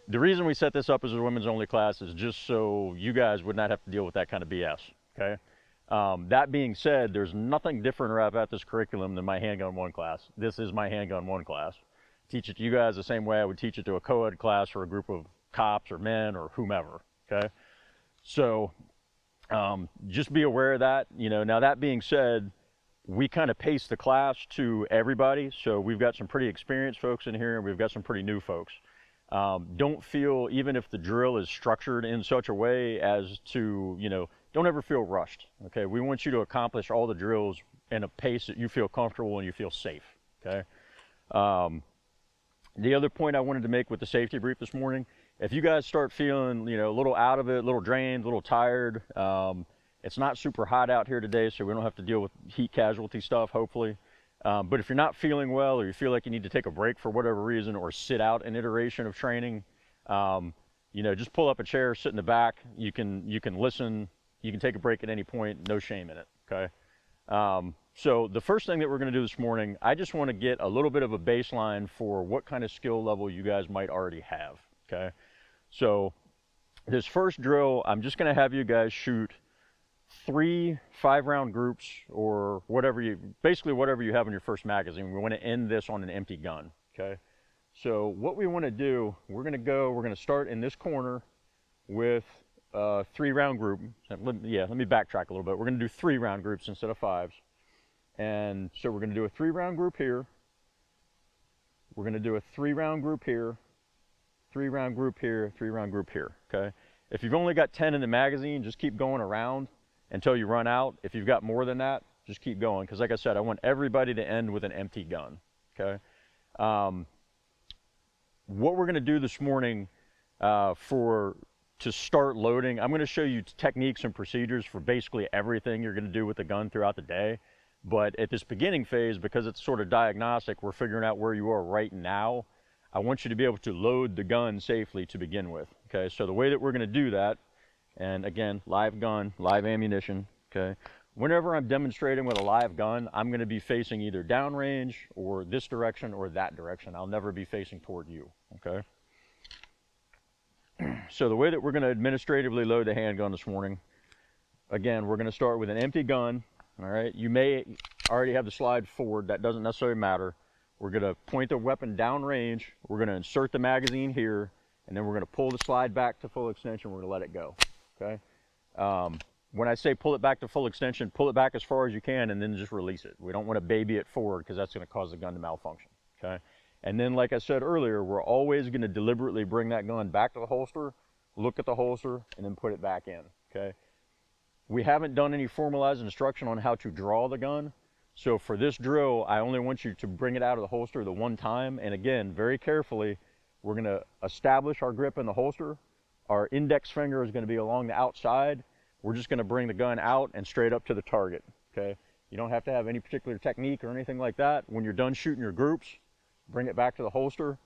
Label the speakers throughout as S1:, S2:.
S1: The reason we set this up as a women's only class is just so you guys would not have to deal with that kind of BS, okay? That being said, there's nothing different about this curriculum than my Handgun 1 class. This is my Handgun 1 class. Teach it to you guys the same way I would teach it to a co-ed class or a group of cops or men or whomever, okay? So just be aware of that. You know, now that being said, we kind of pace the class to everybody. So we've got some pretty experienced folks in here and we've got some pretty new folks. Don't feel, even if the drill is structured in such a way as to, you know, don't ever feel rushed, okay? We want you to accomplish all the drills in a pace that you feel comfortable and you feel safe, okay? The other point I wanted to make with the safety brief this morning, if you guys start feeling, you know, a little out of it, a little drained, a little tired, it's not super hot out here today, so we don't have to deal with heat casualty stuff, hopefully. But if you're not feeling well or you feel like you need to take a break for whatever reason or sit out an iteration of training, you know, just pull up a chair, sit in the back. You can listen. You can take a break at any point. No shame in it, okay? So the first thing that we're going to do this morning, I just want to get a little bit of a baseline for what kind of skill level you guys might already have, okay? So this first drill, I'm just going to have you guys shoot 3 5-round groups or whatever basically whatever you have in your first magazine. We want to end this on an empty gun, okay? So what we want to do, we're going to start in this corner with a 3-round group. Let me backtrack a little bit. We're going to do 3-round groups instead of 5s. And so we're going to do a 3-round group here. We're going to do a 3-round group here, 3-round group here, 3-round group here, okay? If you've only got 10 in the magazine, just keep going around until you run out. If you've got more than that, just keep going. Because like I said, I want everybody to end with an empty gun, okay? What we're going to do this morning to start loading, I'm going to show you techniques and procedures for basically everything you're going to do with the gun throughout the day. But at this beginning phase, because it's sort of diagnostic, we're figuring out where you are right now. I want you to be able to load the gun safely to begin with, okay? So the way that we're going to do that, and again, live gun, live ammunition, okay? Whenever I'm demonstrating with a live gun, I'm going to be facing either downrange or this direction or that direction. I'll never be facing toward you, okay? So the way that we're going to administratively load the handgun this morning, again, we're going to start with an empty gun, all right? You may already have the slide forward. That doesn't necessarily matter. We're going to point the weapon downrange. We're going to insert the magazine here, and then we're going to pull the slide back to full extension. We're going to let it go, okay? When I say pull it back to full extension, pull it back as far as you can and then just release it. We don't want to baby it forward because that's going to cause the gun to malfunction, okay? And then, like I said earlier, we're always going to deliberately bring that gun back to the holster, look at the holster, and then put it back in, okay? We haven't done any formalized instruction on how to draw the gun. So for this drill, I only want you to bring it out of the holster the one time. And again, very carefully, we're going to establish our grip in the holster. Our index finger is going to be along the outside. We're just going to bring the gun out and straight up to the target, okay? You don't have to have any particular technique or anything like that. When you're done shooting your groups, bring it back to the holster.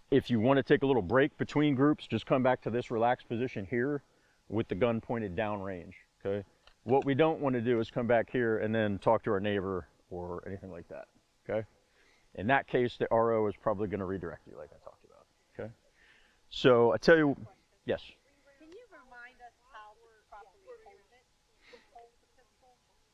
S1: If you want to take a little break between groups, just come back to this relaxed position here with the gun pointed downrange, okay? What we don't want to do is come back here and then talk to our neighbor or anything like that, okay? In that case, the RO is probably going to redirect you like I talked about, okay? So I tell you, yes?
S2: Can you remind us how to properly hold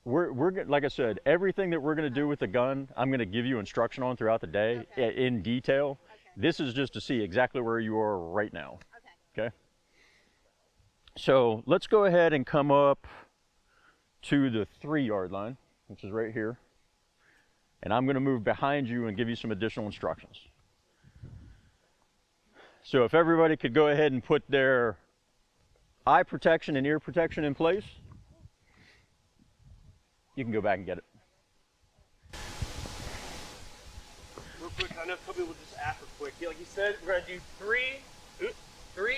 S2: the pistol?
S1: Like I said, everything that we're going to do with the gun, I'm going to give you instruction on throughout the day in detail.
S2: Okay.
S1: This is just to see exactly where you are right now,
S2: Okay.
S1: okay? So let's go ahead and come up to the 3-yard line, which is right here. And I'm going to move behind you and give you some additional instructions. So if everybody could go ahead and put their eye protection and ear protection in place, you can go back and get it.
S3: Real quick, I know some people will just ask real quick. Like you said, we're going to do 3, 3,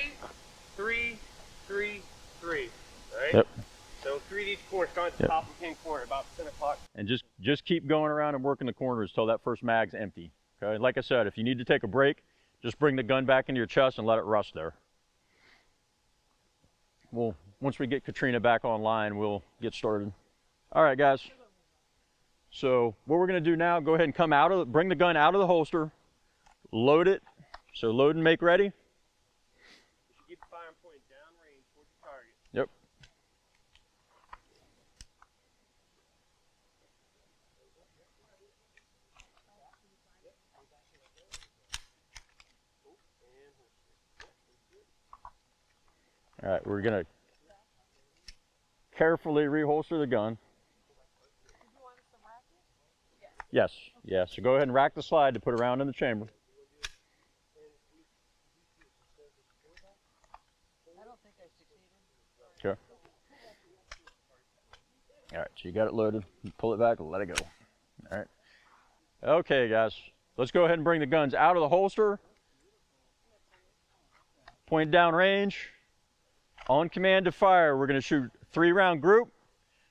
S3: 3, 3, 3, right?
S1: Yep.
S3: So 3 to each corner, starting at the top of the corner, about 10 o'clock.
S1: And just keep going around and working the corners till that first mag's empty. Okay. Like I said, if you need to take a break, just bring the gun back into your chest and let it rust there. Well, once we get Katrina back online, we'll get started. All right, guys. So what we're going to do now, go ahead and bring the gun out of the holster, load it. So load and make ready. All right, we're gonna carefully reholster the gun. Yes, yes. So go ahead and rack the slide to put around in the chamber. Sure. All right, so you got it loaded. You pull it back, let it go. All right. Okay, guys, let's go ahead and bring the guns out of the holster. Point down range. On command to fire, we're going to shoot 3-round group.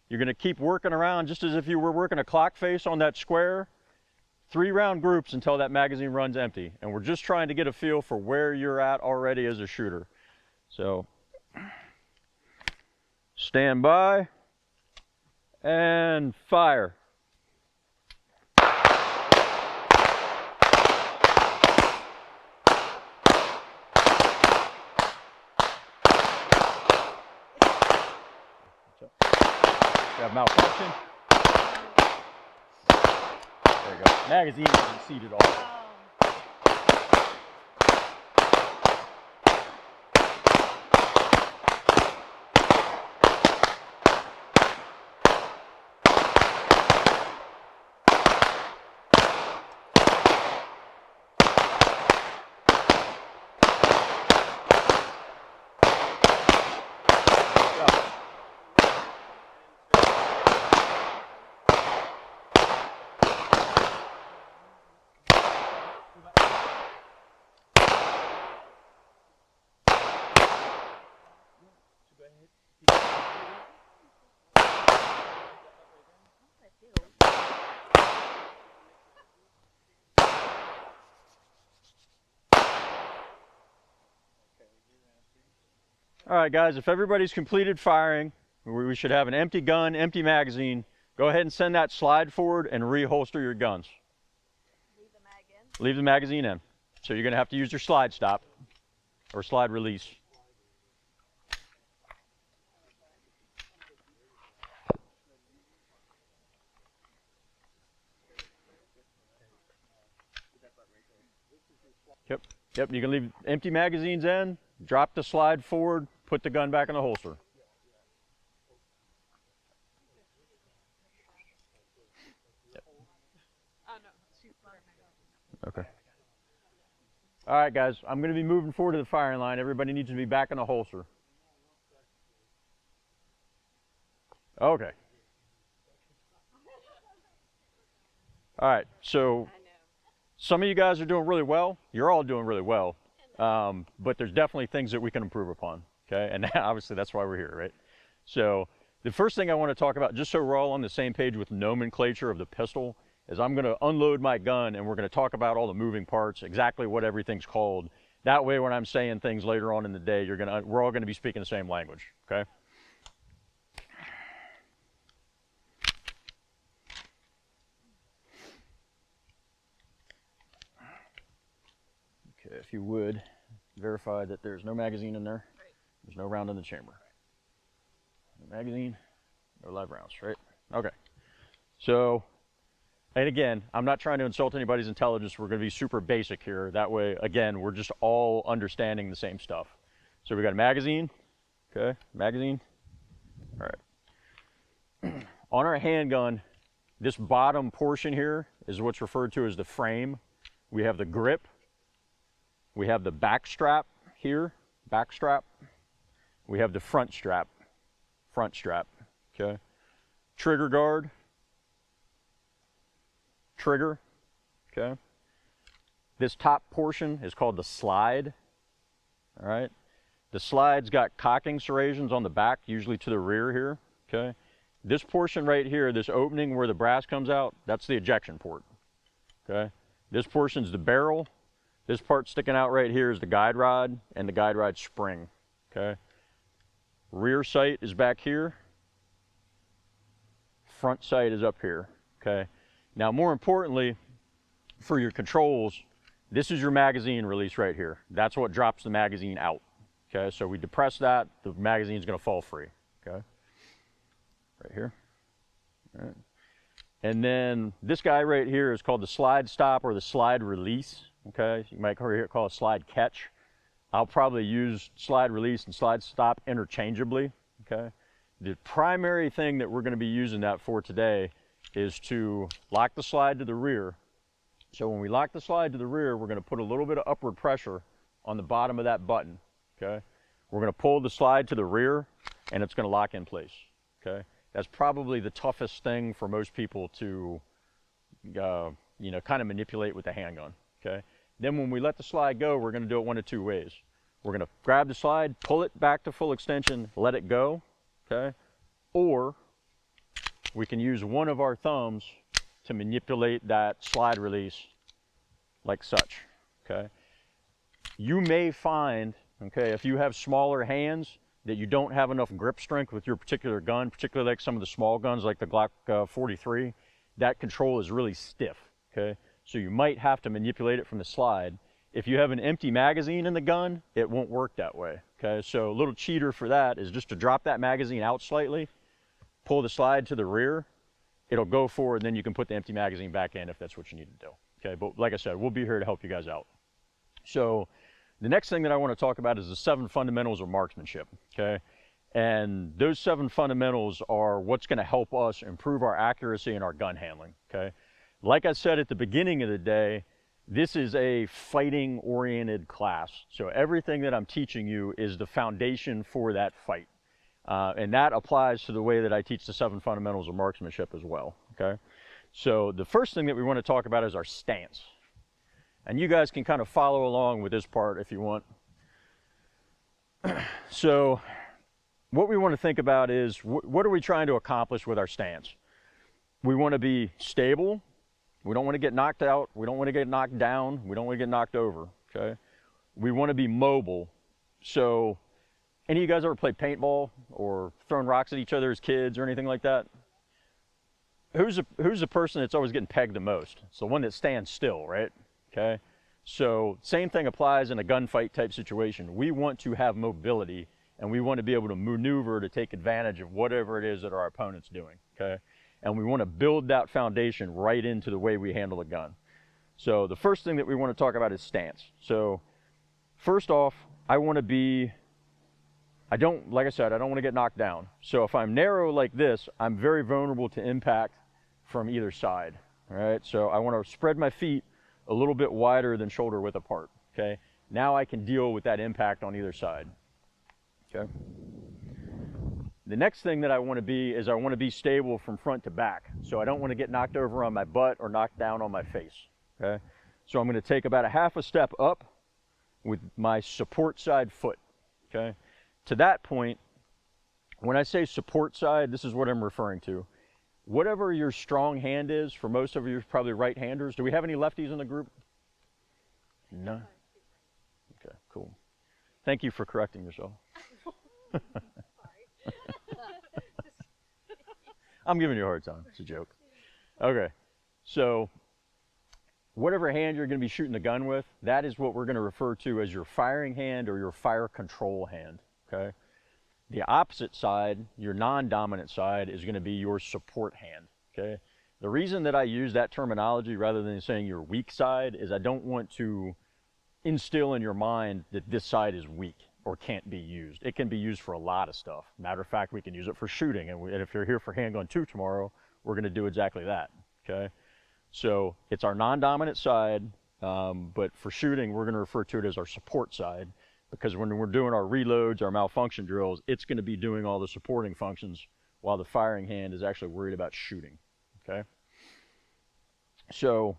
S1: You're going to keep working around just as if you were working a clock face on that square. 3-round groups until that magazine runs empty. And we're just trying to get a feel for where you're at already as a shooter. So, stand by and fire. You have malfunction. There you go. Magazine isn't seated all. All right, guys, if everybody's completed firing, we should have an empty gun, empty magazine. Go ahead and send that slide forward and reholster your guns.
S2: Leave the mag in.
S1: Leave the magazine in. So you're going to have to use your slide stop or slide release. Yep, you can leave empty magazines in, drop the slide forward, put the gun back in the holster. Yep. Okay. All right, guys, I'm going to be moving forward to the firing line. Everybody needs to be back in the holster. Okay. All right, so some of you guys are doing really well. You're all doing really well. But there's definitely things that we can improve upon, okay? And obviously that's why we're here, right? So the first thing I want to talk about, just so we're all on the same page with nomenclature of the pistol, is I'm going to unload my gun and we're going to talk about all the moving parts, exactly what everything's called. That way when I'm saying things later on in the day, we're all going to be speaking the same language, okay? Okay, if you would, verify that there's no magazine in there. There's no round in the chamber. No magazine, no live rounds, right? Okay. So, and again, I'm not trying to insult anybody's intelligence. We're going to be super basic here. That way, again, we're just all understanding the same stuff. So we got a magazine, okay, magazine. All right. On our handgun, this bottom portion here is what's referred to as the frame. We have the grip. We have the back strap here, back strap. We have the front strap, okay? Trigger guard, trigger, okay? This top portion is called the slide, all right? The slide's got cocking serrations on the back, usually to the rear here, okay? This portion right here, this opening where the brass comes out, that's the ejection port, okay? This portion's the barrel. This part sticking out right here is the guide rod and the guide rod spring, okay? Rear sight is back here. Front sight is up here, okay? Now, more importantly, for your controls, this is your magazine release right here. That's what drops the magazine out, okay? So we depress that, the magazine's gonna fall free, okay? Right here, all right? And then this guy right here is called the slide stop or the slide release. Okay, you might call it slide catch. I'll probably use slide release and slide stop interchangeably, okay? The primary thing that we're going to be using that for today is to lock the slide to the rear. So when we lock the slide to the rear, we're going to put a little bit of upward pressure on the bottom of that button, okay? We're going to pull the slide to the rear, and it's going to lock in place, okay? That's probably the toughest thing for most people to, you know, kind of manipulate with the handgun, okay? Then when we let the slide go, we're going to do it one of two ways. We're going to grab the slide, pull it back to full extension, let it go, okay? Or we can use one of our thumbs to manipulate that slide release like such, okay? You may find, okay, if you have smaller hands, that you don't have enough grip strength with your particular gun, particularly like some of the small guns like the Glock 43, that control is really stiff, okay? So you might have to manipulate it from the slide. If you have an empty magazine in the gun, it won't work that way, okay? So a little cheater for that is just to drop that magazine out slightly, pull the slide to the rear, it'll go forward, and then you can put the empty magazine back in if that's what you need to do, okay? But like I said, we'll be here to help you guys out. So the next thing that I want to talk about is the 7 fundamentals of marksmanship, okay? And those 7 fundamentals are what's going to help us improve our accuracy and our gun handling, okay? Like I said at the beginning of the day, this is a fighting-oriented class. So everything that I'm teaching you is the foundation for that fight. And that applies to the way that I teach the 7 fundamentals of marksmanship as well, okay? So the first thing that we want to talk about is our stance. And you guys can kind of follow along with this part if you want. So what we want to think about is, what are we trying to accomplish with our stance? We want to be stable. We don't want to get knocked out. We don't want to get knocked down. We don't want to get knocked over, okay? We want to be mobile. So any of you guys ever played paintball or thrown rocks at each other as kids or anything like that? Who's the person that's always getting pegged the most? It's the one that stands still, right? Okay? So same thing applies in a gunfight type situation. We want to have mobility, and we want to be able to maneuver to take advantage of whatever it is that our opponent's doing, okay? And we want to build that foundation right into the way we handle a gun. So the first thing that we want to talk about is stance. So first off, like I said, I don't want to get knocked down. So if I'm narrow like this, I'm very vulnerable to impact from either side, all right? So I want to spread my feet a little bit wider than shoulder width apart, okay? Now I can deal with that impact on either side, okay? The next thing that I want to be is I want to be stable from front to back. So I don't want to get knocked over on my butt or knocked down on my face, okay? So I'm going to take about a half a step up with my support side foot, okay? To that point, when I say support side, this is what I'm referring to. Whatever your strong hand is, for most of you, probably right-handers. Do we have any lefties in the group? No? Okay, cool. Thank you for correcting yourself. I'm giving you a hard time. It's a joke. Okay, so whatever hand you're going to be shooting the gun with, that is what we're going to refer to as your firing hand or your fire control hand, okay? The opposite side, your non-dominant side, is going to be your support hand, okay? The reason that I use that terminology rather than saying your weak side is I don't want to instill in your mind that this side is weak or can't be used. It can be used for a lot of stuff. Matter of fact, we can use it for shooting, and if you're here for Handgun 2 tomorrow, we're going to do exactly that, okay? So it's our non-dominant side, but for shooting, we're going to refer to it as our support side, because when we're doing our reloads, our malfunction drills, it's going to be doing all the supporting functions while the firing hand is actually worried about shooting, okay? So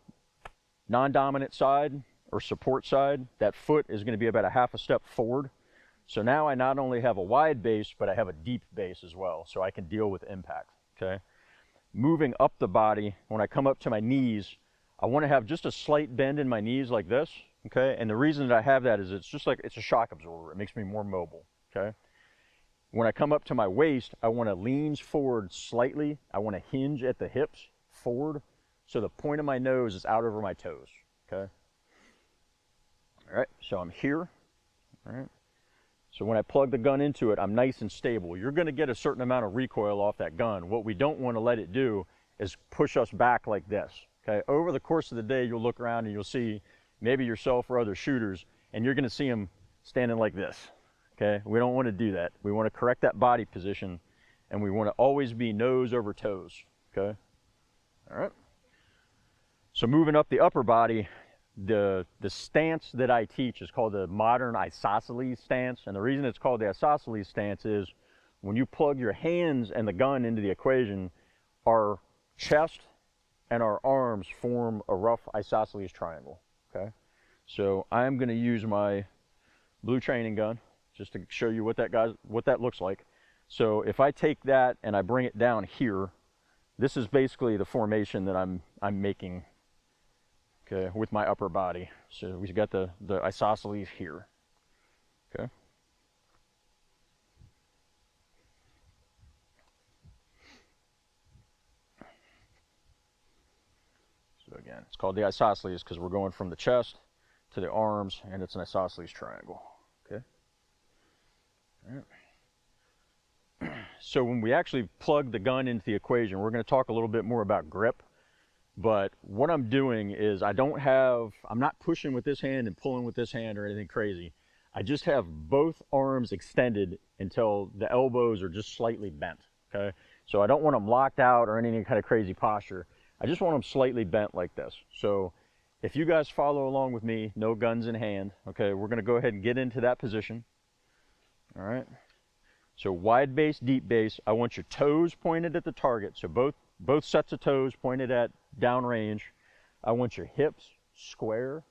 S1: non-dominant side or support side, that foot is going to be about a half a step forward. So now I not only have a wide base, but I have a deep base as well, so I can deal with impact, okay? Moving up the body, when I come up to my knees, I want to have just a slight bend in my knees like this, okay? And the reason that I have that is it's just like it's a shock absorber. It makes me more mobile, okay? When I come up to my waist, I want to lean forward slightly. I want to hinge at the hips forward, so the point of my nose is out over my toes, okay? All right, so I'm here, all right? So when I plug the gun into it, I'm nice and stable. You're going to get a certain amount of recoil off that gun. What we don't want to let it do is push us back like this, okay? Over the course of the day, you'll look around and you'll see maybe yourself or other shooters, and you're going to see them standing like this, okay? We don't want to do that. We want to correct that body position, and we want to always be nose over toes, okay? All right. So moving up the upper body, the stance that I teach is called the modern isosceles stance, and the reason it's called the isosceles stance is when you plug your hands and the gun into the equation, our chest and our arms form a rough isosceles triangle, okay? So I'm going to use my blue training gun just to show you what that looks like. So if I take that and I bring it down here, this is basically the formation that I'm making, okay, with my upper body. So we've got the isosceles here, okay? So again, it's called the isosceles because we're going from the chest to the arms, and it's an isosceles triangle, okay? All right. So when we actually plug the gun into the equation, we're going to talk a little bit more about grip, but what I'm doing is I'm not pushing with this hand and pulling with this hand or anything crazy. I just have both arms extended until the elbows are just slightly bent, okay? So I don't want them locked out or any kind of crazy posture. I just want them slightly bent like this. So if you guys follow along with me, no guns in hand, okay, we're going to go ahead and get into that position. All right. So wide base, deep base, I want your toes pointed at the target. So both sets of toes pointed at downrange. I want your hips square.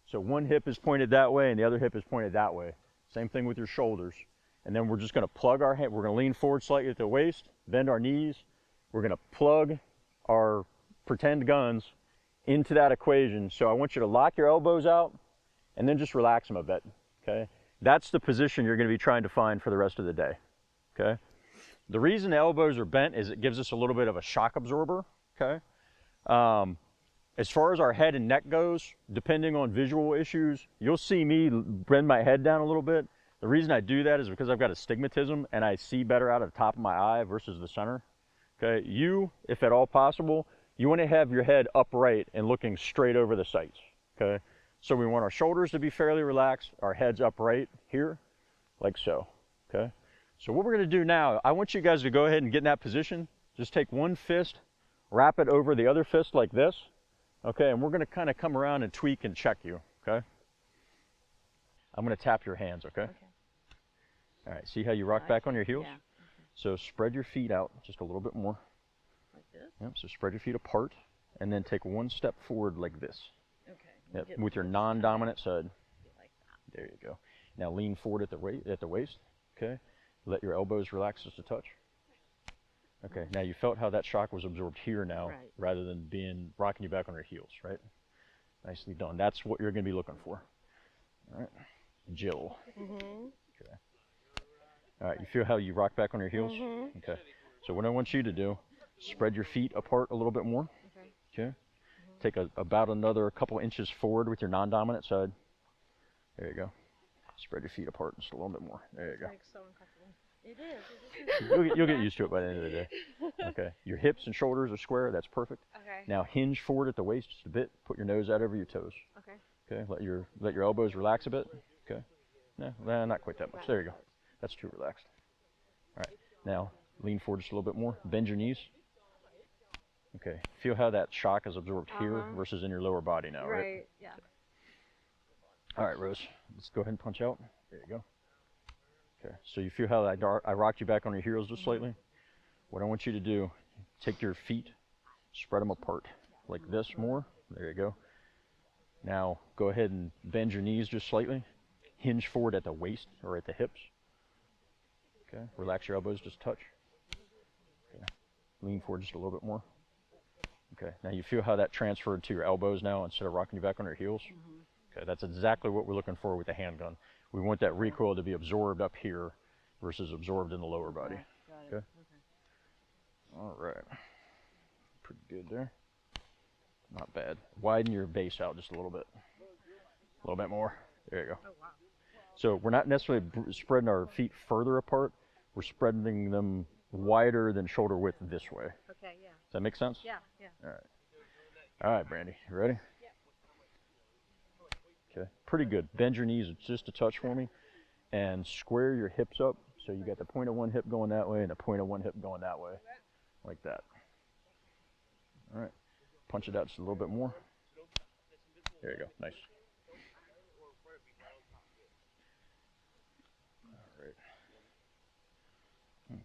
S1: So one hip is pointed that way and the other hip is pointed that way. Same thing with your shoulders. And then we're just going to plug our hand. We're going to lean forward slightly at the waist, bend our knees. We're going to plug our pretend guns into that equation. So I want you to lock your elbows out and then just relax them a bit, okay? That's the position you're going to be trying to find for the rest of the day, okay? The reason the elbows are bent is it gives us a little bit of a shock absorber, okay? As far as our head and neck goes, depending on visual issues, you'll see me bend my head down a little bit. The reason I do that is because I've got astigmatism and I see better out of the top of my eye versus the center, okay? You, if at all possible, you want to have your head upright and looking straight over the sights, okay? So we want our shoulders to be fairly relaxed, our heads upright here, like so, okay? So what we're going to do now, I want you guys to go ahead and get in that position. Just take one fist, wrap it over the other fist like this, okay? And we're going to kind of come around and tweak and check you, okay? I'm going to tap your hands, okay? All right, see how you rock back on your heels?
S2: Yeah.
S1: So spread your feet out just a little bit more.
S2: Like this?
S1: Yep, so spread your feet apart and then take one step forward like this.
S2: Okay.
S1: Yep, with your non-dominant side.
S2: Like that.
S1: There you go. Now lean forward at the waist, okay? Let your elbows relax just a touch. Okay, now you felt how that shock was absorbed here now,
S2: Right.
S1: rather than rocking you back on your heels, right? Nicely done. That's what you're going to be looking for. All right, Jill. Okay. All right, you feel how you rock back on your heels? Okay. So what I want you to do, spread your feet apart a little bit more. Okay. Take about another couple inches forward with your non-dominant side. There you go. Spread your feet apart just a little bit more. There you go.
S2: Like so uncomfortable. It is.
S1: You'll get used to it by the end of the day. Okay. Your hips and shoulders are square. That's perfect.
S2: Okay.
S1: Now hinge forward at the waist just a bit. Put your nose out over your toes.
S2: Okay.
S1: Okay. Let your elbows relax a bit. Okay. No, not quite that much. There you go. That's too relaxed. All right. Now lean forward just a little bit more. Bend your knees. Okay. Feel how that shock is absorbed here versus in your lower body now, right?
S2: Right. Yeah.
S1: All right, Rose. Let's go ahead and punch out. There you go. Okay. So you feel how I rocked you back on your heels just slightly? What I want you to do, take your feet, spread them apart like this more. There you go. Now go ahead and bend your knees just slightly. Hinge forward at the waist or at the hips. Okay. Relax your elbows just a touch. Okay. Lean forward just a little bit more. Okay. Now you feel how that transferred to your elbows now instead of rocking you back on your heels? Okay. That's exactly what we're looking for with the handgun. We want that recoil to be absorbed up here versus absorbed in the lower body. Okay. All right. Pretty good there. Not bad. Widen your base out just a little bit. A little bit more. There you go.
S2: Oh, wow.
S1: So we're not necessarily spreading our feet further apart. We're spreading them wider than shoulder width this way.
S2: Okay, yeah.
S1: Does that make sense?
S2: Yeah, yeah.
S1: All right. All right, Brandy. You ready? Okay. Pretty good. Bend your knees just a touch for me. and square your hips up. So you got the point of one hip going that way and the point of one hip going that way, like that. All right, punch it out just a little bit more. There you go, nice. All right.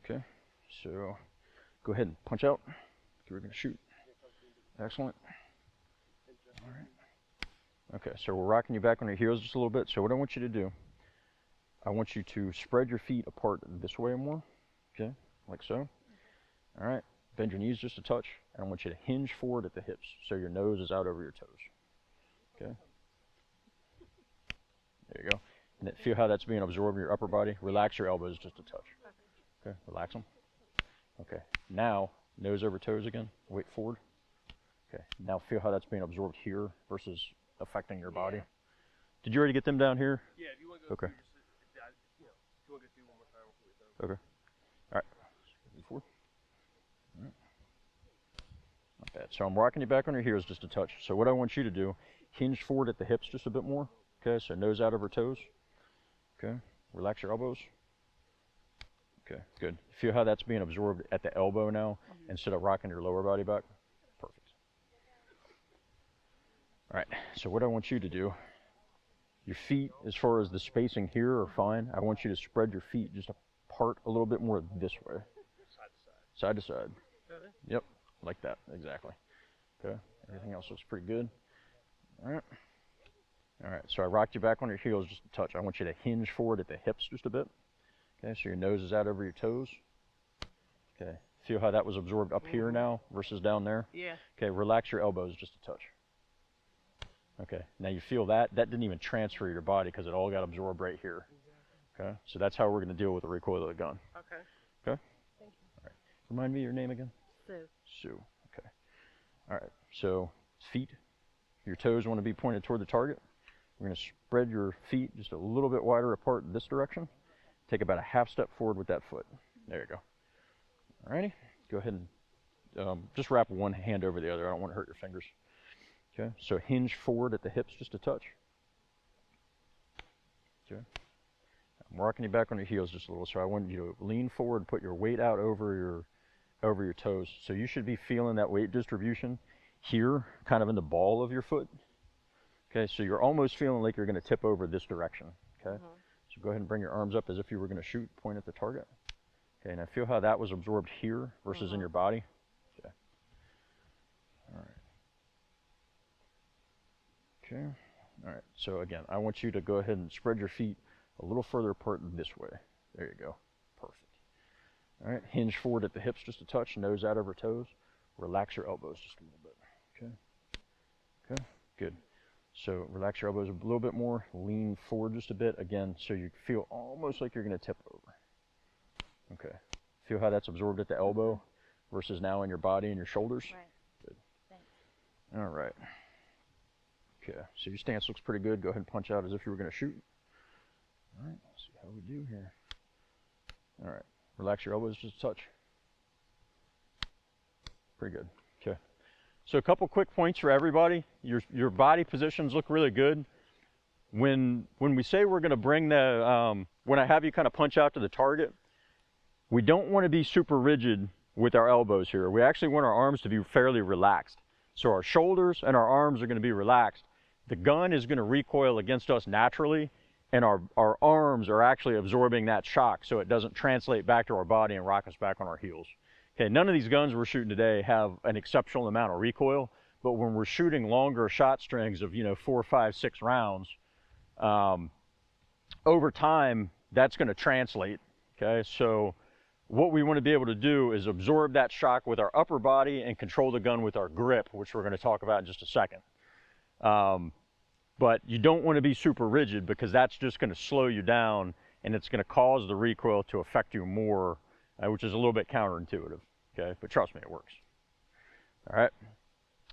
S1: Okay, so go ahead and punch out. We're gonna shoot. Excellent. All right. Okay, so we're rocking you back on your heels just a little bit. So what I want you to do, I want you to spread your feet apart this way more, okay, like so. All right, bend your knees just a touch, and I want you to hinge forward at the hips so your nose is out over your toes, okay. There you go. And then feel how that's being absorbed in your upper body. Relax your elbows just a touch, okay, relax them. Okay, now nose over toes again, weight forward. Okay, now feel how that's being absorbed here versus affecting your body. Did you already get them down here?
S3: Yeah, if you want to go
S1: okay.
S3: If you want to go through one more time before we're done.
S1: Okay. All right. Forward. All right. Not bad. So I'm rocking you back on your heels just a touch. So what I want you to do, hinge forward at the hips just a bit more. Okay, so nose out over toes. Okay, relax your elbows. Okay, good. Feel how that's being absorbed at the elbow now instead of rocking your lower body back. Perfect. All right, so what I want you to do, your feet, as far as the spacing here, are fine. I want you to spread your feet just apart a little bit more this way. Side to side.
S3: Really?
S1: Yep, like that, exactly. Okay, everything else looks pretty good. All right. All right, so I rocked you back on your heels just a touch. I want you to hinge forward at the hips just a bit. Okay, so your nose is out over your toes. Okay, feel how that was absorbed up here now versus down there?
S4: Yeah.
S1: Okay, relax your elbows just a touch. Okay, now you feel that? That didn't even transfer your body because it all got absorbed right here. Okay, so that's how we're going to deal with the recoil of the gun.
S4: Okay.
S1: Okay?
S4: Thank you.
S1: All right. Remind me your name again?
S4: Sue.
S1: Sue. Okay. All right, so feet. Your toes want to be pointed toward the target. We're going to spread your feet just a little bit wider apart in this direction. Take about a half step forward with that foot. There you go. All righty. Go ahead and just wrap one hand over the other. I don't want to hurt your fingers. Okay, so hinge forward at the hips just a touch. Okay. I'm rocking you back on your heels just a little, so I want you to lean forward and put your weight out over your toes. So you should be feeling that weight distribution here, kind of in the ball of your foot. Okay, so you're almost feeling like you're going to tip over this direction. Okay, so go ahead and bring your arms up as if you were going to shoot, point at the target. Okay, now feel how that was absorbed here versus in your body. Okay. All right. Okay. All right. So again, I want you to go ahead and spread your feet a little further apart this way. There you go. Perfect. All right. Hinge forward at the hips just a touch, nose out over toes. Relax your elbows just a little bit. Okay. Okay. Good. So relax your elbows a little bit more. Lean forward just a bit again, so you feel almost like you're going to tip over. Okay. Feel how that's absorbed at the elbow versus now in your body and your shoulders.
S4: Right.
S1: Good.
S4: Thanks.
S1: All right. Okay, so your stance looks pretty good. Go ahead and punch out as if you were going to shoot. All right, let's see how we do here. All right, relax your elbows just a touch. Pretty good. Okay, so a couple quick points for everybody. Your body positions look really good. When we say we're going to bring the, when I have you kind of punch out to the target, we don't want to be super rigid with our elbows here. We actually want our arms to be fairly relaxed. So our shoulders and our arms are going to be relaxed. The gun is going to recoil against us naturally, and our arms are actually absorbing that shock so it doesn't translate back to our body and rock us back on our heels. Okay, none of these guns we're shooting today have an exceptional amount of recoil, but when we're shooting longer shot strings of 4, 5, 6 rounds, over time that's going to translate. Okay, so what we want to be able to do is absorb that shock with our upper body and control the gun with our grip, which we're going to talk about in just a second. But you don't want to be super rigid because that's just going to slow you down and it's going to cause the recoil to affect you more, which is a little bit counterintuitive. Okay, but trust me, it works. All right.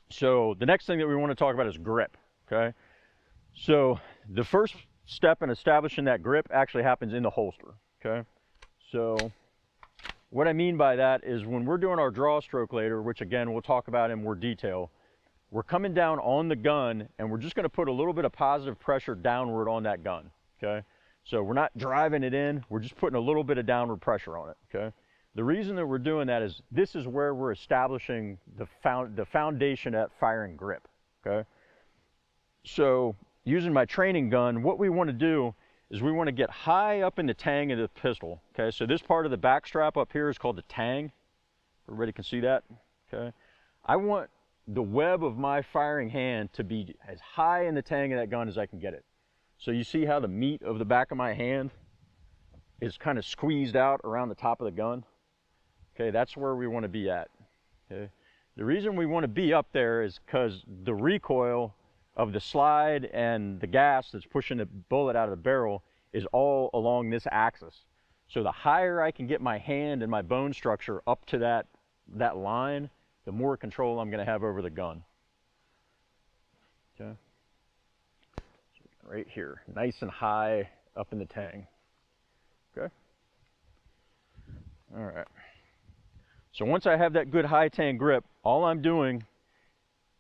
S1: So the next thing that we want to talk about is grip. Okay. So the first step in establishing that grip actually happens in the holster. Okay. So what I mean by that is when we're doing our draw stroke later, which again we'll talk about in more detail, we're coming down on the gun and we're just going to put a little bit of positive pressure downward on that gun. Okay, So we're not driving it in, we're just putting a little bit of downward pressure on it, okay? The reason that we're doing that is this is where we're establishing the foundation at firing grip, okay? So using my training gun, what we want to do is we want to get high up in the tang of the pistol, okay? So this part of the back strap up here is called the tang. Everybody can see that, okay? I want the web of my firing hand to be as high in the tang of that gun as I can get it. So you see how the meat of the back of my hand is kind of squeezed out around the top of the gun? Okay, that's where we want to be at. Okay? The reason we want to be up there is because the recoil of the slide and the gas that's pushing the bullet out of the barrel is all along this axis. So the higher I can get my hand and my bone structure up to that line, the more control I'm going to have over the gun. Okay. So right here, nice and high up in the tang. Okay. All right. So once I have that good high tang grip, all I'm doing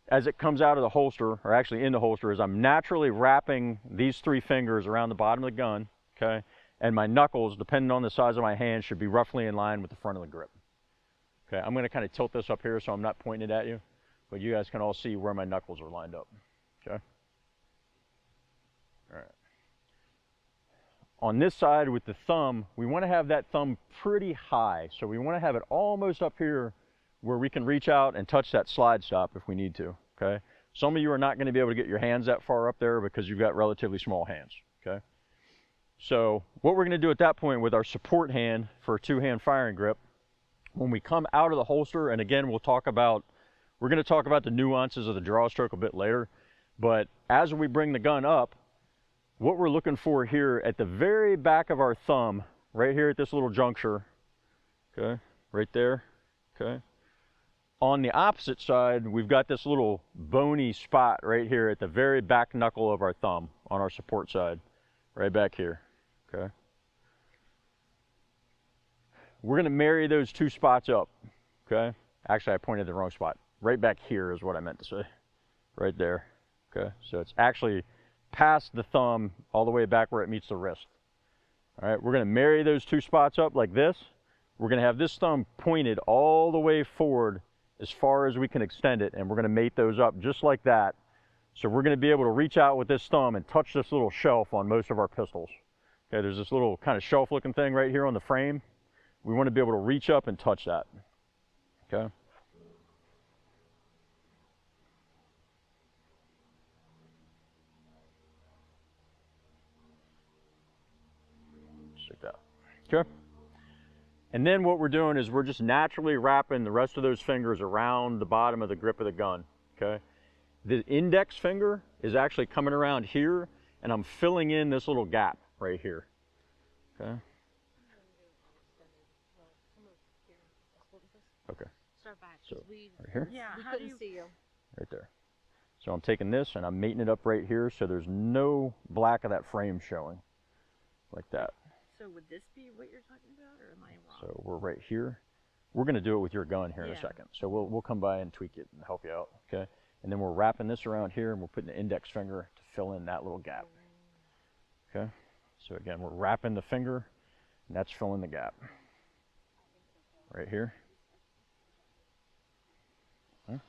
S1: as it comes out of the holster, or actually in the holster, is I'm naturally wrapping these 3 fingers around the bottom of the gun, okay? And my knuckles, depending on the size of my hand, should be roughly in line with the front of the grip. Okay, I'm gonna kind of tilt this up here so I'm not pointing it at you, but you guys can all see where my knuckles are lined up, okay? All right. On this side with the thumb, we want to have that thumb pretty high. So we want to have it almost up here where we can reach out and touch that slide stop if we need to, okay? Some of you are not going to be able to get your hands that far up there because you've got relatively small hands, okay? So what we're going to do at that point with our support hand for a 2-hand firing grip, when we come out of the holster, and again, we're going to talk about the nuances of the draw stroke a bit later, but as we bring the gun up, what we're looking for here at the very back of our thumb, right here at this little juncture, okay, right there, okay. On the opposite side, we've got this little bony spot right here at the very back knuckle of our thumb on our support side, right back here, okay. We're gonna marry those 2 spots up, okay. Actually, I pointed the wrong spot. Right back here is what I meant to say, right there, okay. So it's actually past the thumb all the way back where it meets the wrist. All right, we're going to marry those 2 spots up like this. We're going to have this thumb pointed all the way forward as far as we can extend it, and we're going to mate those up just like that. So we're going to be able to reach out with this thumb and touch this little shelf on most of our pistols. Okay, there's this little kind of shelf looking thing right here on the frame. We want to be able to reach up and touch that. Okay. Like that. Okay. And then what we're doing is we're just naturally wrapping the rest of those fingers around the bottom of the grip of the gun. Okay. The index finger is actually coming around here, and I'm filling in this little gap right here. Okay. Okay. So right here.
S2: Yeah, how do you see you?
S1: Right there. So I'm taking this and I'm mating it up right here so there's no black of that frame showing. Like that.
S2: So would this be what you're talking about, or am I wrong?
S1: So we're right here. We're going to do it with your gun here in a second. So we'll come by and tweak it and help you out, okay? And then we're wrapping this around here and we're putting the index finger to fill in that little gap, okay? So again, we're wrapping the finger and that's filling the gap. Right here. Okay.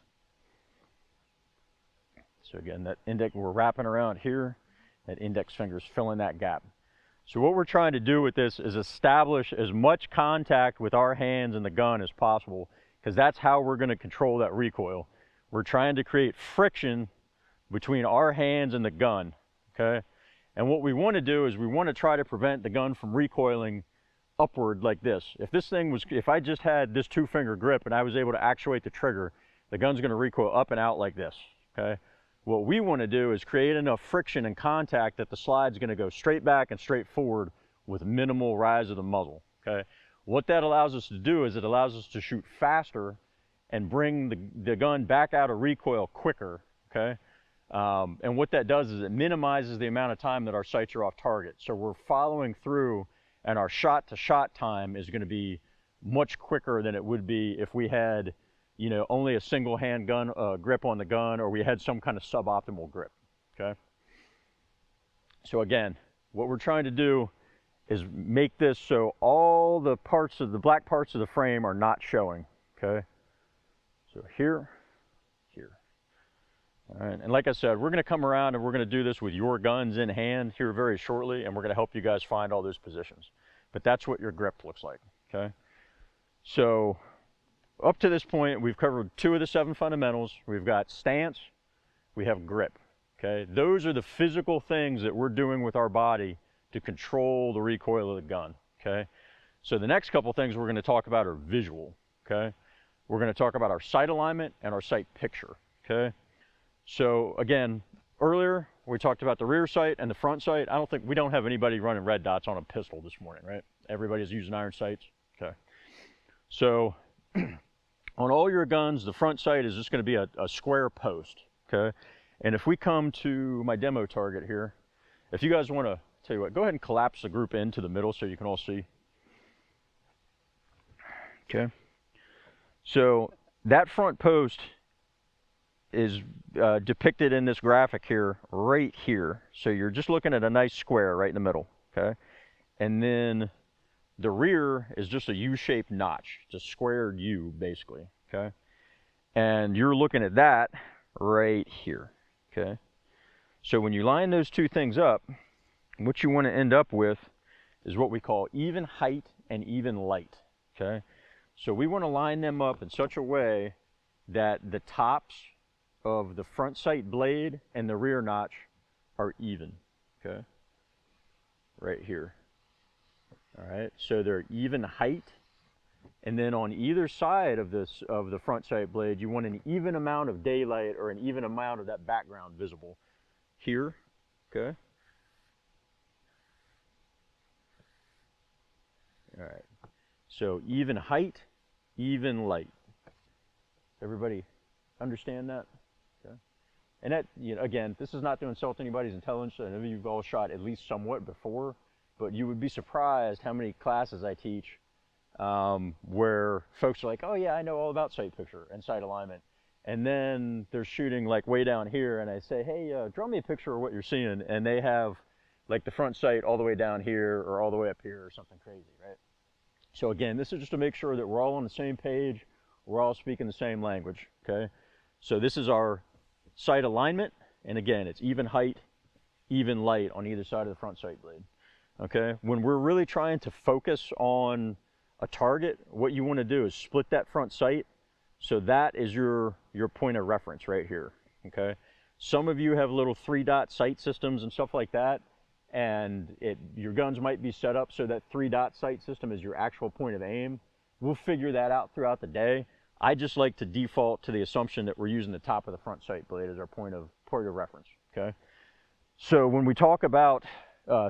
S1: So again, that index, we're wrapping around here, that index finger is filling that gap. So what we're trying to do with this is establish as much contact with our hands and the gun as possible, because that's how we're going to control that recoil. We're trying to create friction between our hands and the gun, okay? And what we want to do is we want to try to prevent the gun from recoiling upward like this. If I just had this 2-finger grip and I was able to actuate the trigger, the gun's going to recoil up and out like this, okay? What we want to do is create enough friction and contact that the slide's going to go straight back and straight forward with minimal rise of the muzzle, okay? What that allows us to do is it allows us to shoot faster and bring the gun back out of recoil quicker, okay? And what that does is it minimizes the amount of time that our sights are off target. So we're following through, and our shot-to-shot time is going to be much quicker than it would be if we had, you know, only a single hand gun grip on the gun, or we had some kind of suboptimal grip, okay? So again, what we're trying to do is make this so all the parts of the black parts of the frame are not showing, okay? So here, here. All right, and like I said, we're gonna come around and we're gonna do this with your guns in hand here very shortly, and we're gonna help you guys find all those positions. But that's what your grip looks like, okay? So up to this point, we've covered 2 of the 7 fundamentals. We've got stance, we have grip, okay? Those are the physical things that we're doing with our body to control the recoil of the gun, okay? So the next couple things we're gonna talk about are visual, okay? We're gonna talk about our sight alignment and our sight picture, okay? So again, earlier we talked about the rear sight and the front sight. We don't have anybody running red dots on a pistol this morning, right? Everybody's using iron sights, okay? So on all your guns, the front sight is just gonna be a square post, okay? And if we come to my demo target here, if you guys wanna, tell you what, go ahead and collapse the group into the middle so you can all see. Okay. So that front post is depicted in this graphic here, right here. So you're just looking at a nice square right in the middle, okay? And then the rear is just a U-shaped notch, just squared U basically, okay? And you're looking at that right here, okay? So when you line those 2 things up, what you want to end up with is what we call even height and even light, okay? So we want to line them up in such a way that the tops of the front sight blade and the rear notch are even, okay? Right here. All right, so they're even height, and then on either side of the front sight blade, you want an even amount of daylight or an even amount of that background visible here, okay? All right, so even height, even light. Everybody understand that? Okay. And that, you know, again, this is not to insult anybody's intelligence. I know you've all shot at least somewhat before, but you would be surprised how many classes I teach where folks are like, oh yeah, I know all about sight picture and sight alignment. And then they're shooting like way down here and I say, hey, draw me a picture of what you're seeing. And they have like the front sight all the way down here or all the way up here or something crazy, right? So again, this is just to make sure that we're all on the same page, we're all speaking the same language, okay? So this is our sight alignment, and again, it's even height, even light on either side of the front sight blade, okay? When we're really trying to focus on a target, what you want to do is split that front sight, so that is your point of reference right here, okay? Some of you have little 3-dot sight systems and stuff like that, and your guns might be set up so that 3-dot sight system is your actual point of aim. We'll figure that out throughout the day. I just like to default to the assumption that we're using the top of the front sight blade as our point of reference, okay? So when we talk about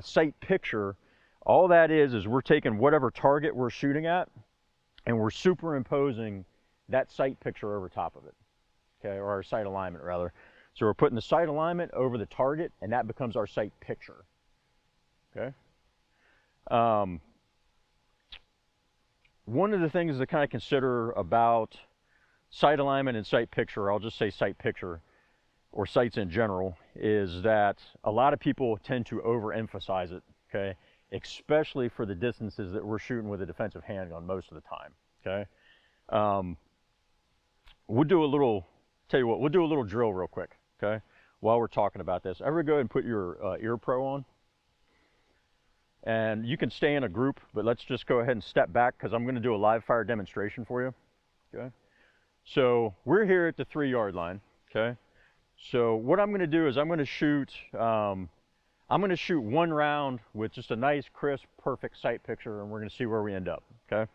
S1: sight picture, all that is we're taking whatever target we're shooting at and we're superimposing that sight picture over top of it, okay, or our sight alignment rather. So we're putting the sight alignment over the target and that becomes our sight picture. Okay. One of the things to kind of consider about sight alignment and sight picture, I'll just say sight picture, or sights in general, is that a lot of people tend to overemphasize it, okay? Especially for the distances that we're shooting with a defensive handgun most of the time, okay? We'll do a little, tell you what, we'll do a little drill real quick, okay? While we're talking about this. Everybody go ahead and put your ear pro on. And you can stay in a group, but let's just go ahead and step back because I'm going to do a live fire demonstration for you. Okay. So we're here at the 3-yard line. Okay. So what I'm going to do is I'm going to shoot 1 round with just a nice, crisp, perfect sight picture, and we're going to see where we end up. Okay.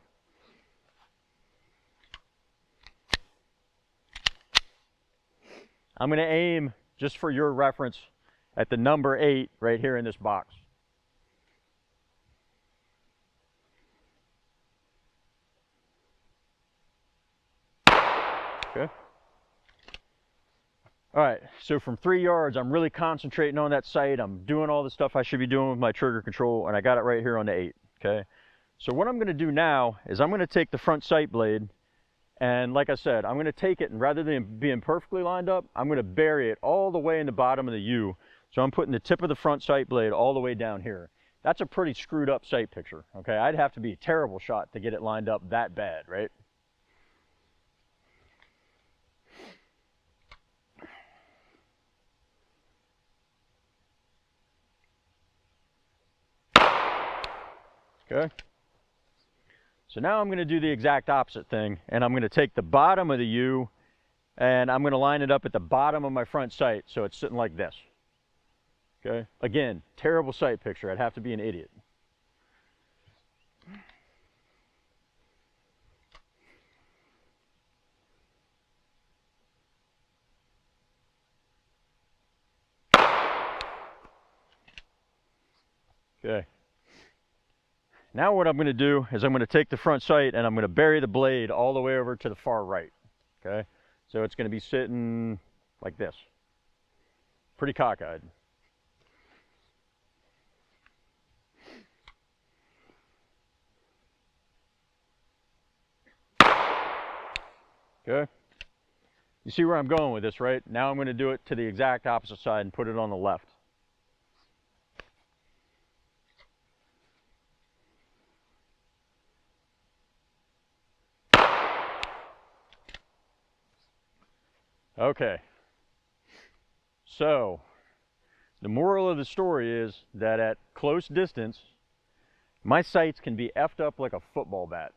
S1: I'm going to aim, just for your reference, at the number 8 right here in this box. Okay. All right, so from 3 yards, I'm really concentrating on that sight. I'm doing all the stuff I should be doing with my trigger control, and I got it right here on the 8, okay? So what I'm gonna do now is I'm gonna take the front sight blade, and like I said, I'm gonna take it, and rather than being perfectly lined up, I'm gonna bury it all the way in the bottom of the U So I'm putting the tip of the front sight blade all the way down here. That's a pretty screwed up sight picture, okay? I'd have to be a terrible shot to get it lined up that bad, right? Okay. So now I'm going to do the exact opposite thing, and I'm going to take the bottom of the U and I'm going to line it up at the bottom of my front sight so it's sitting like this. Okay. Again, terrible sight picture. I'd have to be an idiot. Okay. Now what I'm going to do is I'm going to take the front sight and I'm going to bury the blade all the way over to the far right. Okay. So it's going to be sitting like this. Pretty cockeyed. Okay. You see where I'm going with this, right? Now I'm going to do it to the exact opposite side and put it on the left. Okay. So, the moral of the story is that at close distance, my sights can be effed up like a football bat.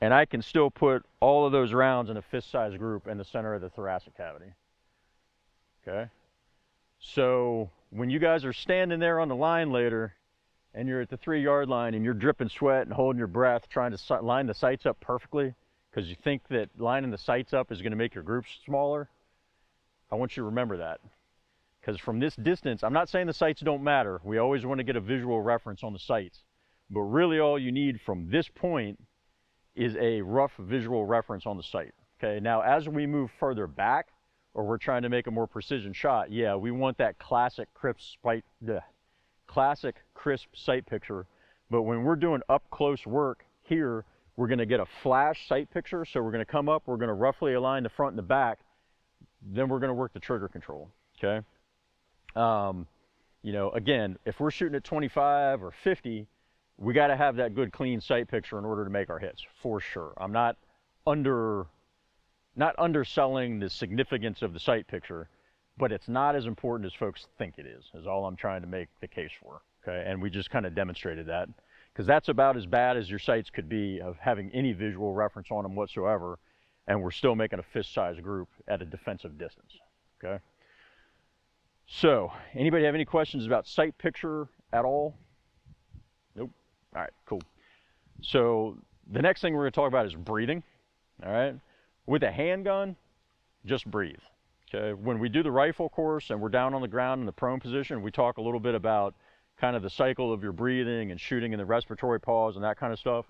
S1: And I can still put all of those rounds in a fist-sized group in the center of the thoracic cavity. Okay? So, when you guys are standing there on the line later, and you're at the 3-yard line and you're dripping sweat and holding your breath, trying to line the sights up perfectly, because you think that lining the sights up is going to make your groups smaller, I want you to remember that. Because from this distance, I'm not saying the sights don't matter. We always want to get a visual reference on the sights. But really all you need from this point is a rough visual reference on the sight. Okay, now as we move further back, or we're trying to make a more precision shot, yeah, we want that classic crisp sight picture. But when we're doing up close work here, we're going to get a flash sight picture. So we're going to come up, we're going to roughly align the front and the back, then we're going to work the trigger control. Okay. You know, again, if we're shooting at 25 or 50, we got to have that good clean sight picture in order to make our hits, for sure. I'm not underselling the significance of the sight picture, but it's not as important as folks think it is all I'm trying to make the case for. Okay, and we just kind of demonstrated that, because that's about as bad as your sights could be of having any visual reference on them whatsoever, and we're still making a fist-sized group at a defensive distance. Okay. So, anybody have any questions about sight picture at all? Nope. All right, cool. So, the next thing we're going to talk about is breathing. All right. With a handgun, just breathe. Okay. When we do the rifle course and we're down on the ground in the prone position, we talk a little bit about kind of the cycle of your breathing and shooting in the respiratory pause and that kind of stuff.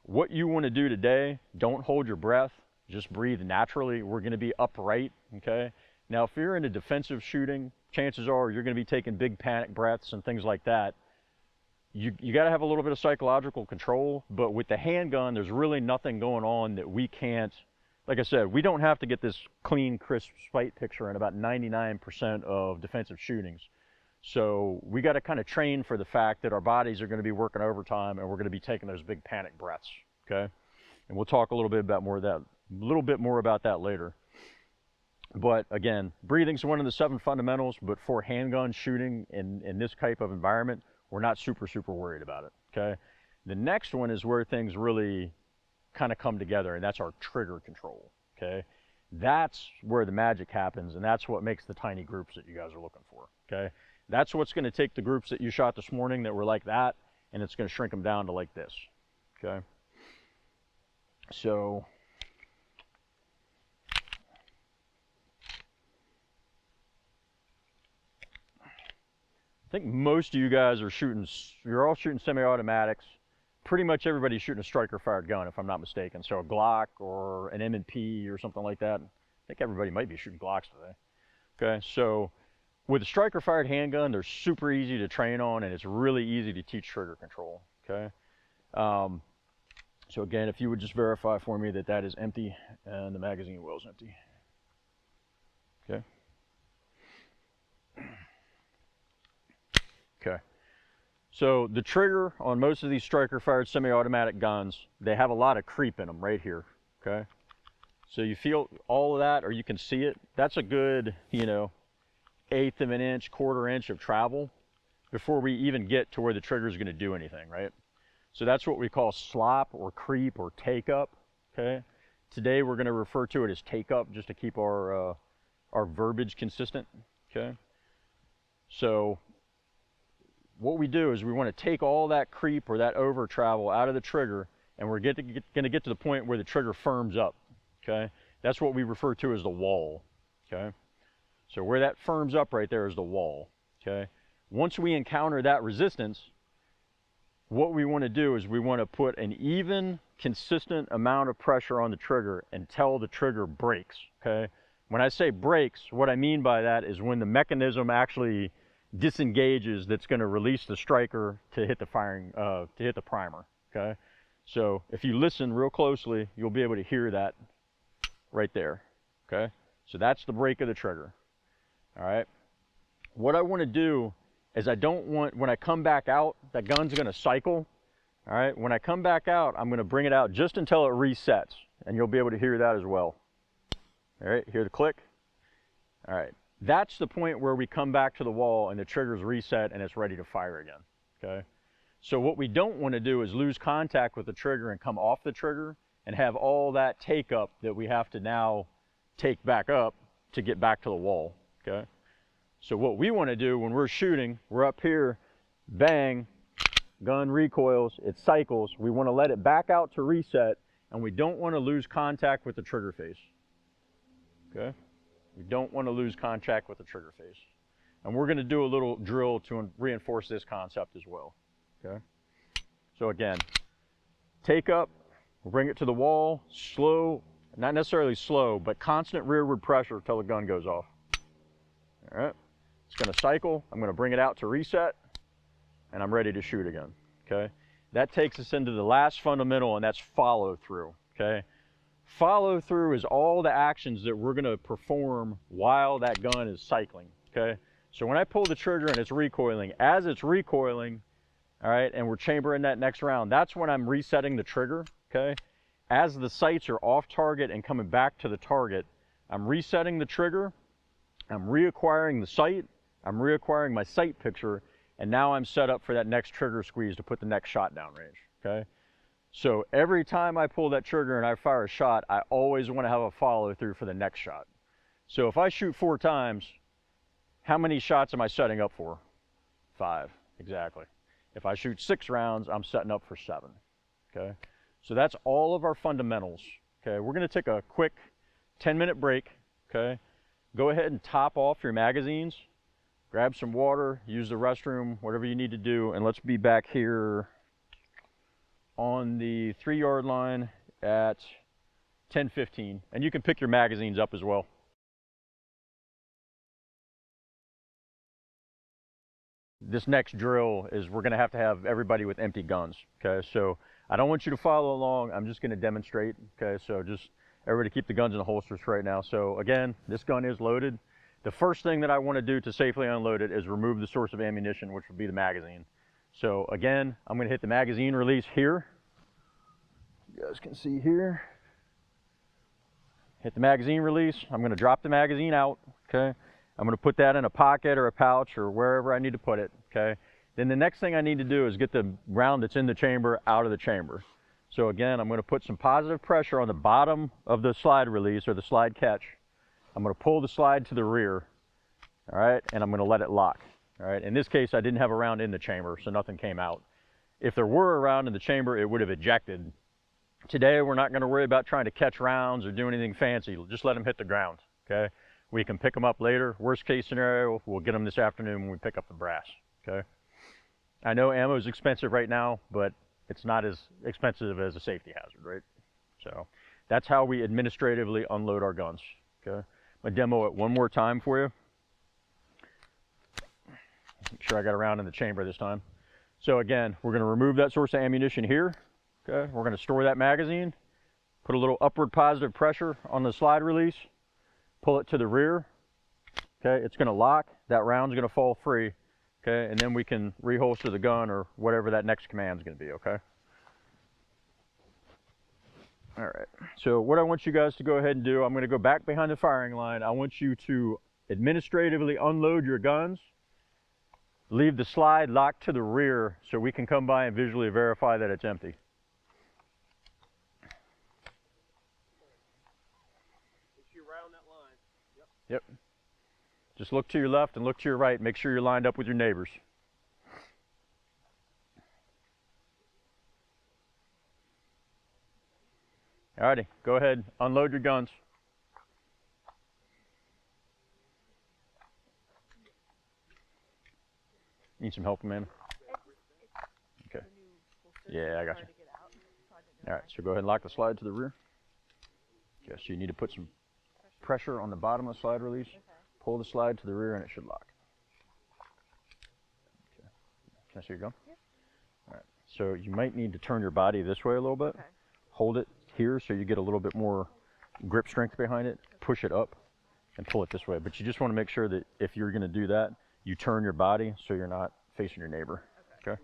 S1: What you want to do today, don't hold your breath. Just breathe naturally. We're going to be upright. Okay. Now, if you're into defensive shooting, chances are you're going to be taking big panic breaths and things like that. You got to have a little bit of psychological control, but with the handgun, there's really nothing going on that we can't, like I said, we don't have to get this clean, crisp sight picture in about 99% of defensive shootings. So we got to kind of train for the fact that our bodies are going to be working overtime and we're going to be taking those big panic breaths, okay? And we'll talk a little bit about more about that later. But again, breathing's one of the 7 fundamentals, but for handgun shooting in this type of environment, we're not super worried about it, okay? The next one is where things really kind of come together, and that's our trigger control, okay? That's where the magic happens, and that's what makes the tiny groups that you guys are looking for, okay? That's what's going to take the groups that you shot this morning that were like that, and it's going to shrink them down to like this, okay? So, I think most of you guys are you're all shooting semi-automatics. Pretty much everybody's shooting a striker-fired gun, if I'm not mistaken. So a Glock or an M&P or something like that. I think everybody might be shooting Glocks today. Okay, so with a striker-fired handgun, they're super easy to train on, and it's really easy to teach trigger control, okay? So again, if you would just verify for me that that is empty and the magazine well is empty. Okay. So the trigger on most of these striker fired semi-automatic guns, they have a lot of creep in them right here, okay? So you feel all of that, or you can see it. That's a good, you know, 1/8 of an inch, 1/4 inch of travel before we even get to where the trigger is going to do anything, right? So that's what we call slop or creep or take up, okay? Today we're going to refer to it as take up just to keep our verbiage consistent, okay? So what we do is we want to take all that creep or that over travel out of the trigger, and we're going to get to the point where the trigger firms up, okay? That's what we refer to as the wall, okay? So where that firms up right there is the wall, okay? Once we encounter that resistance, what we want to do is we want to put an even, consistent amount of pressure on the trigger until the trigger breaks, okay? When I say breaks, what I mean by that is when the mechanism actually disengages, that's going to release the striker to hit the firing, to hit the primer, okay? So if you listen real closely, you'll be able to hear that right there, okay? So that's the break of the trigger, all right? What I want to do is I don't want, when I come back out, that gun's going to cycle, all right? When I come back out, I'm going to bring it out just until it resets, and you'll be able to hear that as well. All right, hear the click? All right, that's the point where we come back to the wall and the trigger's reset and it's ready to fire again, okay? So what we don't want to do is lose contact with the trigger and come off the trigger and have all that take up that we have to now take back up to get back to the wall, okay? So what we want to do when we're shooting, we're up here, bang, gun recoils, it cycles. We want to let it back out to reset, and we don't want to lose contact with the trigger face, okay? We don't want to lose contact with the trigger face. And we're going to do a little drill to reinforce this concept as well, okay? So again, take up, we'll bring it to the wall, slow, not necessarily slow, but constant rearward pressure until the gun goes off. All right, it's going to cycle. I'm going to bring it out to reset, and I'm ready to shoot again, okay? That takes us into the last fundamental, and that's follow through, okay? Follow through is all the actions that we're going to perform while that gun is cycling, okay? So when I pull the trigger and it's recoiling, as it's recoiling, all right, and we're chambering that next round, that's when I'm resetting the trigger, okay? As the sights are off target and coming back to the target, I'm resetting the trigger, I'm reacquiring the sight, I'm reacquiring my sight picture, and now I'm set up for that next trigger squeeze to put the next shot down range, okay? So every time I pull that trigger and I fire a shot, I always want to have a follow through for the next shot. So if I shoot 4 times, how many shots am I setting up for? 5, exactly. If I shoot 6 rounds, I'm setting up for 7, okay? So that's all of our fundamentals, okay? We're going to take a quick 10-minute break, okay? Go ahead and top off your magazines, grab some water, use the restroom, whatever you need to do, and let's be back here on the 3-yard line at 10:15, and you can pick your magazines up as well. This next drill is we're going to have everybody with empty guns, okay? So I don't want you to follow along, I'm just going to demonstrate, okay? So just everybody keep the guns in the holsters right now. So again, this gun is loaded. The first thing that I want to do to safely unload it is remove the source of ammunition, which would be the magazine. So again, I'm going to hit the magazine release here. You guys can see here. Hit the magazine release. I'm going to drop the magazine out, okay? I'm going to put that in a pocket or a pouch or wherever I need to put it, okay? Then the next thing I need to do is get the round that's in the chamber out of the chamber. So again, I'm going to put some positive pressure on the bottom of the slide release or the slide catch. I'm going to pull the slide to the rear, all right? And I'm going to let it lock. All right, in this case, I didn't have a round in the chamber, so nothing came out. If there were a round in the chamber, it would have ejected. Today, we're not going to worry about trying to catch rounds or do anything fancy. Just let them hit the ground, okay? We can pick them up later. Worst case scenario, we'll get them this afternoon when we pick up the brass, okay? I know ammo is expensive right now, but it's not as expensive as a safety hazard, right? So that's how we administratively unload our guns, okay? I'm going to demo it one more time for you. Make sure I got a round in the chamber this time. So again, we're going to remove that source of ammunition here. Okay, we're going to store that magazine, put a little upward positive pressure on the slide release, pull it to the rear. Okay, it's going to lock. That round's going to fall free. okay? And then we can reholster the gun or whatever that next command is going to be, okay? All right, so what I want you guys to go ahead and do, I'm going to go back behind the firing line. I want you to administratively unload your guns, leave the slide locked to the rear so we can come by and visually verify that it's empty.
S3: Right on that line.
S1: Yep. Just look to your left and look to your right. Make sure you're lined up with your neighbors. Alrighty, go ahead, unload your guns. Need some help, Amanda? Okay. Yeah, I got you. Alright, so go ahead and lock the slide to the rear. Okay, so you need to put some pressure on the bottom of the slide release. Pull the slide to the rear and it should lock. Okay. Can I see your gun? Yep. Alright, so you might need to turn your body this way a little bit. Okay. Hold it here so you get a little bit more grip strength behind it. Push it up and pull it this way. But you just want to make sure that if you're going to do that, you turn your body so you're not facing your neighbor. Okay?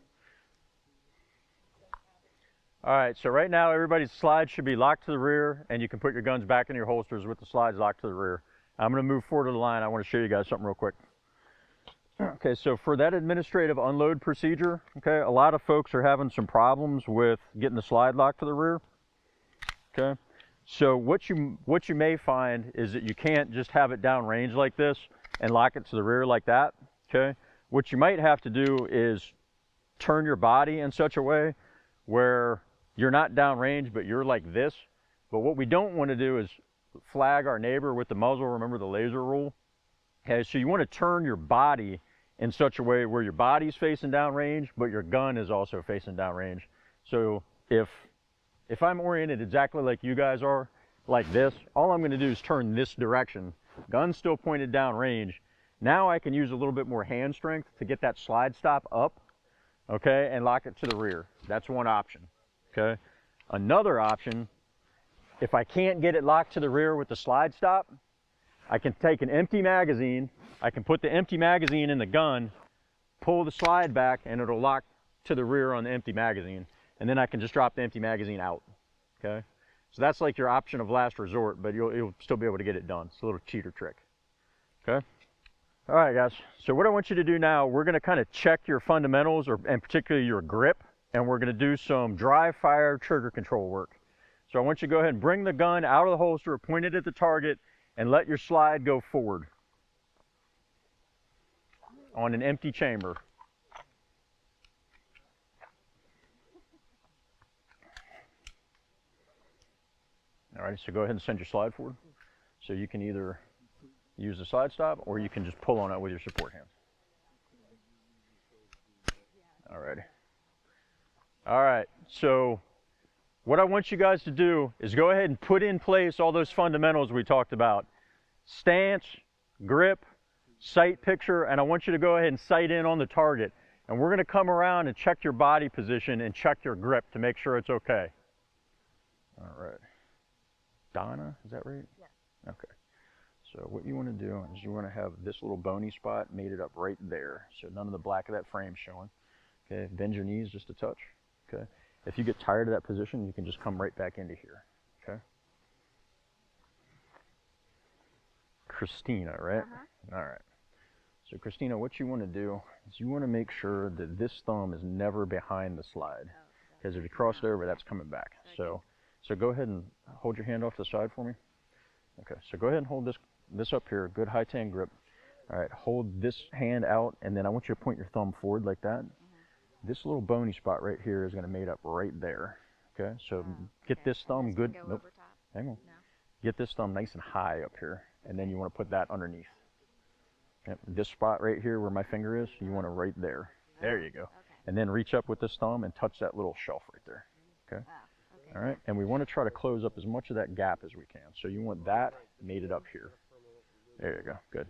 S1: All right, so right now everybody's slide should be locked to the rear and you can put your guns back in your holsters with the slides locked to the rear. I'm going to move forward to the line. I want to show you guys something real quick. Okay, so for that administrative unload procedure, okay, a lot of folks are having some problems with getting the slide locked to the rear. Okay, so what you may find is that you can't just have it downrange like this and lock it to the rear like that. Okay, what you might have to do is turn your body in such a way where you're not downrange, but you're like this. But what we don't want to do is flag our neighbor with the muzzle. Remember the laser rule? Okay, so you want to turn your body in such a way where your body's facing downrange, but your gun is also facing downrange. So if I'm oriented exactly like you guys are, like this, all I'm going to do is turn this direction. Gun's still pointed downrange. Now I can use a little bit more hand strength to get that slide stop up, okay, and lock it to the rear. That's one option, okay? Another option, if I can't get it locked to the rear with the slide stop, I can take an empty magazine, I can put the empty magazine in the gun, pull the slide back, and it'll lock to the rear on the empty magazine. And then I can just drop the empty magazine out, okay? So that's like your option of last resort, but you'll still be able to get it done. It's a little cheater trick, okay? All right, guys, so what I want you to do now, we're gonna kind of check your fundamentals, and particularly your grip, and we're gonna do some dry fire trigger control work. So I want you to go ahead and bring the gun out of the holster, point it at the target, and let your slide go forward on an empty chamber. All right, so go ahead and send your slide forward. So you can either use the slide stop or you can just pull on it with your support hand. All righty. All right, so what I want you guys to do is go ahead and put in place all those fundamentals we talked about. Stance, grip, sight picture, and I want you to go ahead and sight in on the target. And we're gonna come around and check your body position and check your grip to make sure it's okay. All right. Donna, is that right?
S2: Yes.
S1: Okay. So what you want to do is you want to have this little bony spot mated up right there. So none of the black of that frame showing. Okay, bend your knees just a touch. Okay. If you get tired of that position, you can just come right back into here. Okay. Christina, right?
S2: Uh-huh.
S1: All right. So Christina, what you want to do is you want to make sure that this thumb is never behind the slide. Because if you cross it over, that's coming back. So go ahead and hold your hand off to the side for me. Okay, so go ahead and hold this up here, good high tan grip. All right, hold this hand out, and then I want you to point your thumb forward like that. Mm-hmm. This little bony spot right here is gonna mate up right there. Okay, so get this thumb good. Nope, hang on. No. Get this thumb nice and high up here, and then you wanna put that underneath. Yep, this spot right here where my finger is, you want to right there. There you go. Okay. And then reach up with this thumb and touch that little shelf right there. Okay? Okay. All right, and we want to try to close up as much of that gap as we can. So you want that mated up here. There you go, good.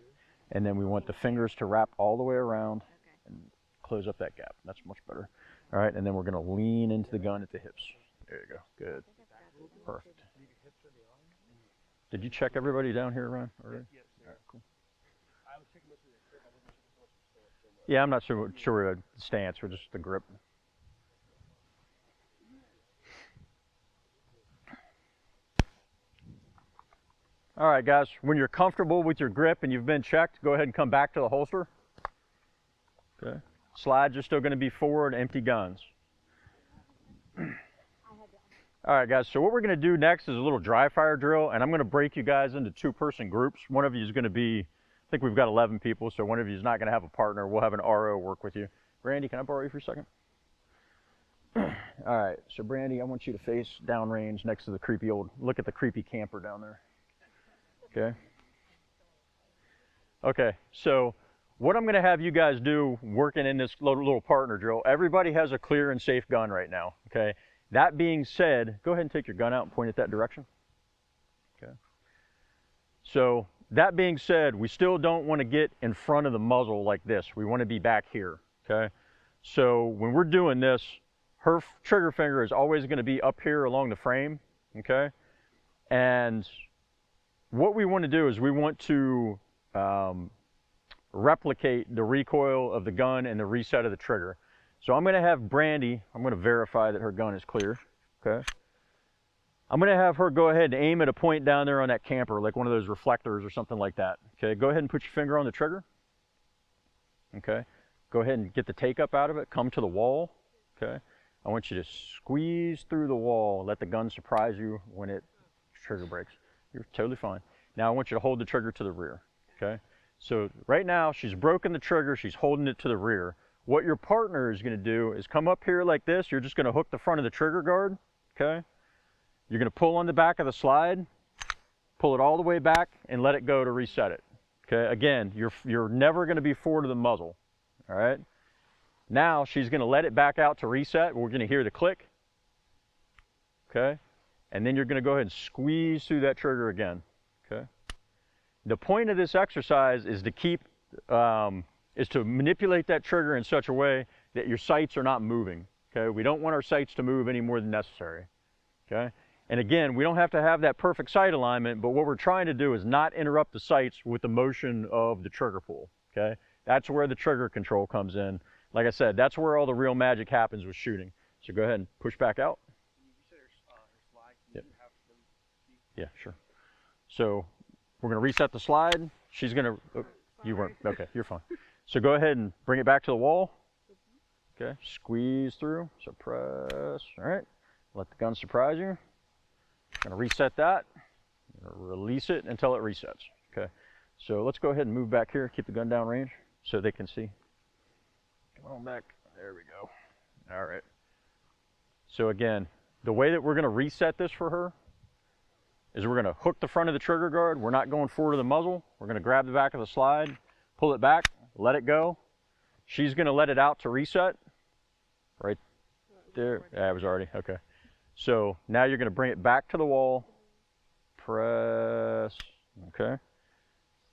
S1: And then we want the fingers to wrap all the way around and close up that gap. That's much better. All right, and then we're going to lean into the gun at the hips. There you go, good. Perfect. Did you check everybody down here, Ryan? All right. All right, cool. Yeah, I'm not sure the stance or just the grip. All right, guys, when you're comfortable with your grip and you've been checked, go ahead and come back to the holster. Okay. Slides are still going to be forward, empty guns. All right, guys, so what we're going to do next is a little dry fire drill, and I'm going to break you guys into two-person groups. One of you is going to be, I think we've got 11 people, so one of you is not going to have a partner. We'll have an RO work with you. Brandy, can I borrow you for a second? All right, so Brandy, I want you to face downrange next to the creepy look at the creepy camper down there. Okay. Okay, so what I'm going to have you guys do working in this little partner drill, everybody has a clear and safe gun right now, okay? That being said, go ahead and take your gun out and point it that direction. Okay. So that being said, we still don't want to get in front of the muzzle like this. We want to be back here, okay? So when we're doing this, her trigger finger is always going to be up here along the frame, okay? And what we want to do is we want to replicate the recoil of the gun and the reset of the trigger. So I'm going to have Brandy, I'm going to verify that her gun is clear, okay? I'm going to have her go ahead and aim at a point down there on that camper, like one of those reflectors or something like that, okay? Go ahead and put your finger on the trigger, okay? Go ahead and get the take up out of it, come to the wall, okay? I want you to squeeze through the wall, let the gun surprise you when it trigger breaks. You're totally fine. Now I want you to hold the trigger to the rear, okay? So right now she's broken the trigger, she's holding it to the rear. What your partner is going to do is come up here like this. You're just going to hook the front of the trigger guard, okay? You're going to pull on the back of the slide, pull it all the way back, and let it go to reset it, okay? Again, you're never going to be forward of the muzzle, all right? Now she's going to let it back out to reset. We're going to hear the click, okay? And then you're going to go ahead and squeeze through that trigger again, okay? The point of this exercise is to keep is to manipulate that trigger in such a way that your sights are not moving, okay? We don't want our sights to move any more than necessary, okay? And again, we don't have to have that perfect sight alignment, but what we're trying to do is not interrupt the sights with the motion of the trigger pull, okay? That's where the trigger control comes in. Like I said, that's where all the real magic happens with shooting. So go ahead and push back out. Yep. Yeah, sure. So we're going to reset the slide. She's going to, oh, you weren't, okay, you're fine. So go ahead and bring it back to the wall. Okay, squeeze through, suppress, all right. Let the gun surprise you. Gonna reset that, release it until it resets, okay. So let's go ahead and move back here, keep the gun down range so they can see. Come on back, there we go. All right. So again, the way that we're gonna reset this for her is we're gonna hook the front of the trigger guard. We're not going forward to the muzzle. We're gonna grab the back of the slide, pull it back, let it go. She's gonna let it out to reset. Right there, yeah, it was already, okay. So now you're gonna bring it back to the wall, press, okay.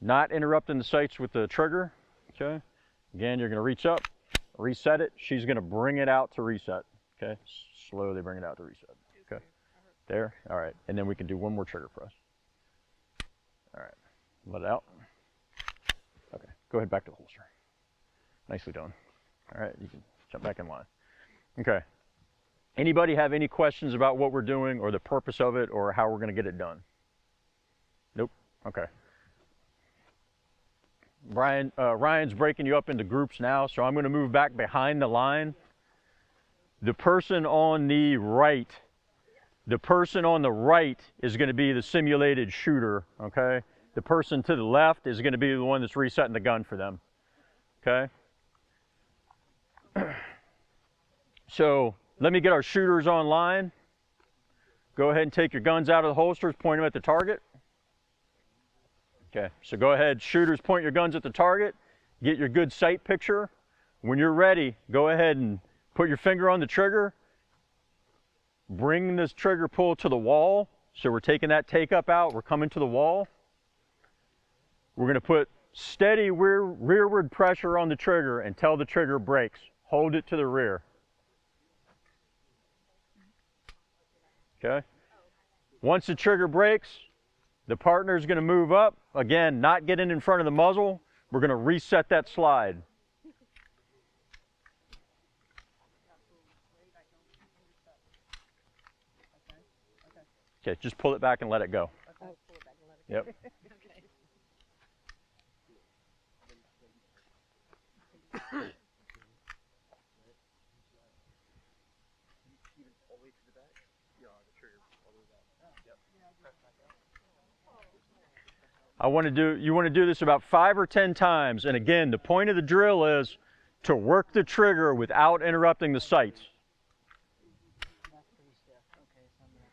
S1: Not interrupting the sights with the trigger, okay. Again, you're gonna reach up, reset it. She's gonna bring it out to reset, okay. Slowly bring it out to reset, okay. There, all right. And then we can do one more trigger press. All right, let it out. Okay, go ahead back to the holster. Nicely done. All right, you can jump back in line. Okay. Anybody have any questions about what we're doing or the purpose of it or how we're going to get it done? Nope. Okay. Ryan's breaking you up into groups now, so I'm going to move back behind the line. The person on the right is going to be the simulated shooter, okay? The person to the left is going to be the one that's resetting the gun for them, okay? So let me get our shooters online. Go ahead and take your guns out of the holsters, point them at the target. Okay, so go ahead, shooters, point your guns at the target, get your good sight picture. When you're ready, go ahead and put your finger on the trigger, bring this trigger pull to the wall. So we're taking that take up out, we're coming to the wall. We're gonna put steady rearward pressure on the trigger until the trigger breaks. Hold it to the rear. Okay. Once the trigger breaks, the partner is going to move up. Again, not getting in front of the muzzle. We're going to reset that slide. Okay, just pull it back and let it go.
S2: Oh, pull it back and let it go.
S1: Yep.
S2: Okay.
S1: You want to do this about 5 or 10 times. And again, the point of the drill is to work the trigger without interrupting the sights.
S4: That's pretty stiff. Okay, so I'm gonna.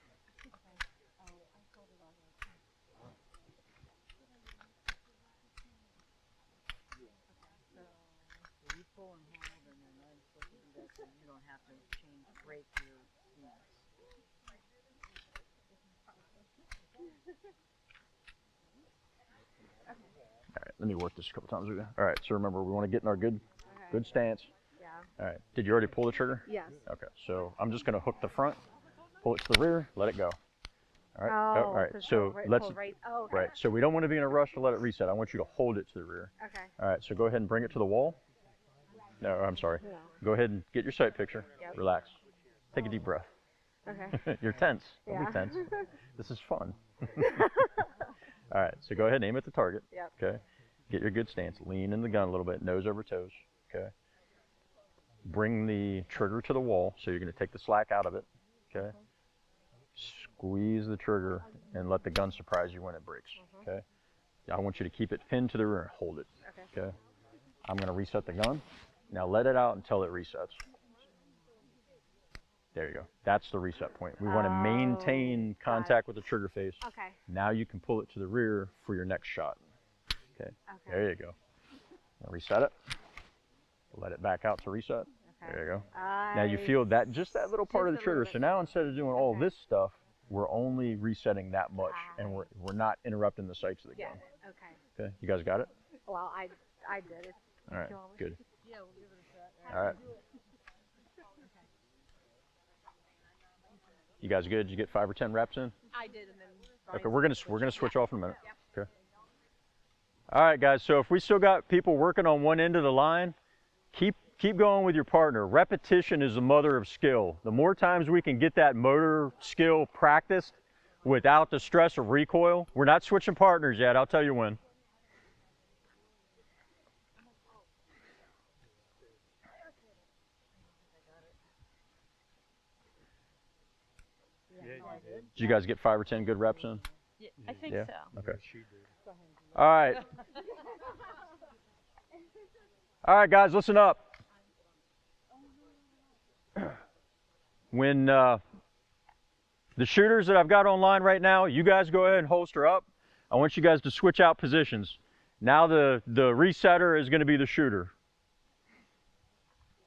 S4: So you pull and hold, and then I'm supposed to do that so you don't have to break your stance.
S1: All right, let me work this a couple times with you. All right, so remember, we want to get in our good stance.
S2: Yeah.
S1: All right, did you already pull the trigger?
S2: Yes.
S1: Okay, so I'm just going to hook the front, pull it to the rear, let it go. All right, all right. So let's, right. So we don't want to be in a rush to let it reset. I want you to hold it to the rear.
S2: Okay.
S1: All right, so go ahead and bring it to the wall. No, I'm sorry.
S2: No.
S1: Go ahead and get your sight picture.
S2: Yep.
S1: Relax. Take a deep breath.
S2: Okay.
S1: You're tense. Don't be tense. This is fun. All right, so go ahead and aim at the target.
S2: Yep.
S1: Okay. Get your good stance. Lean in the gun a little bit, nose over toes. Okay. Bring the trigger to the wall, so you're going to take the slack out of it. Okay. Squeeze the trigger and let the gun surprise you when it breaks. Okay. I want you to keep it pinned to the rear and hold it. Okay. I'm going to reset the gun. Now let it out until it resets. There you go. That's the reset point. We want to maintain contact with the trigger face.
S2: Okay.
S1: Now you can pull it to the rear for your next shot. Okay. There you go. Now reset it. Let it back out to reset.
S2: Okay.
S1: There you go. Now you feel that, just that little part of the trigger. So now instead of doing all this stuff, we're only resetting that much, and we're not interrupting the sights of the gun.
S2: Okay.
S1: Okay. You guys got it?
S2: Well, I did it.
S1: All right. Good.
S2: Yeah, we'll give it a shot.
S1: All right. You guys good? Did you get 5 or 10 reps in?
S2: I did, and then.
S1: Okay, we're gonna switch off in a minute. Okay. All right, guys. So if we still got people working on one end of the line, keep going with your partner. Repetition is the mother of skill. The more times we can get that motor skill practiced without the stress of recoil. We're not switching partners yet. I'll tell you when. Did you guys get 5 or 10 good reps in?
S5: Yeah, I think
S1: Yeah?
S5: so.
S1: Okay. All right. All right, guys, listen up. When the shooters that I've got online right now, you guys go ahead and holster up. I want you guys to switch out positions. Now the resetter is going to be the shooter.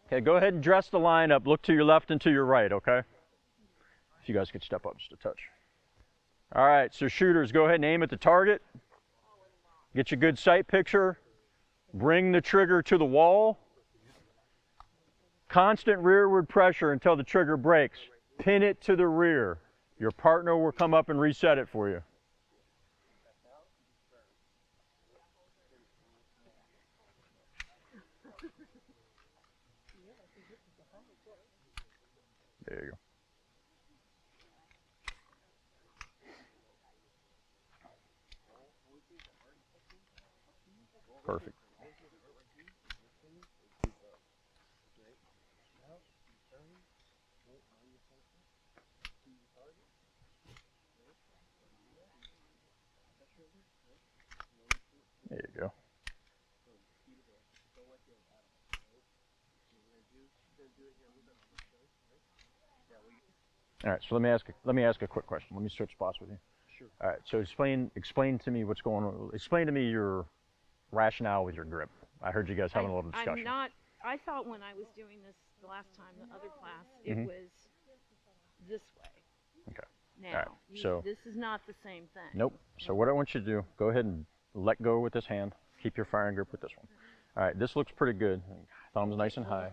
S1: Okay, go ahead and dress the line up. Look to your left and to your right, okay? If you guys could step up just a touch. All right, so shooters, go ahead and aim at the target. Get your good sight picture. Bring the trigger to the wall. Constant rearward pressure until the trigger breaks. Pin it to the rear. Your partner will come up and reset it for you. There you go. Perfect. There you go. All right, so let me ask a quick question. Let me switch spots with you.
S3: Sure.
S1: All right, so explain to me what's going on. Explain to me your rationale with your grip. I heard you guys having a little discussion.
S5: I thought when I was doing this the last time, the other class, it was this way.
S1: Okay.
S5: Now,
S1: All right, so
S5: this is not the same thing.
S1: Nope. So what I want you to do, go ahead and let go with this hand. Keep your firing grip with this one. All right, this looks pretty good. Thumb's nice and high.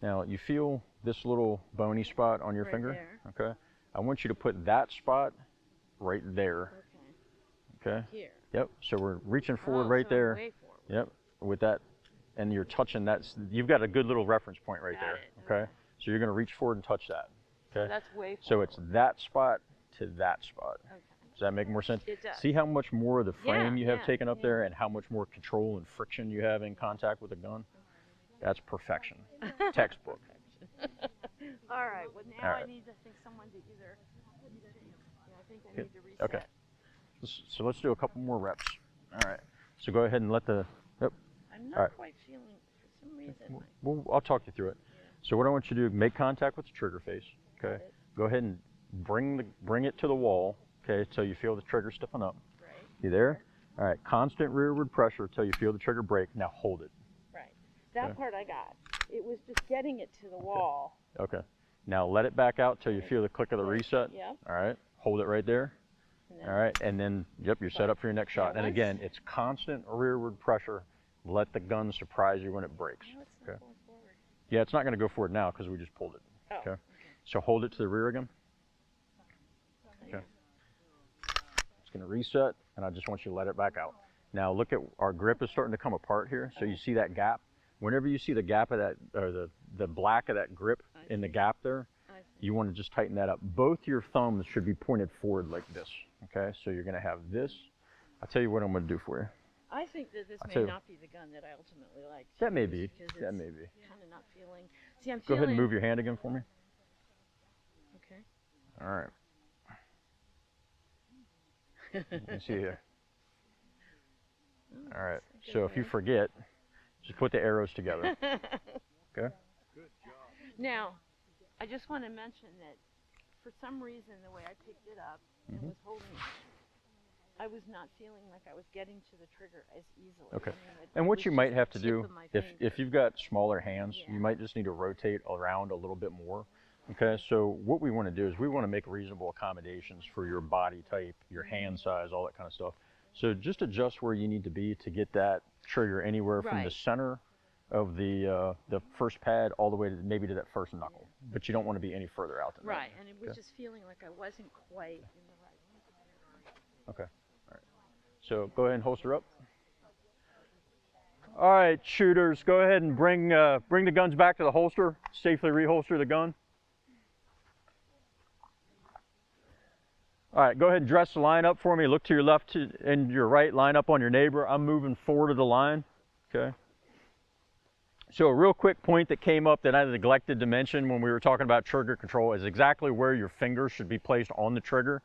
S1: Now, you feel this little bony spot on your finger?
S5: There.
S1: Okay. I want you to put that spot right there. Okay.
S5: Here.
S1: Yep. So we're reaching forward right
S5: so
S1: there.
S5: Way forward.
S1: Yep. With that, and you're touching that. You've got a good little reference point right
S5: Got
S1: there.
S5: it.
S1: Okay. So you're going to reach forward and touch that. Okay.
S5: So that's way forward.
S1: So it's that spot to that spot.
S5: Okay.
S1: Does that make more sense?
S5: It does.
S1: See how much more of the frame you have
S5: yeah,
S1: taken up there and how much more control and friction you have in contact with the gun? That's perfection. Textbook.
S5: All right. Well, now
S1: All right.
S5: I need to think someone to either. Yeah, I think I
S1: Good.
S5: need to reset.
S1: Okay. So let's do a couple more reps. All right. So go ahead and let the. Yep.
S5: I'm not
S1: All right.
S5: quite feeling for some reason.
S1: Well, I'll talk you through it. So what I want you to do, make contact with the trigger face. Okay. Go ahead and bring it to the wall. Okay. Till you feel the trigger stiffen up.
S5: Right.
S1: You there? All right. Constant rearward pressure till you feel the trigger break. Now hold it.
S5: Right. That
S1: Okay.
S5: part I got. It was just getting it to the wall.
S1: Okay. Now let it back out till you feel the click of the reset.
S5: Yep.
S1: All right. Hold it right there.
S5: And then
S1: All right. And then, yep, you're set up for your next shot. And
S5: once-
S1: again, it's constant rearward pressure. Let the gun surprise you when it breaks.
S5: No, it's not
S1: Okay.
S5: going forward.
S1: Yeah, it's not going to go forward now because we just pulled it.
S5: Oh.
S1: Okay. So hold it to the rear again. Okay. It's going to reset, and I just want you to let it back out. Now look at our grip is starting to come apart here. So you see that gap? Whenever you see the gap of that, or the black of that grip in the gap there,
S5: I see.
S1: you want to just tighten that up. Both your thumbs should be pointed forward like this. Okay. So you're going to have this. I'll tell you what I'm going to do for you.
S5: I think that this
S1: I'll
S5: may
S1: tell you-
S5: not be the gun that I ultimately like.
S1: That may be.
S5: Because
S1: That may be.
S5: Kind of not feeling. See, I'm
S1: Go
S5: feeling.
S1: ahead and move your hand again for me.
S5: Okay.
S1: All right. Let me see here. All right. So if you forget, just put the arrows together. Okay.
S5: Now, I just want to mention that for some reason, the way I picked it up and was holding it, I was not feeling like I was getting to the trigger as easily.
S1: Okay.
S5: I mean,
S1: And
S5: it
S1: what
S5: was
S1: you
S5: just
S1: might
S5: the
S1: have to
S5: tip
S1: do,
S5: of my
S1: if
S5: finger.
S1: you've got smaller hands,
S5: Yeah.
S1: you might just need to rotate around a little bit more. Okay, so what we want to do is we want to make reasonable accommodations for your body type, your hand size, all that kind of stuff. So just adjust where you need to be to get that trigger anywhere from the
S5: Right.
S1: center of the first pad all the way to maybe to that first knuckle. But you don't want to be any further out than
S5: Right, and it was
S1: Okay.
S5: just feeling like I wasn't quite in the right.
S1: that. Okay. All right. So go ahead and holster up. All right, shooters, go ahead and bring the guns back to the holster. Safely reholster the gun. All right, go ahead and dress the line up for me. Look to your left and your right, line up on your neighbor. I'm moving forward of the line, okay? So a real quick point that came up that I neglected to mention when we were talking about trigger control is exactly where your fingers should be placed on the trigger.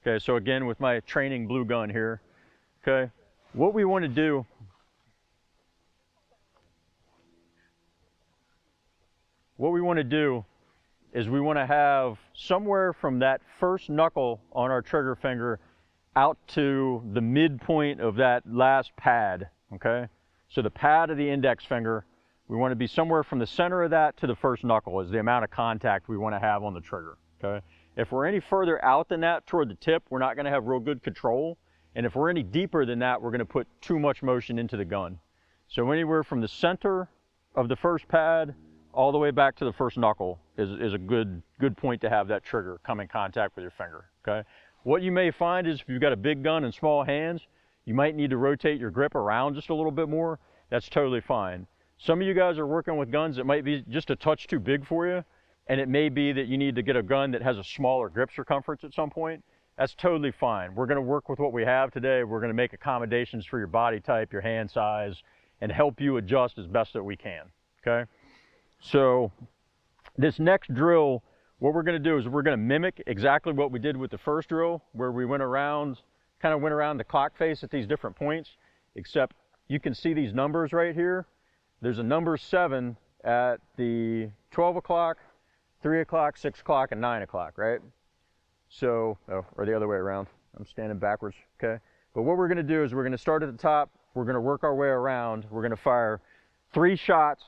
S1: Okay, so again, with my training blue gun here, okay, what we want to do is we want to have somewhere from that first knuckle on our trigger finger out to the midpoint of that last pad, okay? So the pad of the index finger, we want to be somewhere from the center of that to the first knuckle is the amount of contact we want to have on the trigger, okay? If we're any further out than that toward the tip, we're not going to have real good control. And if we're any deeper than that, we're going to put too much motion into the gun. So anywhere from the center of the first pad all the way back to the first knuckle is a good point to have that trigger come in contact with your finger, okay? What you may find is if you've got a big gun and small hands, you might need to rotate your grip around just a little bit more. That's totally fine. Some of you guys are working with guns that might be just a touch too big for you, and it may be that you need to get a gun that has a smaller grip circumference at some point. That's totally fine. We're gonna work with what we have today. We're gonna make accommodations for your body type, your hand size, and help you adjust as best that we can, okay? So this next drill, what we're going to do is we're going to mimic exactly what we did with the first drill, where we went around the clock face at these different points, except you can see these numbers right here. There's a number 7 at the 12 o'clock, 3 o'clock, 6 o'clock, and 9 o'clock, right? So, or the other way around. I'm standing backwards, okay? But what we're going to do is we're going to start at the top. We're going to work our way around. We're going to fire 3 shots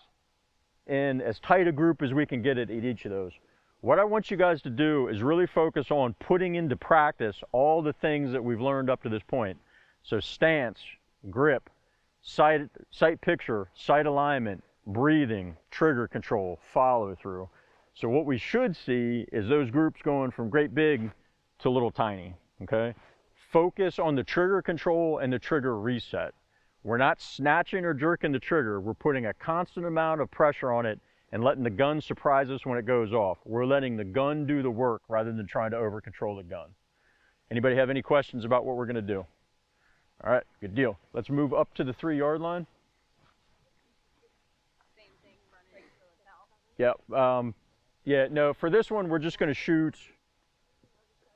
S1: in as tight a group as we can get it at each of those. What I want you guys to do is really focus on putting into practice all the things that we've learned up to this point. So stance, grip, sight picture, sight alignment, breathing, trigger control, follow through. So what we should see is those groups going from great big to little tiny, okay? Focus on the trigger control and the trigger reset. We're not snatching or jerking the trigger. We're putting a constant amount of pressure on it and letting the gun surprise us when it goes off. We're letting the gun do the work rather than trying to over control the gun. Anybody have any questions about what we're going to do? All right, good deal. Let's move up to the 3-yard line.
S2: Same thing, running to the south.
S1: Yep. Yeah, no, for this one, we're just going to shoot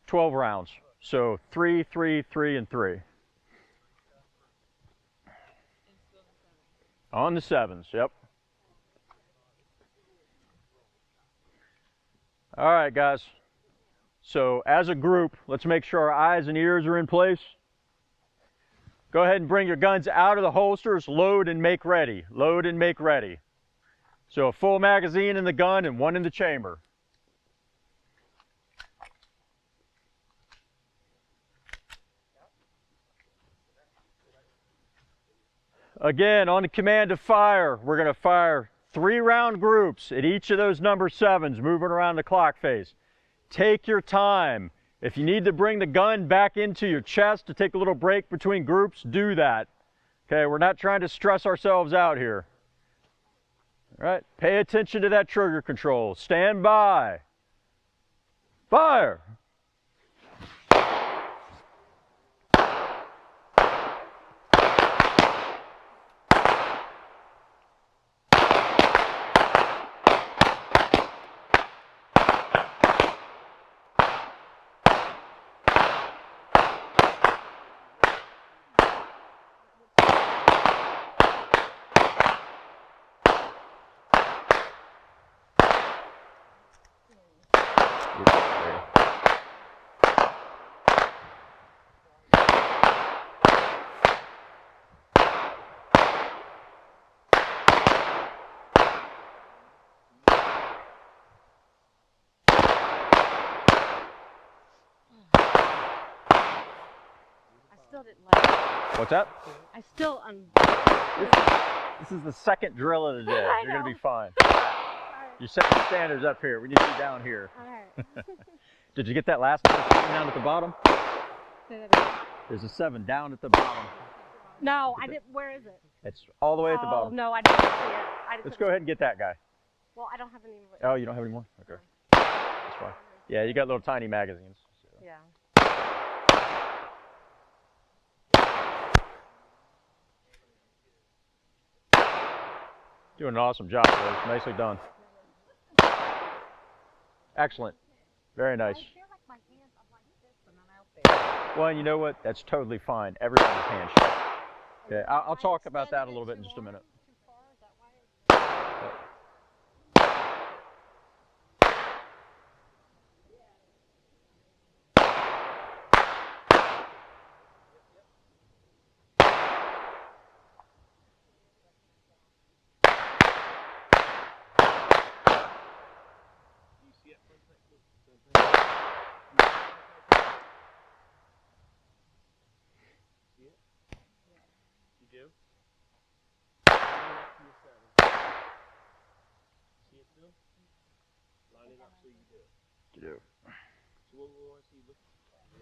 S1: 12 rounds. So 3, 3, 3, and 3. On the 7s, yep. All right, guys. So as a group, let's make sure our eyes and ears are in place. Go ahead and bring your guns out of the holsters, load and make ready. Load and make ready. So a full magazine in the gun and one in the chamber. Again, on the command to fire, we're going to fire 3-round groups at each of those number 7s moving around the clock face. Take your time. If you need to bring the gun back into your chest to take a little break between groups, do that. Okay, we're not trying to stress ourselves out here. All right, pay attention to that trigger control. Stand by. Fire.
S5: Still didn't like it.
S1: What's that?
S5: I still
S1: This is the second drill of the day.
S5: I
S1: You're going to
S5: know.
S1: be fine. You're setting the standards up here. We need you down here.
S5: Alright.
S1: Did you get that last number 7 down at the bottom?
S5: Say that again.
S1: There's a 7 down at the bottom.
S5: No, I didn't. Where is it?
S1: It's all the way at the bottom.
S5: No, I didn't see it. I didn't.
S1: Let's go ahead and get that guy.
S5: Well, I don't have any.
S1: Oh, you don't have any more? Okay. That's fine. Yeah, you got little tiny magazines. So.
S5: Yeah.
S1: Doing an awesome job, boys. Nicely done. Excellent. Very nice.
S4: I feel like my hands, I'm like this when I'm out there.
S1: Well, you know what? That's totally fine. Everybody's hand shake. Okay, I'll talk about that a little bit in just a minute.
S2: Too far? Is that why?
S3: You do? Line it up to your 7. See it still? Line it up so you do.
S1: You do.
S3: So what we want to see, look.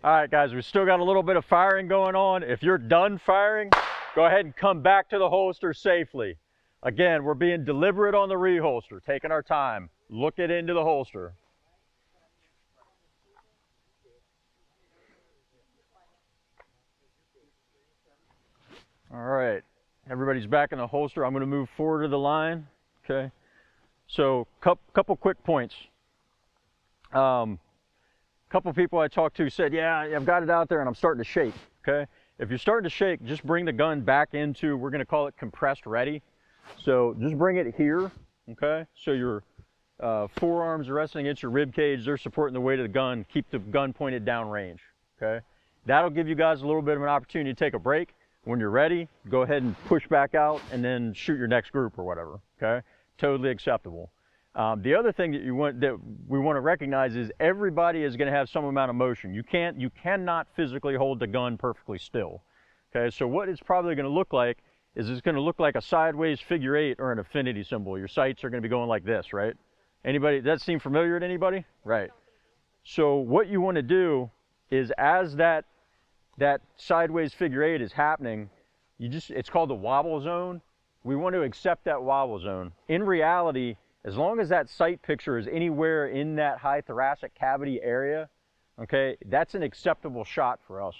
S1: All right, guys, we've still got a little bit of firing going on. If you're done firing, go ahead and come back to the holster safely. Again, we're being deliberate on the reholster, taking our time. Look it into the holster. All right, everybody's back in the holster. I'm going to move forward to the line. Okay, so couple quick points. Couple people I talked to said, yeah, I've got it out there and I'm starting to shake. Okay, if you're starting to shake, just bring the gun back into, we're going to call it compressed ready. So just bring it here. Okay, so your forearms are resting against your rib cage. They're supporting the weight of the gun. Keep the gun pointed down range. Okay, that'll give you guys a little bit of an opportunity to take a break. When you're ready, go ahead and push back out and then shoot your next group or whatever. Okay, totally acceptable. The other thing that we want to recognize is everybody is going to have some amount of motion. You cannot physically hold the gun perfectly still. Okay, so what it's probably going to look like is it's going to look like a sideways figure 8 or an infinity symbol. Your sights are going to be going like this, right? Anybody, does that seem familiar to anybody? Right. So what you want to do is as that sideways figure 8 is happening, it's called the wobble zone. We want to accept that wobble zone. In reality, as long as that sight picture is anywhere in that high thoracic cavity area, okay, that's an acceptable shot for us,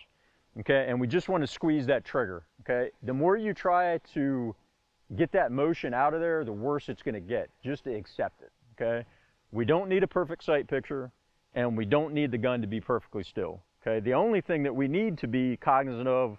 S1: okay? And we just want to squeeze that trigger, okay? The more you try to get that motion out of there, the worse it's going to get. Just to accept it, okay? We don't need a perfect sight picture, and we don't need the gun to be perfectly still, okay? The only thing that we need to be cognizant of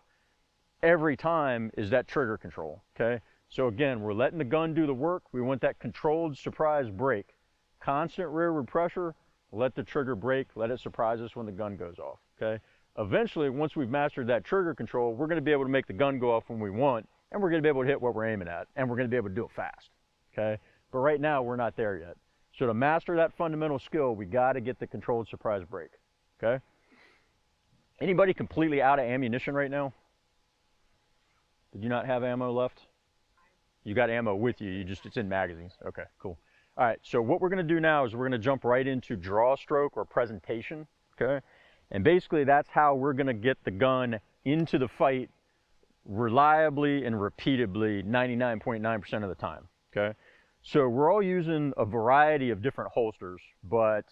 S1: every time is that trigger control, okay? So again, we're letting the gun do the work. We want that controlled surprise break. Constant rearward pressure, let the trigger break, let it surprise us when the gun goes off, okay? Eventually, once we've mastered that trigger control, we're gonna be able to make the gun go off when we want, and we're gonna be able to hit what we're aiming at, and we're gonna be able to do it fast, okay? But right now, we're not there yet. So to master that fundamental skill, we gotta get the controlled surprise break, okay? Anybody completely out of ammunition right now? Did you not have ammo left? You got ammo with you, it's in magazines. Okay, cool. All right, so what we're gonna do now is we're gonna jump right into draw stroke or presentation, okay? And basically that's how we're gonna get the gun into the fight reliably and repeatedly 99.9% of the time, okay? So we're all using a variety of different holsters, but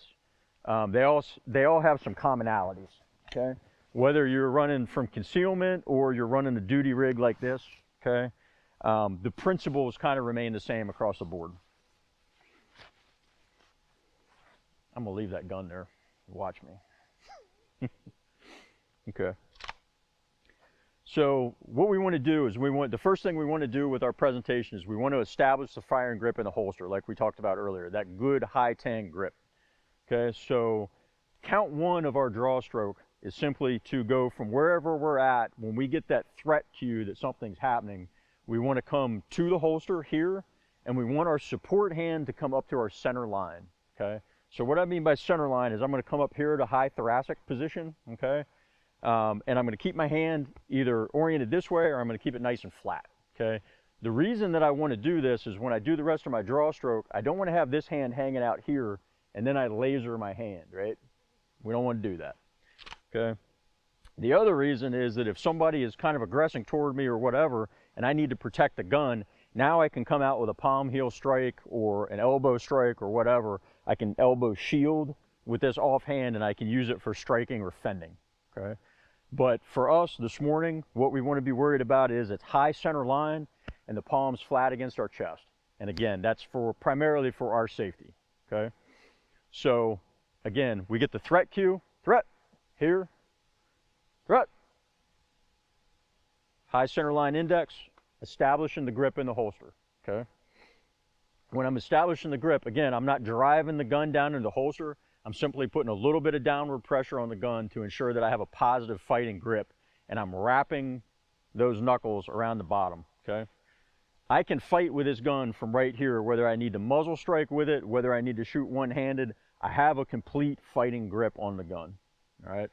S1: they all have some commonalities, okay? Whether you're running from concealment or you're running a duty rig like this, okay? The principles kind of remain the same across the board. I'm gonna leave that gun there. Watch me. Okay. So what we want to do is the first thing we want to do with our presentation is we want to establish the firing grip in the holster, like we talked about earlier, that good high tang grip. Okay, so count one of our draw stroke is simply to go from wherever we're at. When we get that threat cue that something's happening, we want to come to the holster here, and we want our support hand to come up to our center line, okay? So what I mean by center line is I'm going to come up here to high thoracic position, okay? And I'm going to keep my hand either oriented this way or I'm going to keep it nice and flat, okay? The reason that I want to do this is when I do the rest of my draw stroke, I don't want to have this hand hanging out here and then I laser my hand, right? We don't want to do that, okay? The other reason is that if somebody is kind of aggressing toward me or whatever and I need to protect the gun, now I can come out with a palm heel strike or an elbow strike or whatever. I can elbow shield with this offhand and I can use it for striking or fending, okay? But for us this morning, what we want to be worried about is it's high center line and the palms flat against our chest. And again, that's primarily for our safety, okay? So again, we get the threat cue, threat, here, threat. High center line index, establishing the grip in the holster, okay? When I'm establishing the grip, again, I'm not driving the gun down into the holster. I'm simply putting a little bit of downward pressure on the gun to ensure that I have a positive fighting grip, and I'm wrapping those knuckles around the bottom, okay? I can fight with this gun from right here, whether I need to muzzle strike with it, whether I need to shoot one-handed. I have a complete fighting grip on the gun, all right?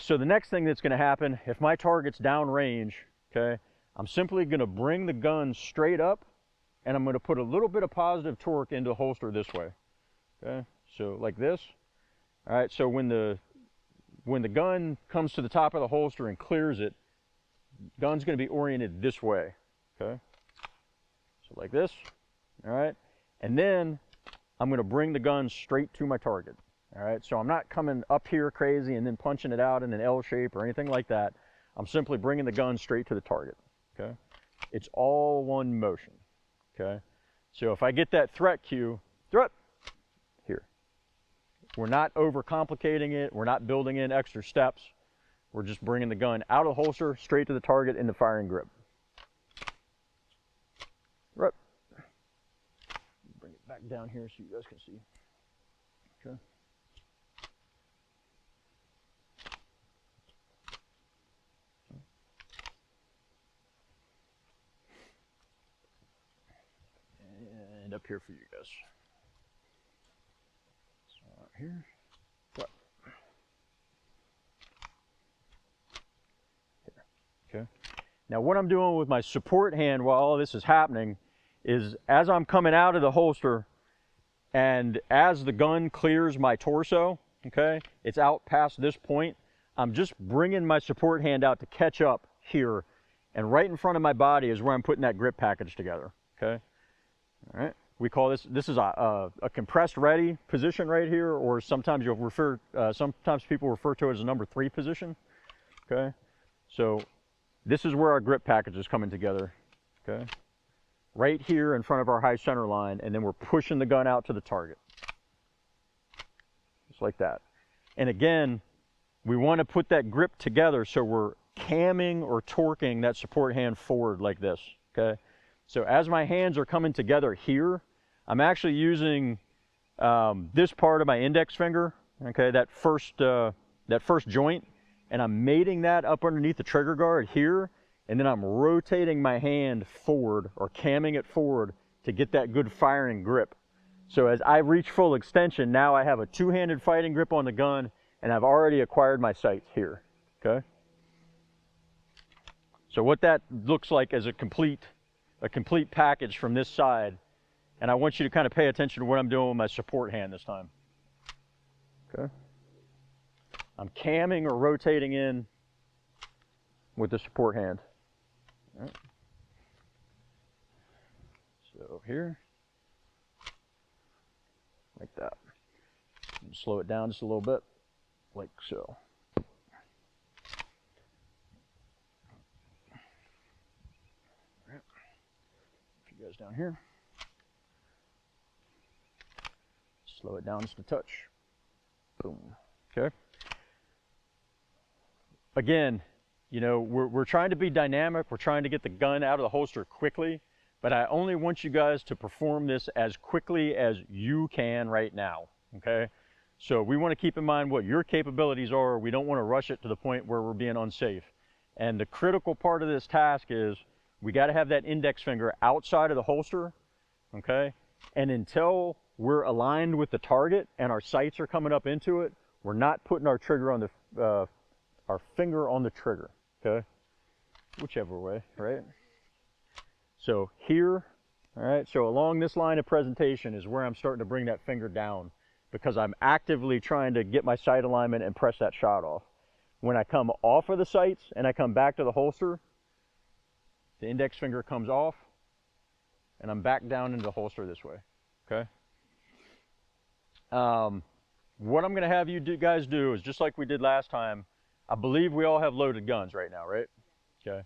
S1: So the next thing that's going to happen, if my target's downrange, okay, I'm simply going to bring the gun straight up and I'm going to put a little bit of positive torque into the holster this way, okay? So like this, all right? So when the gun comes to the top of the holster and clears it, gun's going to be oriented this way, okay? So like this, all right? And then I'm going to bring the gun straight to my target, all right? So I'm not coming up here crazy and then punching it out in an L shape or anything like that. I'm simply bringing the gun straight to the target, okay? It's all one motion, okay? So if I get that threat cue, threat, here. We're not overcomplicating it. We're not building in extra steps. We're just bringing the gun out of the holster, straight to the target in the firing grip. Right. Bring it back down here so you guys can see. Okay. And up here for you guys. So out here. Right. Here. Okay. Now what I'm doing with my support hand while all this is happening is as I'm coming out of the holster and as the gun clears my torso, okay, it's out past this point, I'm just bringing my support hand out to catch up here, and right in front of my body is where I'm putting that grip package together, okay? All right, We call this is a compressed ready position right here, or sometimes sometimes people refer to it as a number 3 position. Okay, so this is where our grip package is coming together. Okay, right here in front of our high center line, and then we're pushing the gun out to the target, just like that. And again, we want to put that grip together so we're camming or torquing that support hand forward like this. Okay, so as my hands are coming together here, I'm actually using this part of my index finger, okay, that first joint, and I'm mating that up underneath the trigger guard here, and then I'm rotating my hand forward or camming it forward to get that good firing grip. So as I reach full extension, now I have a two-handed fighting grip on the gun, and I've already acquired my sights here. Okay. So what that looks like is a complete package from this side. And I want you to kind of pay attention to what I'm doing with my support hand this time. Okay. I'm camming or rotating in with the support hand. All right. So here, like that. Slow it down just a little bit, like so. All right. Put you guys down here. Slow it down just a touch. Boom. Okay. Again, you know, we're trying to be dynamic. We're trying to get the gun out of the holster quickly, but I only want you guys to perform this as quickly as you can right now. Okay. So we want to keep in mind what your capabilities are. We don't want to rush it to the point where we're being unsafe. And the critical part of this task is we got to have that index finger outside of the holster. Okay. And until we're aligned with the target and our sights are coming up into it, we're not putting our trigger on the, our finger on the trigger, okay? Whichever way, right? So here, all right, so along this line of presentation is where I'm starting to bring that finger down because I'm actively trying to get my sight alignment and press that shot off. When I come off of the sights and I come back to the holster, the index finger comes off and I'm back down into the holster this way, okay? What I'm going to have you guys do is just like we did last time. I believe we all have loaded guns right now, right? Okay.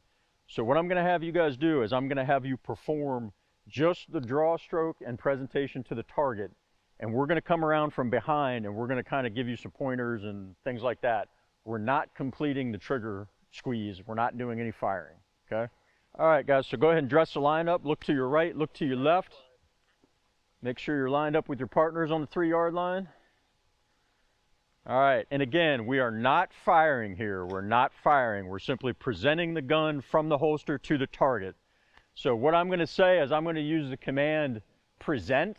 S1: So what I'm going to have you guys do is I'm going to have you perform just the draw stroke and presentation to the target. And we're going to come around from behind and we're going to kind of give you some pointers and things like that. We're not completing the trigger squeeze. We're not doing any firing, okay? All right, guys, so go ahead and dress the line up. Look to your right, look to your left. Make sure you're lined up with your partners on the 3-yard line. All right, and again, we are not firing here. We're not firing. We're simply presenting the gun from the holster to the target. So what I'm going to say is I'm going to use the command present.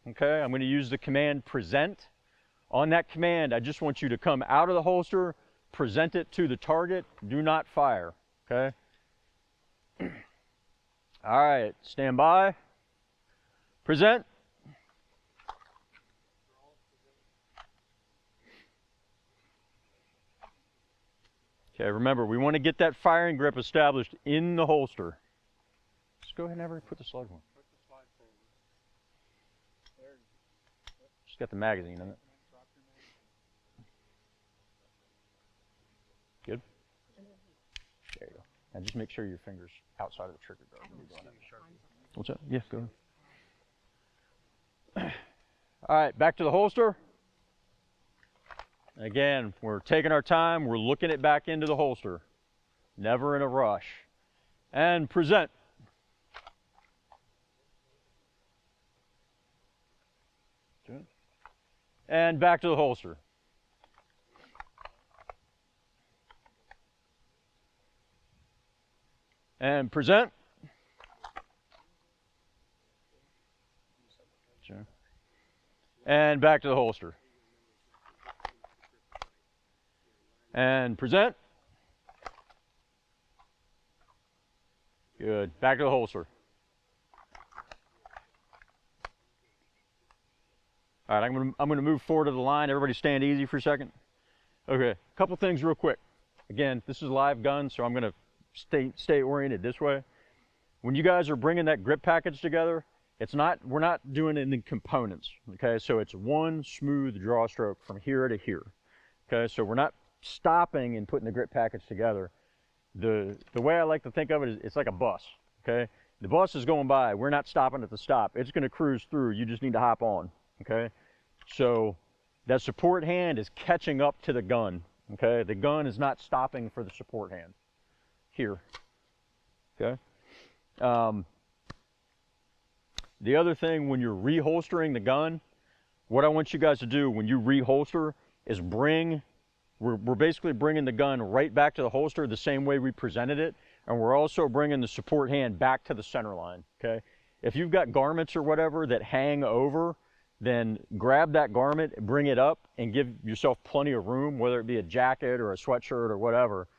S1: Okay, I'm going to use the command present. On that command, I just want you to come out of the holster, present it to the target. Do not fire. Okay. All right, stand by. Present. Okay, remember, we want to get that firing grip established in the holster. Just go ahead and have her put the slide one.
S3: Put the slide forward. There.
S1: She's got the magazine in it. Good? There you go. Now just make sure your finger's outside of the trigger guard when you're doing it. What's that? Yeah, go ahead. All right, back to the holster. Again, we're taking our time. We're looking it back into the holster. Never in a rush. And present. Okay. And back to the holster. And present. Sure. And back to the holster. And present. Good. Back to the holster. All right, I'm gonna move forward to the line. Everybody stand easy for a second. Okay, a couple things real quick. Again, this is a live gun, so I'm gonna stay oriented this way. When you guys are bringing that grip package together, It's not, we're not doing it in components, okay? So it's one smooth draw stroke from here to here, okay? So we're not stopping and putting the grip package together. The way I like to think of it is it's like a bus, okay? The bus is going by, we're not stopping at the stop. It's gonna cruise through, you just need to hop on, okay? So that support hand is catching up to the gun, okay? The gun is not stopping for the support hand here, okay? The other thing, when you're reholstering the gun, what I want you guys to do when you reholster is we're basically bringing the gun right back to the holster the same way we presented it, and we're also bringing the support hand back to the center line, okay? If you've got garments or whatever that hang over, then grab that garment, bring it up, and give yourself plenty of room, whether it be a jacket or a sweatshirt or whatever.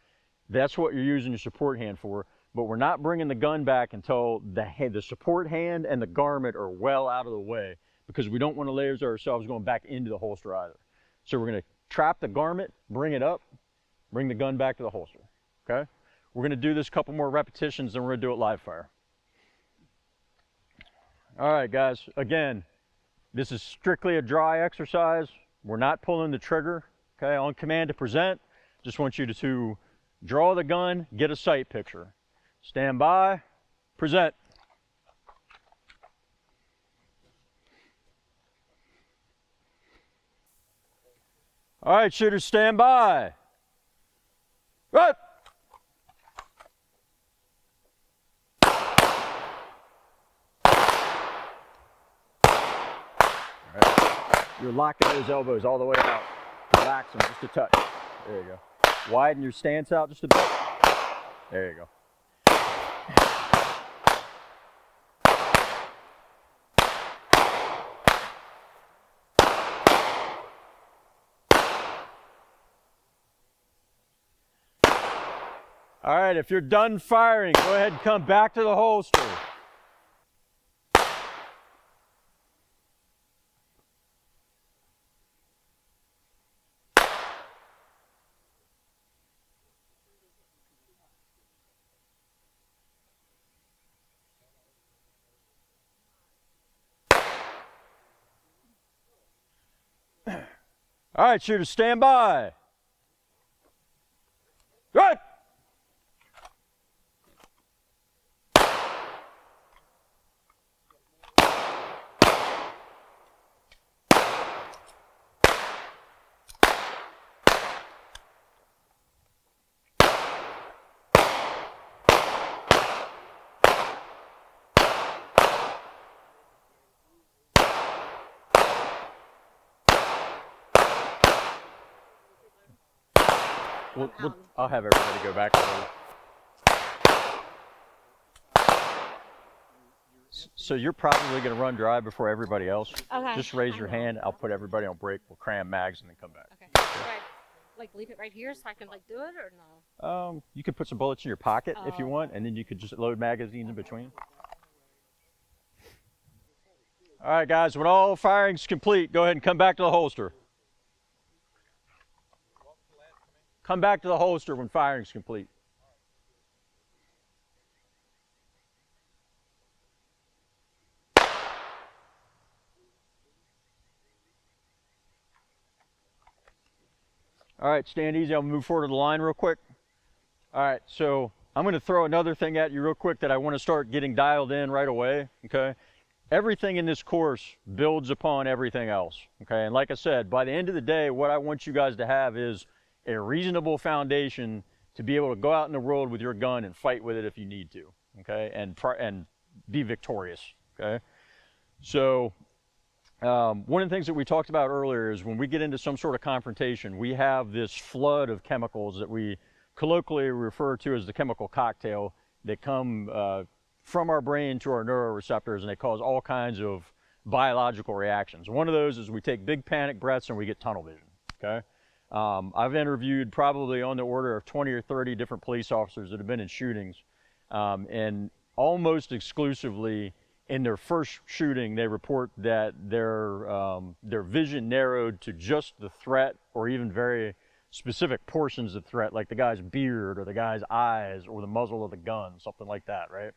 S1: That's what you're using your support hand for. But we're not bringing the gun back until the support hand and the garment are well out of the way, because we don't want to laser ourselves going back into the holster either. So we're going to trap the garment, bring it up, bring the gun back to the holster, okay? We're going to do this a couple more repetitions, then we're going to do it live fire. All right, guys, again, this is strictly a dry exercise. We're not pulling the trigger, okay? On command to present, just want you to draw the gun, get a sight picture. Stand by, present. All right, shooters, stand by. Right. All right. You're locking those elbows all the way out. Relax them just a touch. There you go. Widen your stance out just a bit. There you go. All right, if you're done firing, go ahead and come back to the holster. All right, shooters, stand by. Good. I'll have everybody go back to the... So you're probably going to run dry before everybody else.
S2: Okay.
S1: Just raise your hand. I'll put everybody on break. We'll cram mags and then come back.
S2: Okay. Do I, like, leave it right here so I can, like, do it, or no?
S1: You could put some bullets in your pocket if you
S2: Oh.
S1: want, and then you could just load magazines in between. All right, guys, when all firing's complete, go ahead and come back to the holster. Come back to the holster when firing's complete. All right, stand easy. I'll move forward to the line real quick. All right, so I'm going to throw another thing at you real quick that I want to start getting dialed in right away, okay? Everything in this course builds upon everything else, okay? And like I said, by the end of the day, what I want you guys to have is a reasonable foundation to be able to go out in the world with your gun and fight with it if you need to, okay? And be victorious, okay? So one of the things that we talked about earlier is when we get into some sort of confrontation, we have this flood of chemicals that we colloquially refer to as the chemical cocktail that come from our brain to our neuroreceptors, and they cause all kinds of biological reactions. One of those is we take big panic breaths and we get tunnel vision, okay? I've interviewed probably on the order of 20 or 30 different police officers that have been in shootings, and almost exclusively in their first shooting, they report that their vision narrowed to just the threat, or even very specific portions of threat, like the guy's beard or the guy's eyes or the muzzle of the gun, something like that, right?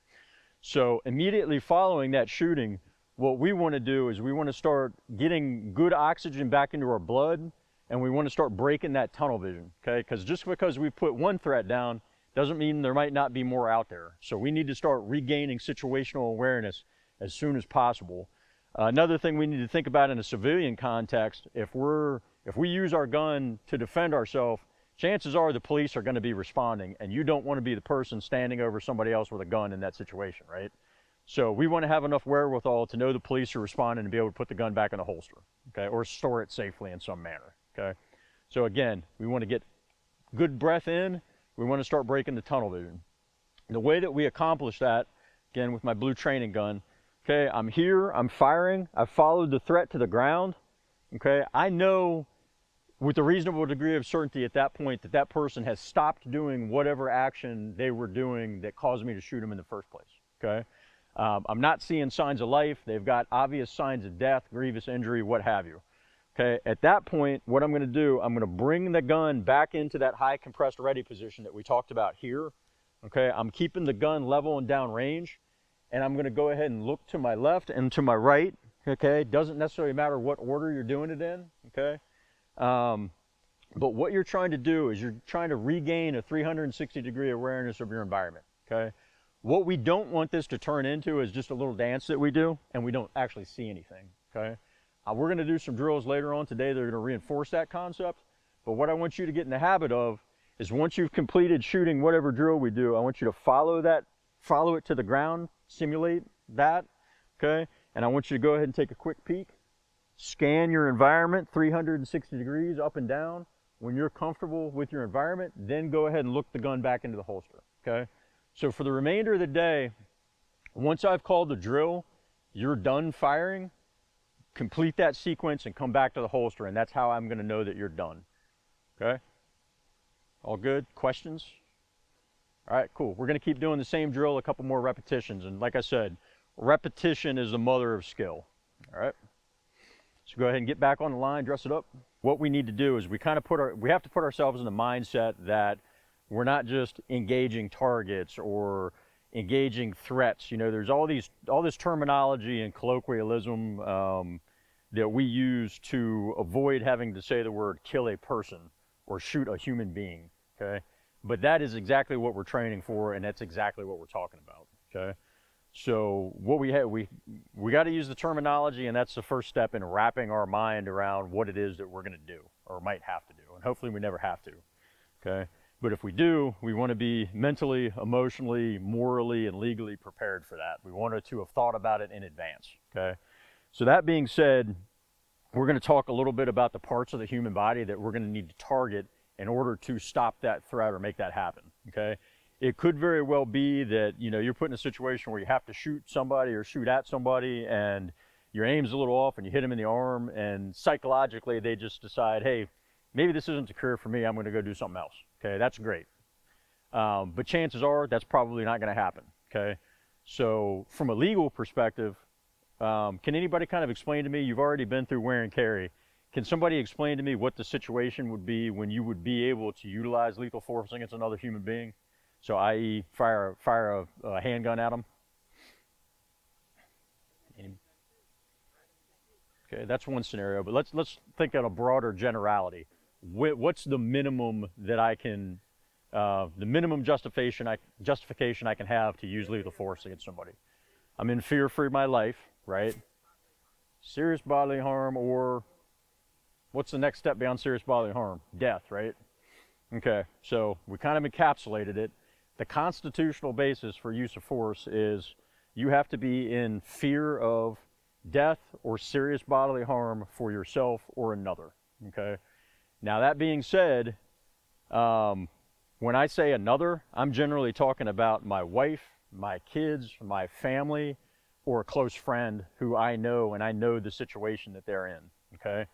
S1: So immediately following that shooting, what we want to do is we want to start getting good oxygen back into our blood, and we want to start breaking that tunnel vision, okay? Because just because we put one threat down doesn't mean there might not be more out there. So we need to start regaining situational awareness as soon as possible. Another thing we need to think about in a civilian context, if we use our gun to defend ourselves, chances are the police are going to be responding, and you don't want to be the person standing over somebody else with a gun in that situation, right? So we want to have enough wherewithal to know the police are responding and be able to put the gun back in the holster, okay, or store it safely in some manner, okay? So again, we want to get good breath in. We want to start breaking the tunnel vision. The way that we accomplish that, again, with my blue training gun, okay, I'm here, I'm firing, I've followed the threat to the ground, okay? I know with a reasonable degree of certainty at that point that that person has stopped doing whatever action they were doing that caused me to shoot them in the first place, okay? I'm not seeing signs of life. They've got obvious signs of death, grievous injury, what have you. Okay, at that point, what I'm going to do, I'm going to bring the gun back into that high compressed ready position that we talked about here. Okay, I'm keeping the gun level and down range, and I'm going to go ahead and look to my left and to my right. Okay, doesn't necessarily matter what order you're doing it in. Okay, but what you're trying to do is you're trying to regain a 360-degree awareness of your environment. Okay. What we don't want this to turn into is just a little dance that we do and we don't actually see anything, okay? We're gonna do some drills later on today that are gonna reinforce that concept, but what I want you to get in the habit of is once you've completed shooting whatever drill we do, I want you to follow it to the ground, simulate that, okay? And I want you to go ahead and take a quick peek, scan your environment 360 degrees up and down. When you're comfortable with your environment, then go ahead and look the gun back into the holster, okay? So for the remainder of the day, once I've called the drill, you're done firing, complete that sequence and come back to the holster, and that's how I'm going to know that you're done. Okay? All good? Questions? All right, cool. We're going to keep doing the same drill, a couple more repetitions, and like I said, repetition is the mother of skill. All right? So go ahead and get back on the line, dress it up. What we need to do is we have to put ourselves in the mindset that we're not just engaging targets or engaging threats. You know, there's all this terminology and colloquialism that we use to avoid having to say the word kill a person or shoot a human being, okay? But that is exactly what we're training for, and that's exactly what we're talking about, okay? So what we got to use the terminology, and that's the first step in wrapping our mind around what it is that we're going to do or might have to do, and hopefully we never have to, okay? But if we do, we want to be mentally, emotionally, morally, and legally prepared for that. We wanted to have thought about it in advance, okay? So that being said, we're going to talk a little bit about the parts of the human body that we're going to need to target in order to stop that threat or make that happen, okay? It could very well be that, you know, you're put in a situation where you have to shoot somebody or shoot at somebody and your aim's a little off and you hit them in the arm, and psychologically they just decide, hey, maybe this isn't a career for me, I'm going to go do something else. Okay, that's great. But chances are that's probably not going to happen, okay? So from a legal perspective, can anybody kind of explain to me, you've already been through wear and carry, can somebody explain to me what the situation would be when you would be able to utilize lethal force against another human being? So i.e. fire a handgun at them? Okay, that's one scenario, but let's think on a broader generality. What's the minimum that I can, the minimum justification I can have to use lethal force against somebody? I'm in fear for my life, right? Serious bodily harm, or what's the next step beyond serious bodily harm? Death, right? Okay, so we kind of encapsulated it. The constitutional basis for use of force is you have to be in fear of death or serious bodily harm for yourself or another, okay? Now that being said, when I say another, I'm generally talking about my wife, my kids, my family, or a close friend who I know, and I know the situation that they're in, okay?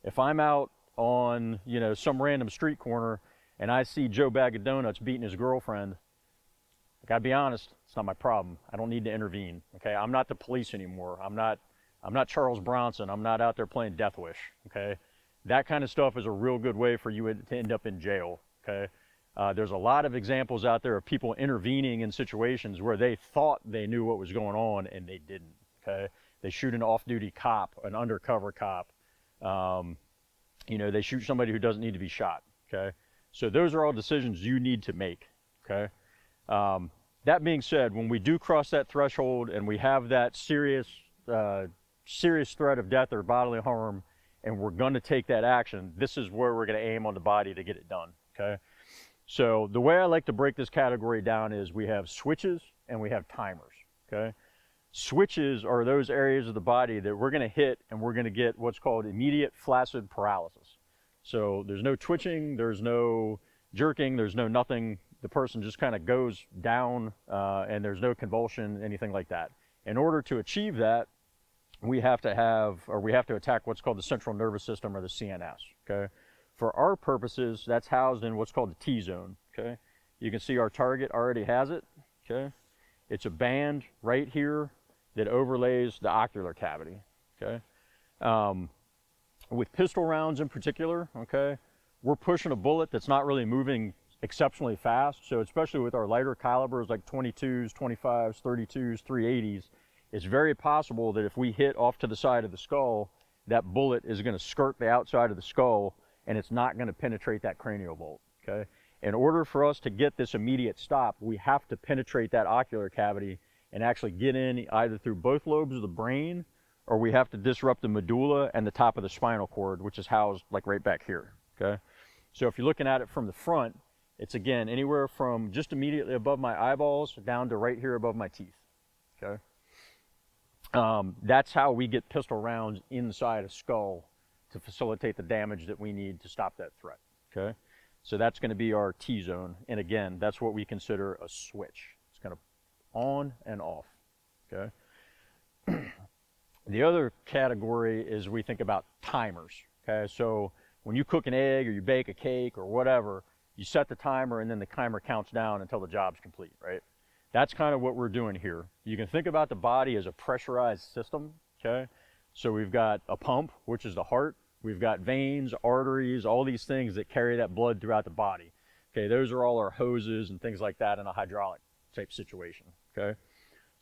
S1: If I'm out on, you know, some random street corner and I see Joe Bag of Donuts beating his girlfriend, I gotta be honest, it's not my problem. I don't need to intervene, okay? I'm not the police anymore. I'm not Charles Bronson. I'm not out there playing Death Wish, okay? That kind of stuff is a real good way for you to end up in jail, okay? There's a lot of examples out there of people intervening in situations where they thought they knew what was going on and they didn't, okay? They shoot an off-duty cop, an undercover cop. You know, they shoot somebody who doesn't need to be shot, okay? So those are all decisions you need to make, okay? That being said, when we do cross that threshold and we have that serious threat of death or bodily harm, and we're going to take that action, this is where we're going to aim on the body to get it done, okay? So the way I like to break this category down is we have switches and we have timers, okay? Switches are those areas of the body that we're going to hit and we're going to get what's called immediate flaccid paralysis. So there's no twitching, there's no jerking, there's no nothing. The person just kind of goes down and there's no convulsion, anything like that. In order to achieve that, we have to attack what's called the central nervous system, or the CNS, okay? For our purposes, that's housed in what's called the T-zone, okay? You can see our target already has it, okay? It's a band right here that overlays the ocular cavity, okay? With pistol rounds in particular, okay, we're pushing a bullet that's not really moving exceptionally fast. So especially with our lighter calibers like 22s, 25s, 32s, 380s, it's very possible that if we hit off to the side of the skull, that bullet is going to skirt the outside of the skull and it's not going to penetrate that cranial bolt, okay? In order for us to get this immediate stop, we have to penetrate that ocular cavity and actually get in either through both lobes of the brain, or we have to disrupt the medulla and the top of the spinal cord, which is housed like right back here, okay? So if you're looking at it from the front, it's again anywhere from just immediately above my eyeballs down to right here above my teeth, okay? That's how we get pistol rounds inside a skull to facilitate the damage that we need to stop that threat, okay? So that's going to be our T-zone, and again, that's what we consider a switch. It's kind of on and off, okay? The other category is we think about timers, okay? So when you cook an egg or you bake a cake or whatever, you set the timer and then the timer counts down until the job's complete, right? That's kind of what we're doing here. You can think about the body as a pressurized system, okay? So we've got a pump, which is the heart. We've got veins, arteries, all these things that carry that blood throughout the body. Okay, those are all our hoses and things like that in a hydraulic type situation, okay?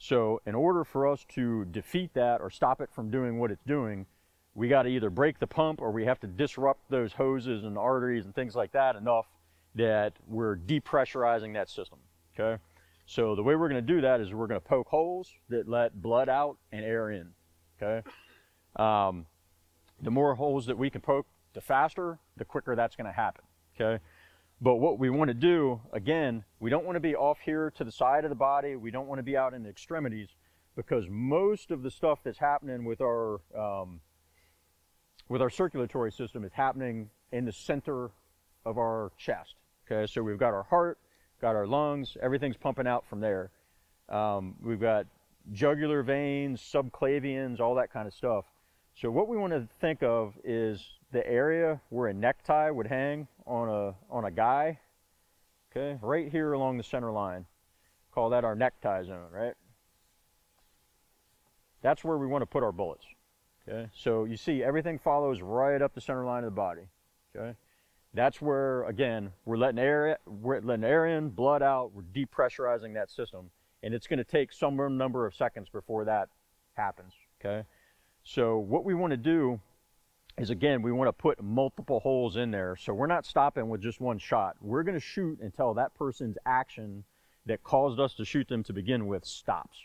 S1: So in order for us to defeat that or stop it from doing what it's doing, we got to either break the pump or we have to disrupt those hoses and arteries and things like that enough that we're depressurizing that system, okay? So the way we're going to do that is we're going to poke holes that let blood out and air in, okay? The more holes that we can poke, the faster, the quicker that's going to happen, okay? But what we want to do, again, we don't want to be off here to the side of the body. We don't want to be out in the extremities, because most of the stuff that's happening with our circulatory system is happening in the center of our chest, okay? So we've got our heart, got our lungs, everything's pumping out from there. We've got jugular veins, subclavians, all that kind of stuff. So what we want to think of is the area where a necktie would hang on a guy, okay? Right here along the center line. Call that our necktie zone, right? That's where we want to put our bullets, okay? So you see everything follows right up the center line of the body, okay? That's where, again, we're letting air in, blood out, we're depressurizing that system, and it's going to take some number of seconds before that happens, okay? So what we want to do is, again, we want to put multiple holes in there, so we're not stopping with just one shot. We're going to shoot until that person's action that caused us to shoot them to begin with stops.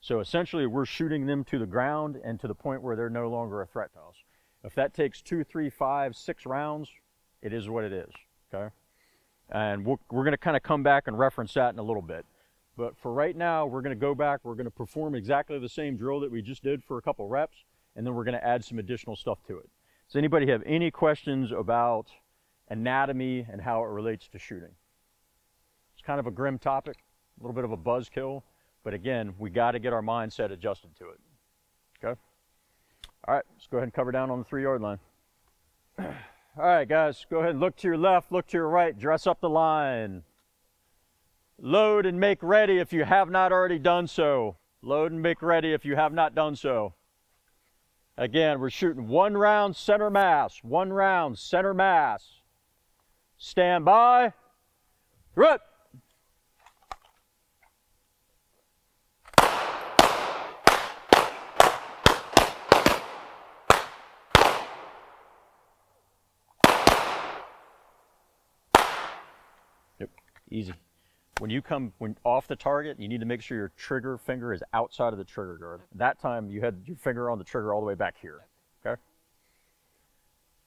S1: So essentially, we're shooting them to the ground and to the point where they're no longer a threat to us. If that takes 2, 3, 5, 6 rounds, it is what it is, okay? And we're going to kind of come back and reference that in a little bit. But for right now, we're going to go back, we're going to perform exactly the same drill that we just did for a couple reps, and then we're going to add some additional stuff to it. Does anybody have any questions about anatomy and how it relates to shooting? It's kind of a grim topic, a little bit of a buzzkill, but again, we got to get our mindset adjusted to it, okay? All right, let's go ahead and cover down on the 3-yard line. All right, guys, go ahead and look to your left, look to your right, dress up the line. Load and make ready if you have not already done so. Load and make ready if you have not done so. Again, we're shooting 1 round center mass, 1 round center mass. Stand by. Rip. easy. When you come off the target, you need to make sure your trigger finger is outside of the trigger guard. That time you had your finger on the trigger all the way back here, okay?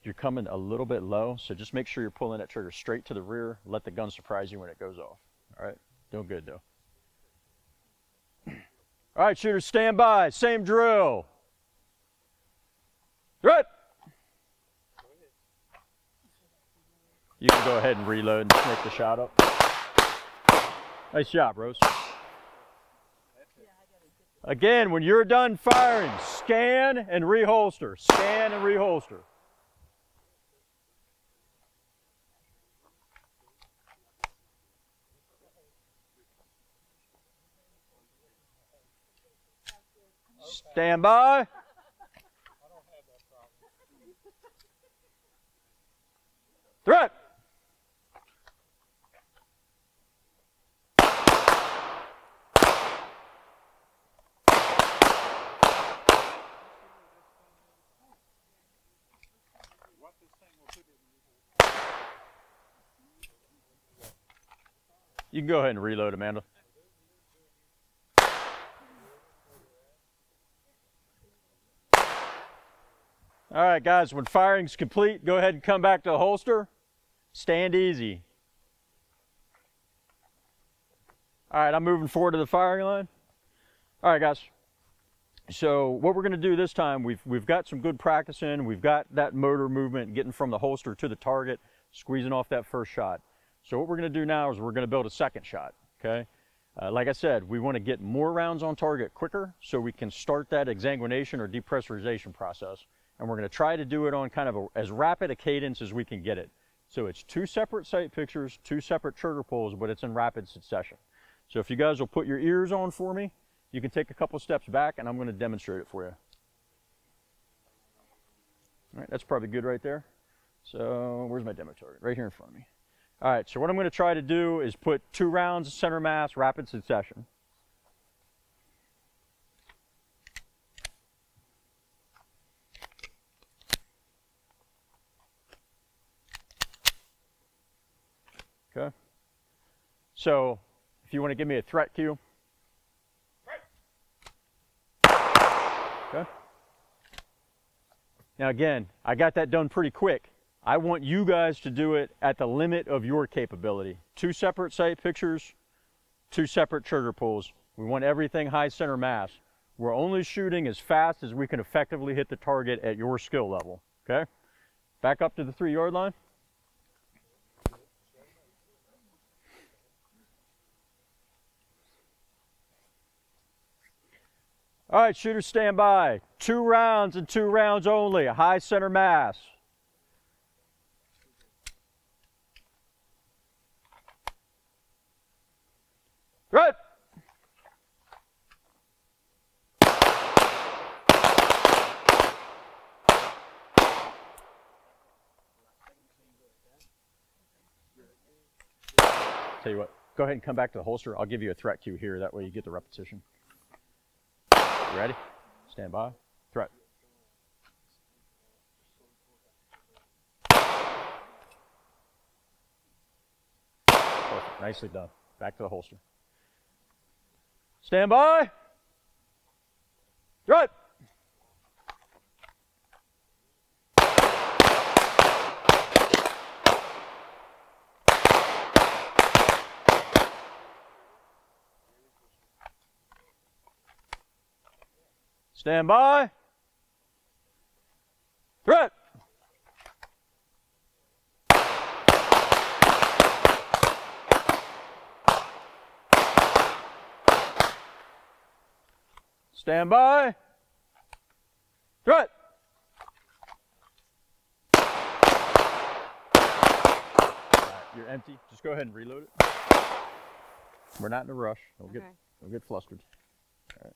S1: You're coming a little bit low, so just make sure you're pulling that trigger straight to the rear. Let the gun surprise you when it goes off. All right, doing good though. All right, shooters, stand by. Same drill. Right. You can go ahead and reload and snake the shot up. Nice job, Rose. Again, when you're done firing, scan and reholster. Scan and reholster. Stand by. Threat. You can go ahead and reload, Amanda. All right, guys, when firing's complete, go ahead and come back to the holster. Stand easy. All right, I'm moving forward to the firing line. All right, guys. So what we're going to do this time, we've got some good practice in. We've got that motor movement getting from the holster to the target, squeezing off that first shot. So what we're going to do now is we're going to build a second shot, okay? Like I said, we want to get more rounds on target quicker so we can start that exsanguination or depressurization process. And we're going to try to do it on kind of as rapid a cadence as we can get it. So it's 2 separate sight pictures, 2 separate trigger pulls, but it's in rapid succession. So if you guys will put your ears on for me, you can take a couple steps back and I'm going to demonstrate it for you. All right, that's probably good right there. So where's my demo target? Right here in front of me. All right, so what I'm going to try to do is put 2 rounds of center mass, rapid succession. Okay. So if you want to give me a threat cue. Okay. Now again, I got that done pretty quick. I want you guys to do it at the limit of your capability. 2 separate sight pictures, 2 separate trigger pulls. We want everything high center mass. We're only shooting as fast as we can effectively hit the target at your skill level, okay? Back up to the 3-yard line. All right, shooters, stand by. 2 rounds and 2 rounds only, a high center mass. Right. Tell you what, go ahead and come back to the holster. I'll give you a threat cue here. That way you get the repetition. You ready? Stand by. Threat. Perfect. Nicely done. Back to the holster. Stand by. Threat. Stand by. Threat. Stand by. Threat. You're empty. Just go ahead and reload it. We're not in a rush. Don't get flustered. All right.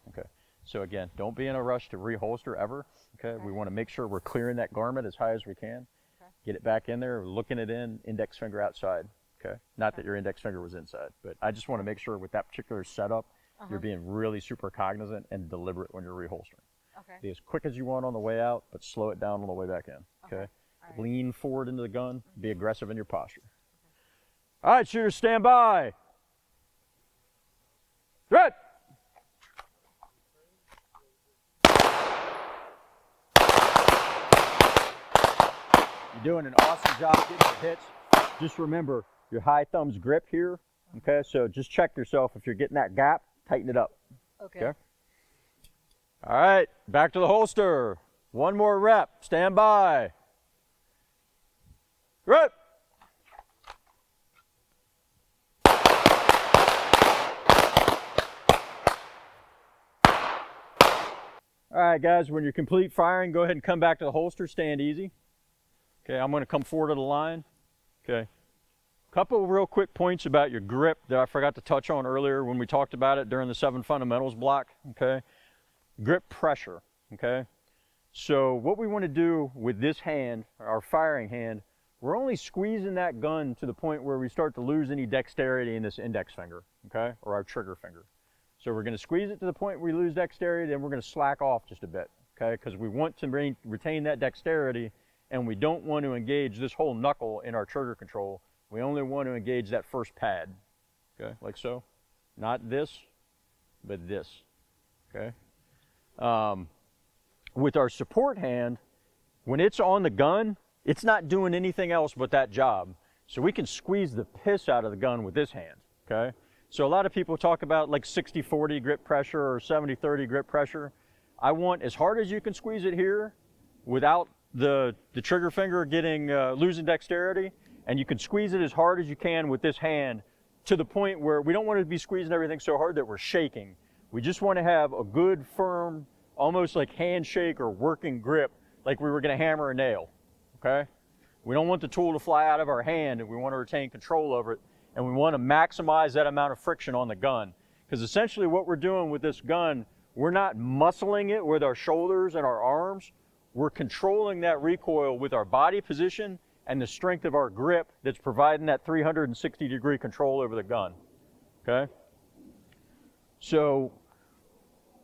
S1: Okay. So again, don't be in a rush to reholster ever. Okay. We want to make sure we're clearing that garment as high as we can.
S5: Okay.
S1: Get it back in there, looking it in, index finger outside. Okay. Not that your index finger was inside, but I just want to make sure with that particular setup, you're being really super cognizant and deliberate when you're reholstering.
S5: Okay.
S1: Be as quick as you want on the way out, but slow it down on the way back in. Okay.
S5: All right.
S1: Lean forward into the gun. Be aggressive in your posture. All right, shooters, stand by. Good. You're doing an awesome job getting your hits. Just remember your high thumb's grip here. Okay, so just check yourself. If you're getting that gap, tighten it up.
S4: Okay.
S1: All right, back to the holster. One more rep. Stand by. Rep. All right, guys, when you're complete firing, go ahead and come back to the holster. Stand easy. Okay, I'm going to come forward to the line. Okay. Couple of real quick points about your grip that I forgot to touch on earlier when we talked about it during the 7 fundamentals block. Okay. Grip pressure. Okay. So what we want to do with this hand, our firing hand, we're only squeezing that gun to the point where we start to lose any dexterity in this index finger, okay, or our trigger finger. So we're going to squeeze it to the point where we lose dexterity, then we're going to slack off just a bit, okay, because we want to retain that dexterity, and we don't want to engage this whole knuckle in our trigger control. We only want to engage that first pad, okay, like so. Not this, but this, okay. With our support hand, when it's on the gun, it's not doing anything else but that job. So we can squeeze the piss out of the gun with this hand, okay? So a lot of people talk about like 60-40 grip pressure or 70-30 grip pressure. I want as hard as you can squeeze it here without the trigger finger getting losing dexterity, and you can squeeze it as hard as you can with this hand to the point where we don't want to be squeezing everything so hard that we're shaking. We just want to have a good, firm, almost like handshake or working grip, like we were going to hammer a nail, okay? We don't want the tool to fly out of our hand, and we want to retain control over it, and we want to maximize that amount of friction on the gun. Because essentially what we're doing with this gun, we're not muscling it with our shoulders and our arms. We're controlling that recoil with our body position and the strength of our grip that's providing that 360-degree control over the gun, okay? So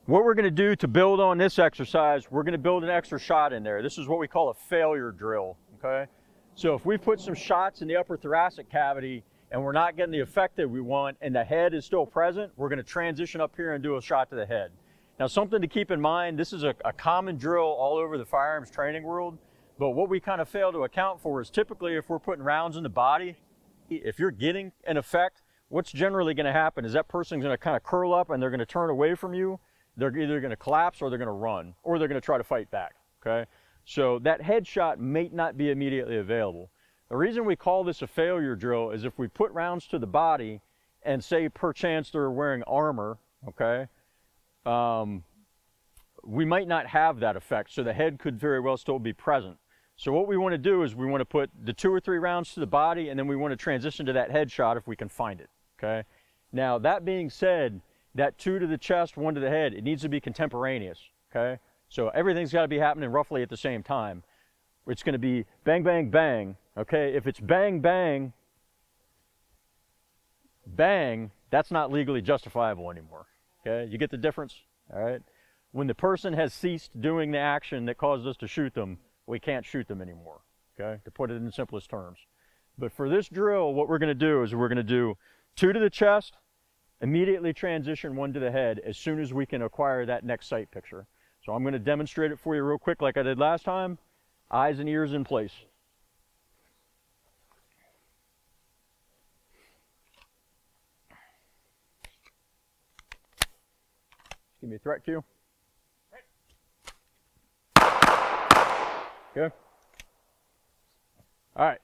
S1: what we're going to do to build on this exercise, we're going to build an extra shot in there. This is what we call a failure drill, okay? So if we put some shots in the upper thoracic cavity and we're not getting the effect that we want and the head is still present, we're going to transition up here and do a shot to the head. Now, something to keep in mind, this is a common drill all over the firearms training world, but what we kind of fail to account for is typically if we're putting rounds in the body, if you're getting an effect, what's generally going to happen is that person's going to kind of curl up and they're going to turn away from you. They're either going to collapse or they're going to run, or they're going to try to fight back, okay? So that headshot may not be immediately available. The reason we call this a failure drill is if we put rounds to the body and say perchance they're wearing armor, okay, we might not have that effect, so the head could very well still be present. So what we want to do is we want to put the 2 or 3 rounds to the body, and then we want to transition to that headshot if we can find it, okay? Now, that being said, that 2 to the chest, 1 to the head, it needs to be contemporaneous, okay? So everything's got to be happening roughly at the same time. It's going to be bang, bang, bang, okay? If it's bang, bang, bang, that's not legally justifiable anymore, okay? You get the difference, all right? When the person has ceased doing the action that caused us to shoot them, we can't shoot them anymore, okay? To put it in the simplest terms. But for this drill, what we're going to do is we're going to do 2 to the chest, immediately transition 1 to the head as soon as we can acquire that next sight picture. So I'm going to demonstrate it for you real quick like I did last time. Eyes and ears in place. Give me a threat cue. Okay. All right.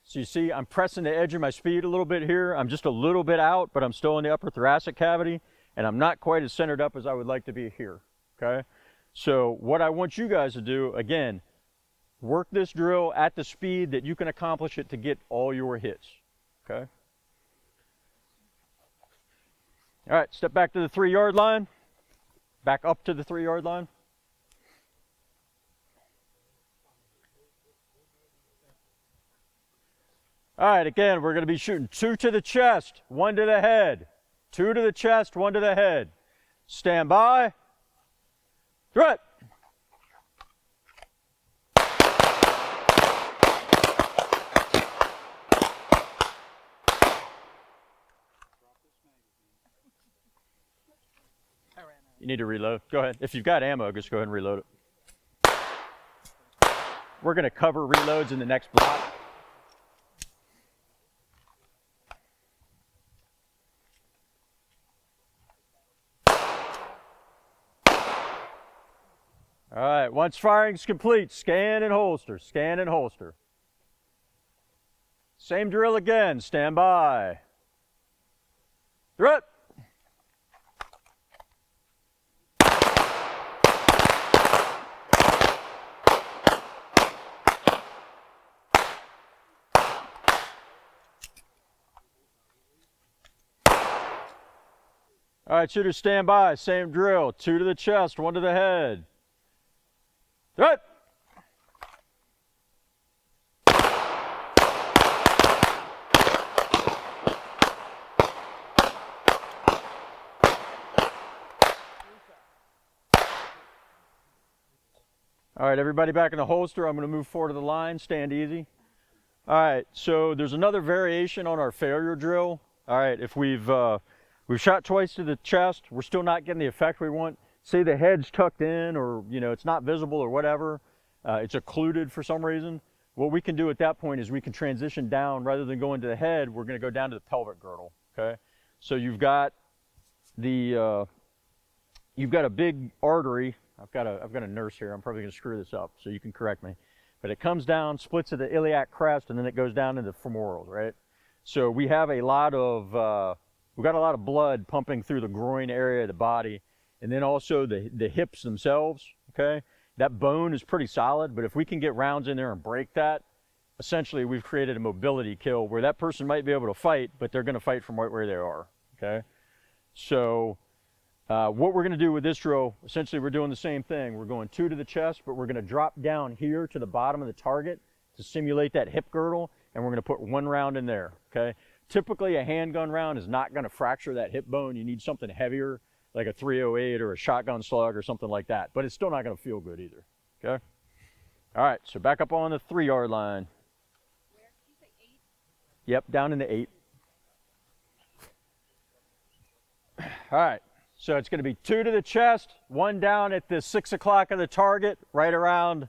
S1: So you see, I'm pressing the edge of my speed a little bit here. I'm just a little bit out, but I'm still in the upper thoracic cavity, and I'm not quite as centered up as I would like to be here, okay? So what I want you guys to do, again, work this drill at the speed that you can accomplish it to get all your hits, okay? All right, step back to the 3-yard line. Back up to the 3-yard line. All right, again, we're going to be shooting 2 to the chest, 1 to the head. 2 to the chest, 1 to the head. Stand by. Threat. You need to reload. Go ahead. If you've got ammo, just go ahead and reload it. We're going to cover reloads in the next block. All right, once firing's complete, scan and holster, scan and holster. Same drill again, stand by. Threat. All right, shooters stand by, same drill. 2 to the chest, 1 to the head. Threat. All right, everybody back in the holster. I'm going to move forward to the line. Stand easy. All right, so there's another variation on our failure drill. All right, if we've shot twice to the chest, we're still not getting the effect we want. Say the head's tucked in, or it's not visible or whatever. It's occluded for some reason. What we can do at that point is we can transition down. Rather than going to the head, we're going to go down to the pelvic girdle. Okay, so you've got a big artery. I've got a nurse here. I'm probably going to screw this up, so you can correct me. But it comes down, splits at the iliac crest, and then it goes down into the femorals, right? So we have a lot of we've got a lot of blood pumping through the groin area of the body, and then also the hips themselves. Okay, that bone is pretty solid, but if we can get rounds in there and break that, essentially we've created a mobility kill where that person might be able to fight, but they're going to fight from right where they are. Okay, so. What we're going to do with this drill, essentially we're doing the same thing. We're going 2 to the chest, but we're going to drop down here to the bottom of the target to simulate that hip girdle, and we're going to put 1 round in there, okay? Typically a handgun round is not going to fracture that hip bone. You need something heavier, like a 308 or a shotgun slug or something like that, but it's still not going to feel good either, okay? All right, so back up on the 3-yard line.
S2: Where did you say 8?
S1: Yep, down in the 8. All right. So it's going to be 2 to the chest, 1 down at the 6 o'clock of the target, right around,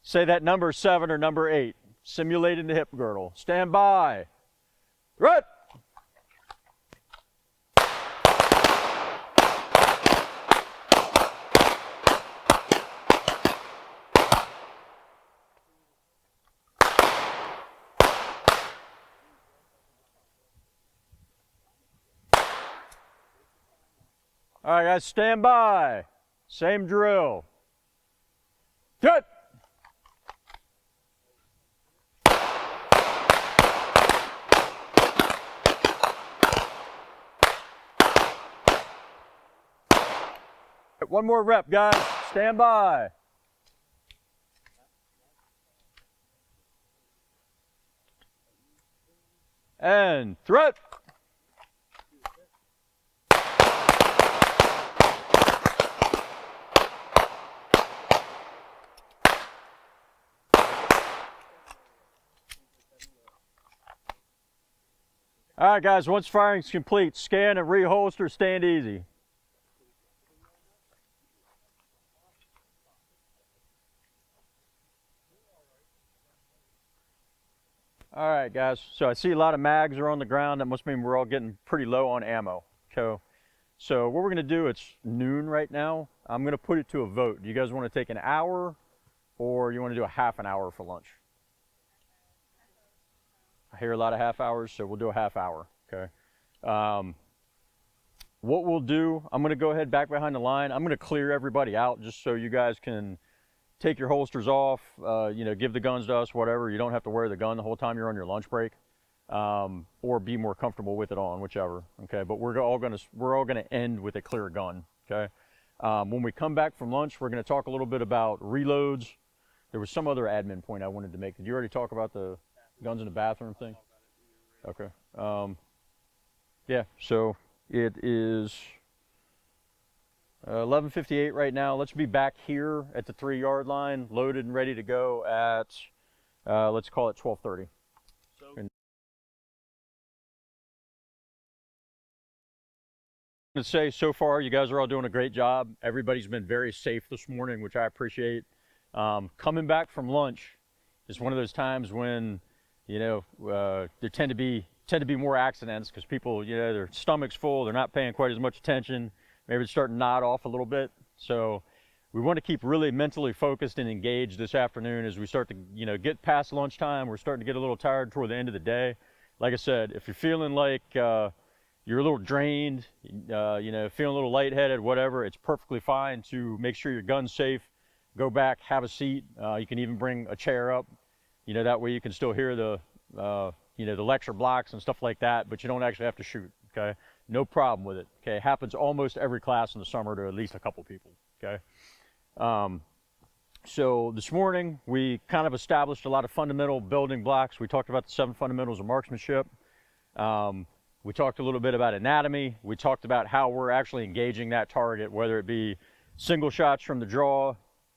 S1: say that number 7 or number 8, simulating the hip girdle. Stand by. Threat. All right, guys, stand by. Same drill. Good. One more rep, guys. Stand by. And threat. All right, guys, once firing's complete, scan and reholster, stand easy. All right, guys, so I see a lot of mags are on the ground. That must mean we're all getting pretty low on ammo. So what we're going to do, it's noon right now. I'm going to put it to a vote. Do you guys want to take an hour, or you want to do a half an hour for lunch? I hear a lot of half hours, so we'll do a half hour, okay? What we'll do, I'm going to go ahead back behind the line. I'm going to clear everybody out just so you guys can take your holsters off, give the guns to us, whatever. You don't have to wear the gun the whole time you're on your lunch break, or be more comfortable with it on, whichever, okay? But we're all going to end with a clear gun, okay? When we come back from lunch, we're going to talk a little bit about reloads. There was some other admin point I wanted to make. Did you already talk about the guns in the bathroom thing? Okay. Yeah, so it is 11:58 right now. Let's be back here at the 3-yard line, loaded and ready to go at, let's call it 12:30. To say so far, you guys are all doing a great job. Everybody's been very safe this morning, which I appreciate. Coming back from lunch is one of those times when, you know, there tend to be more accidents because people, you know, their stomach's full, they're not paying quite as much attention. Maybe it's starting to nod off a little bit. So we want to keep really mentally focused and engaged this afternoon as we start to, you know, get past lunchtime. We're starting to get a little tired toward the end of the day. Like I said, if you're feeling like you're a little drained, you know, feeling a little lightheaded, whatever, it's perfectly fine to make sure your gun's safe. Go back, have a seat. You can even bring a chair up. You know, that way you can still hear the, you know, the lecture blocks and stuff like that, but you don't actually have to shoot, okay? No problem with it, okay? It happens almost every class in the summer to at least a couple people, okay? So this morning, we kind of established a lot of fundamental building blocks. We talked about the 7 fundamentals of marksmanship. We talked a little bit about anatomy. We talked about how we're actually engaging that target, whether it be single shots from the draw,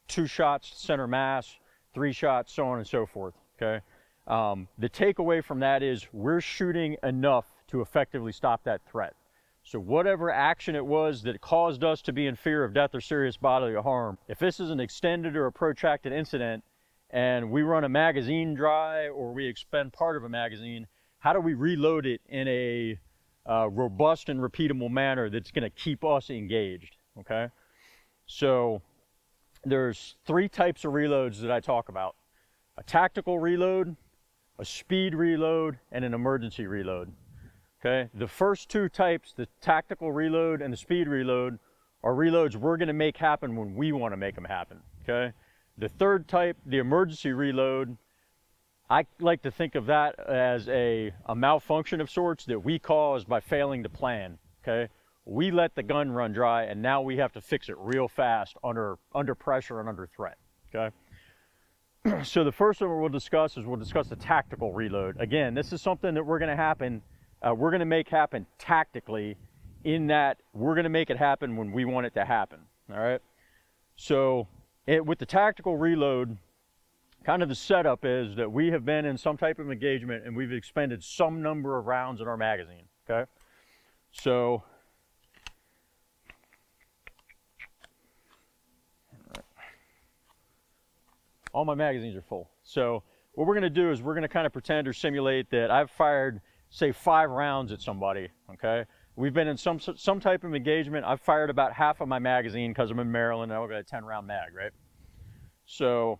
S1: 2 shots center mass, 3 shots, so on and so forth, okay? The takeaway from that is we're shooting enough to effectively stop that threat. So whatever action it was that caused us to be in fear of death or serious bodily harm, if this is an extended or a protracted incident and we run a magazine dry or we expend part of a magazine, how do we reload it in a robust and repeatable manner that's going to keep us engaged, okay? So there's 3 types of reloads that I talk about: a tactical reload, a speed reload, and an emergency reload, okay? The first 2 types, the tactical reload and the speed reload, are reloads we're going to make happen when we want to make them happen, okay? The third type, the emergency reload, I like to think of that as a malfunction of sorts that we caused by failing to plan, okay? We let the gun run dry, and now we have to fix it real fast under pressure and under threat, okay? So the first one we'll discuss the tactical reload. Again, this is something that we're going to make happen tactically, in that we're going to make it happen when we want it to happen, all right? So with the tactical reload, kind of the setup is that we have been in some type of engagement and we've expended some number of rounds in our magazine, okay? So, all my magazines are full. So what we're gonna do is we're gonna kind of pretend or simulate that I've fired, say, 5 rounds at somebody, okay? We've been in some type of engagement. I've fired about half of my magazine because I'm in Maryland and I've got a 10-round mag, right? So,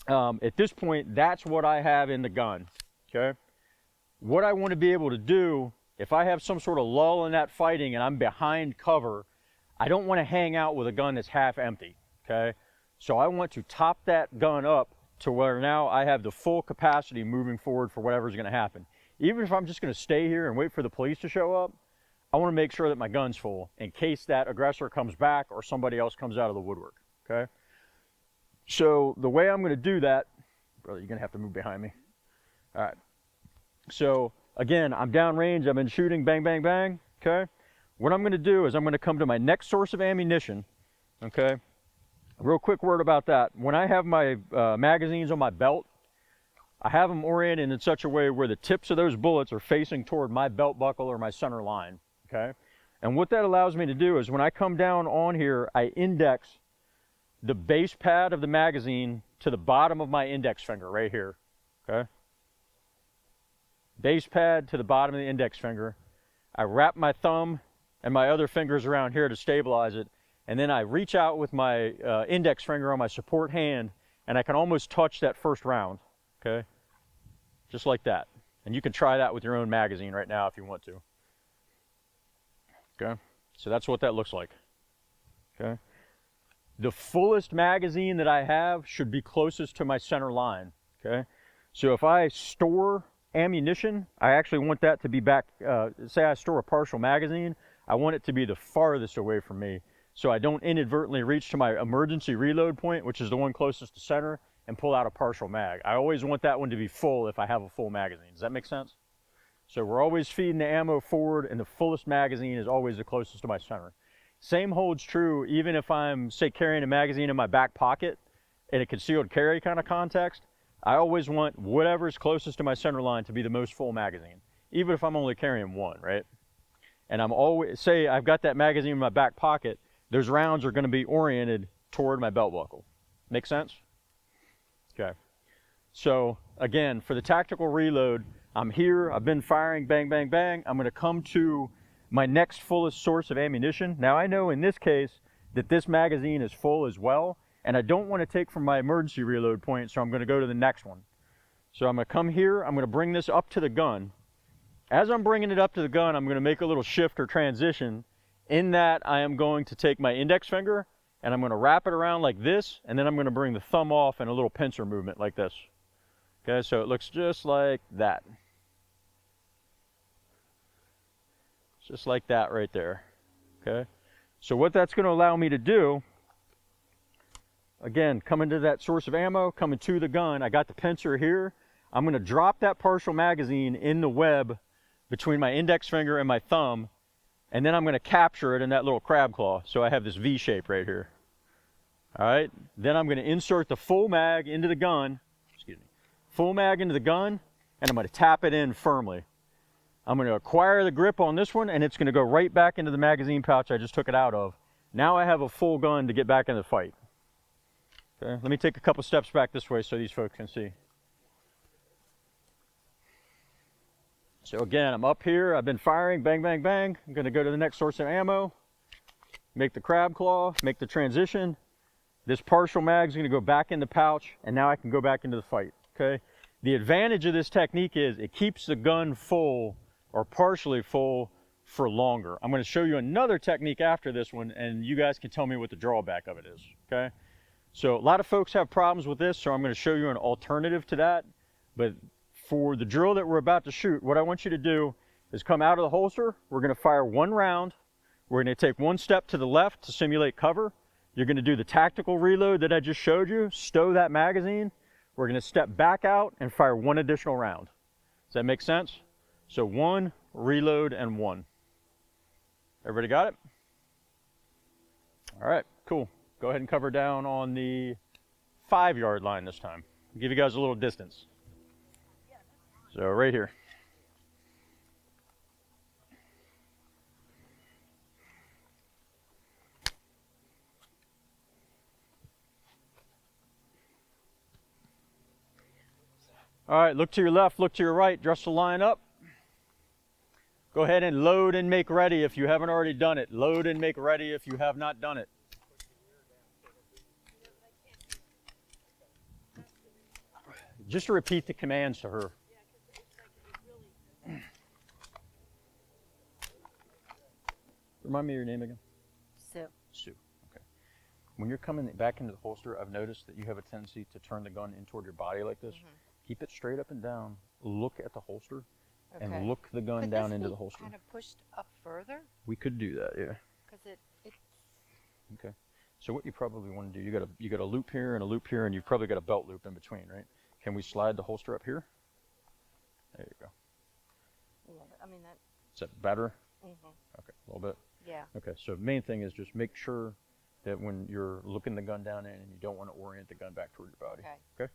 S1: at this point, that's what I have in the gun, okay? What I want to be able to do, if I have some sort of lull in that fighting and I'm behind cover, I don't want to hang out with a gun that's half empty, okay? So I want to top that gun up to where now I have the full capacity moving forward for whatever's going to happen. Even if I'm just going to stay here and wait for the police to show up, I want to make sure that my gun's full in case that aggressor comes back or somebody else comes out of the woodwork, okay? So the way I'm going to do that, brother, you're going to have to move behind me. All right. So again, I'm downrange. I've been shooting, bang, bang, bang, okay? What I'm going to do is I'm going to come to my next source of ammunition, okay? A real quick word about that. When I have my magazines on my belt, I have them oriented in such a way where the tips of those bullets are facing toward my belt buckle or my center line, okay? And what that allows me to do is when I come down on here, I index the base pad of the magazine to the bottom of my index finger right here, okay? Base pad to the bottom of the index finger. I wrap my thumb and my other fingers around here to stabilize it, and then I reach out with my index finger on my support hand, and I can almost touch that first round, okay? Just like that. And you can try that with your own magazine right now if you want to. Okay? So that's what that looks like, okay? The fullest magazine that I have should be closest to my center line, okay? So if I store ammunition, I actually want that to be back, say I store a partial magazine, I want it to be the farthest away from me so I don't inadvertently reach to my emergency reload point, which is the one closest to center, and pull out a partial mag. I always want that one to be full if I have a full magazine. Does that make sense? So we're always feeding the ammo forward, and the fullest magazine is always the closest to my center. Same holds true even if I'm, say, carrying a magazine in my back pocket in a concealed carry kind of context. I always want whatever's closest to my center line to be the most full magazine, even if I'm only carrying one, right? and I'm always, say I've got that magazine in my back pocket, those rounds are going to be oriented toward my belt buckle. Make sense? Okay. So again, for the tactical reload, I'm here, I've been firing, bang, bang, bang. I'm going to come to my next fullest source of ammunition. Now I know in this case that this magazine is full as well, and I don't want to take from my emergency reload point, so I'm going to go to the next one. So I'm going to come here, I'm going to bring this up to the gun. As I'm bringing it up to the gun, I'm going to make a little shift or transition. In that, I am going to take my index finger and I'm going to wrap it around like this, and then I'm going to bring the thumb off in a little pincer movement like this. Okay, so it looks just like that. Just like that right there. Okay, so what that's going to allow me to do, again, coming to that source of ammo, coming to the gun, I got the pincer here. I'm going to drop that partial magazine in the web between my index finger and my thumb, and then I'm going to capture it in that little crab claw. So I have this V shape right here. All right, then I'm going to insert the full mag into the gun, full mag into the gun, and I'm going to tap it in firmly. I'm going to acquire the grip on this one, and it's going to go right back into the magazine pouch I just took it out of. Now I have a full gun to get back in the fight. Okay, let me take a couple steps back this way so these folks can see. So again, I'm up here, I've been firing, bang, bang, bang. I'm going to go to the next source of ammo, make the crab claw, make the transition. This partial mag is going to go back in the pouch, and now I can go back into the fight. Okay. The advantage of this technique is it keeps the gun full or partially full for longer. I'm going to show you another technique after this one, and you guys can tell me what the drawback of it is. Okay. So a lot of folks have problems with this, so I'm going to show you an alternative to that. But for the drill that we're about to shoot, what I want you to do is come out of the holster. We're going to fire one round. We're going to take one step to the left to simulate cover. You're going to do the tactical reload that I just showed you, stow that magazine. We're going to step back out and fire one additional round. Does that make sense? So one, reload, and one. Everybody got it? All right, cool. Go ahead and cover down on the 5-yard line this time. I'll give you guys a little distance. So right here. All right, look to your left, look to your right, just to line up. Go ahead and load and make ready if you haven't already done it. Load and make ready if you have not done it. Just to repeat the commands to her. Remind me of your name again?
S4: Sue.
S1: Sue. Okay. When you're coming back into the holster, I've noticed that you have a tendency to turn the gun in toward your body like this. Mm-hmm. Keep it straight up and down. Look at the holster, okay, and look the gun down into the holster.
S4: Kind of pushed up further?
S1: We could do that, yeah.
S4: Because it's
S1: okay. So what you probably want to do, you got a loop here and a loop here, and you've probably got a belt loop in between, right? Can we slide the holster up here? There you go.
S4: Yeah, I mean that.
S1: Is that better?
S4: Mm-hmm.
S1: Okay, a little bit.
S4: Yeah.
S1: Okay, so the main thing is just make sure that when you're looking the gun down in, and you don't want to orient the gun back toward your body. Okay.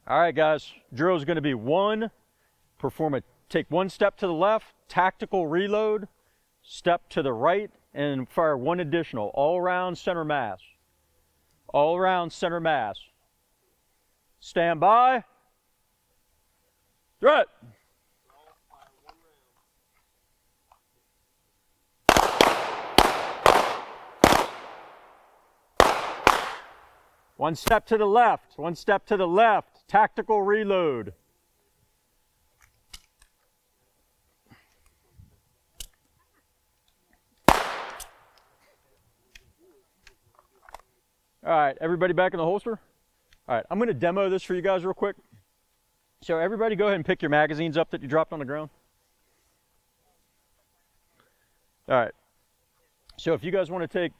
S1: All right, guys. Drill is going to be one. Take one step to the left, tactical reload, step to the right, and fire one additional. All around center mass. All around center mass. Stand by. Threat. One step to the left, one step to the left, tactical reload. All right, everybody back in the holster? All right, I'm going to demo this for you guys real quick. So everybody go ahead and pick your magazines up that you dropped on the ground. All right, so if you guys want to take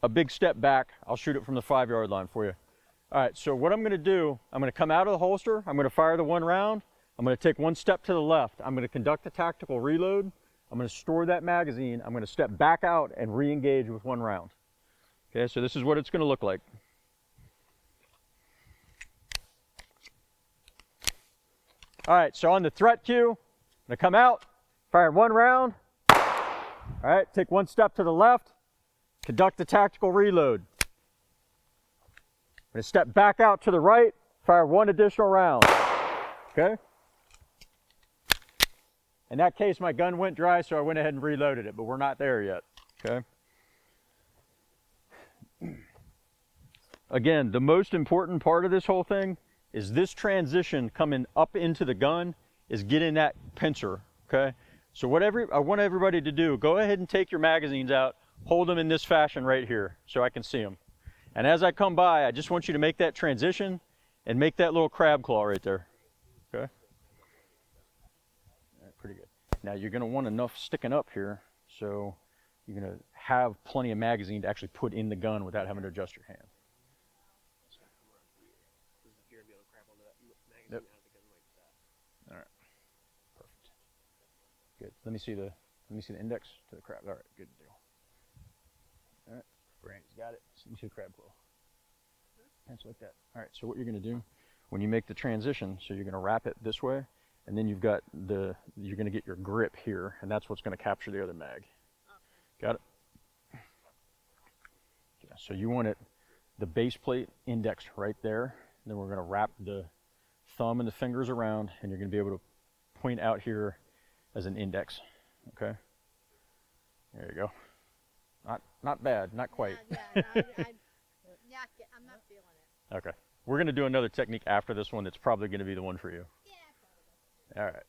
S1: a big step back, I'll shoot it from the 5-yard line for you. All right, so what I'm going to do, I'm going to come out of the holster, I'm going to fire the one round, I'm going to take one step to the left, I'm going to conduct a tactical reload, I'm going to store that magazine, I'm going to step back out and re-engage with one round. Okay, so this is what it's going to look like. All right, so on the threat cue, I'm going to come out, Firing 1 round. All right, take 1 step to the left. Conduct the tactical reload. I'm going to step back out to the right. Fire 1 additional round. Okay? In that case, my gun went dry, so I went ahead and reloaded it, but we're not there yet. Okay? Again, the most important part of this whole thing is this transition coming up into the gun is getting that pincer. Okay? So whatever I want everybody to do, go ahead and take your magazines out, hold them in this fashion right here so I can see them. And as I come by, I just want you to make that transition and make that little crab claw right there. Okay? All right, pretty good. Now you're going to want enough sticking up here, so you're going to have plenty of magazine to actually put in the gun without having to adjust your hand. Yep. All right. Perfect. Good. Let me see the index to the crab. All right, good deal. All right, Brandy's got it. Let me see the crab claw. That's like that. All right, so what you're going to do when you make the transition, so you're going to wrap it this way, and then you're going to get your grip here, and that's what's going to capture the other mag. Got it? Yeah, so you want the base plate indexed right there, and then we're going to wrap the thumb and the fingers around, and you're going to be able to point out here as an index. Okay? There you go. Not bad, not quite.
S2: I'm not feeling it.
S1: Okay. We're going to do another technique after this one that's probably going to be the one for you.
S2: Yeah.
S1: All right.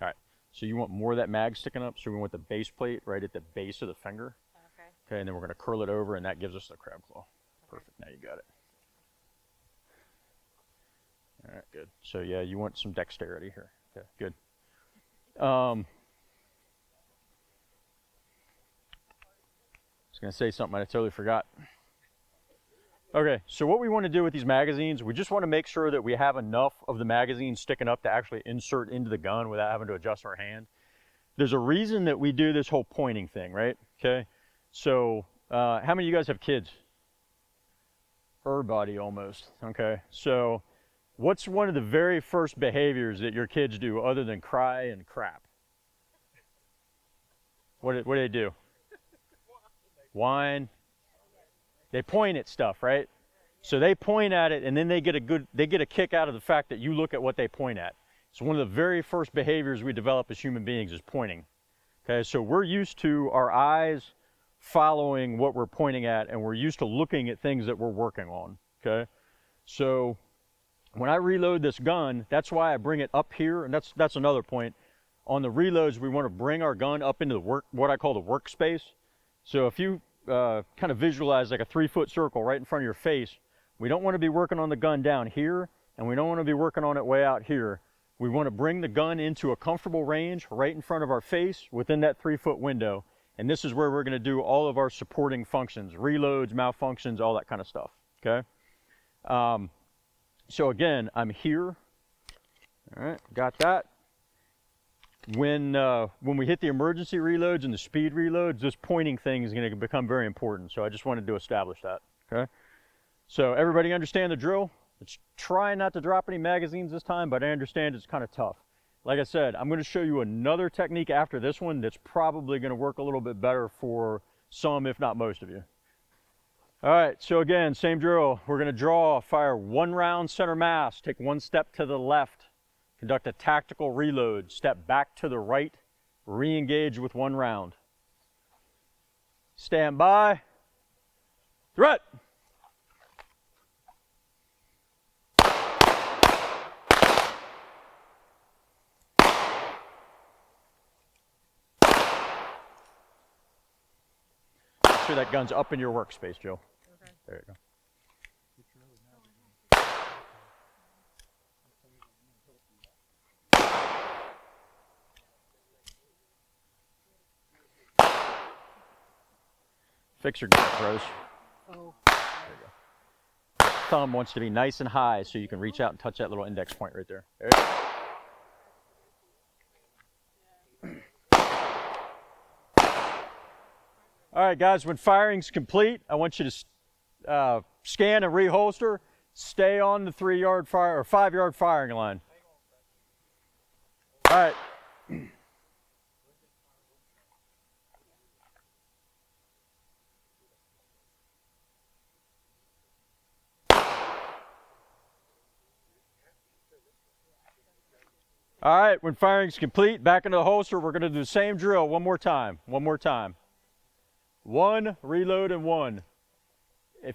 S1: All right. So you want more of that mag sticking up, so we want the base plate right at the base of the finger.
S5: Okay.
S1: Okay, and then we're going to curl it over, and that gives us the crab claw. Perfect. Now you got it. All right, good. So yeah, you want some dexterity here. Okay, good. I was going to say something I totally forgot. Okay, so what we want to do with these magazines, we just want to make sure that we have enough of the magazine sticking up to actually insert into the gun without having to adjust our hand. There's a reason that we do this whole pointing thing, right? Okay, so how many of you guys have kids? Everybody almost. Okay, so what's one of the very first behaviors that your kids do other than cry and crap? What do they do? Whine. They point at stuff, right? So they point at it, and then they get a kick out of the fact that you look at what they point at. So one of the very first behaviors we develop as human beings is pointing. Okay, so we're used to our eyes following what we're pointing at, and we're used to looking at things that we're working on. Okay, so when I reload this gun, that's why I bring it up here, and that's another point. On the reloads, we want to bring our gun up into what I call the workspace. So if you kind of visualize like a 3-foot circle right in front of your face, we don't want to be working on the gun down here, and we don't want to be working on it way out here. We want to bring the gun into a comfortable range right in front of our face within that 3-foot window. And this is where we're going to do all of our supporting functions, reloads, malfunctions, all that kind of stuff. Okay. So again, I'm here. All right, got that. When we hit the emergency reloads and the speed reloads, this pointing thing is going to become very important. So I just wanted to establish that. Okay. So everybody understand the drill? Let's try not to drop any magazines this time, but I understand it's kind of tough. Like I said, I'm going to show you another technique after this one that's probably going to work a little bit better for some, if not most of you. All right, so again, same drill. We're going to draw, fire 1 round center mass, take 1 step to the left, conduct a tactical reload, step back to the right, re-engage with 1 round. Stand by. Threat. Make sure that gun's up in your workspace, Joe. Okay. There you go. Fix your grip, Rose.
S4: Oh.
S1: There you go. Thumb wants to be nice and high so you can reach out and touch that little index point right there. There you go. All right, guys, when firing's complete, I want you to scan and reholster. Stay on the 3-yard fire or 5-yard firing line. All right. All right, when firing's complete, back into the holster, we're gonna do the same drill one more time. One more time. One, reload, and one. If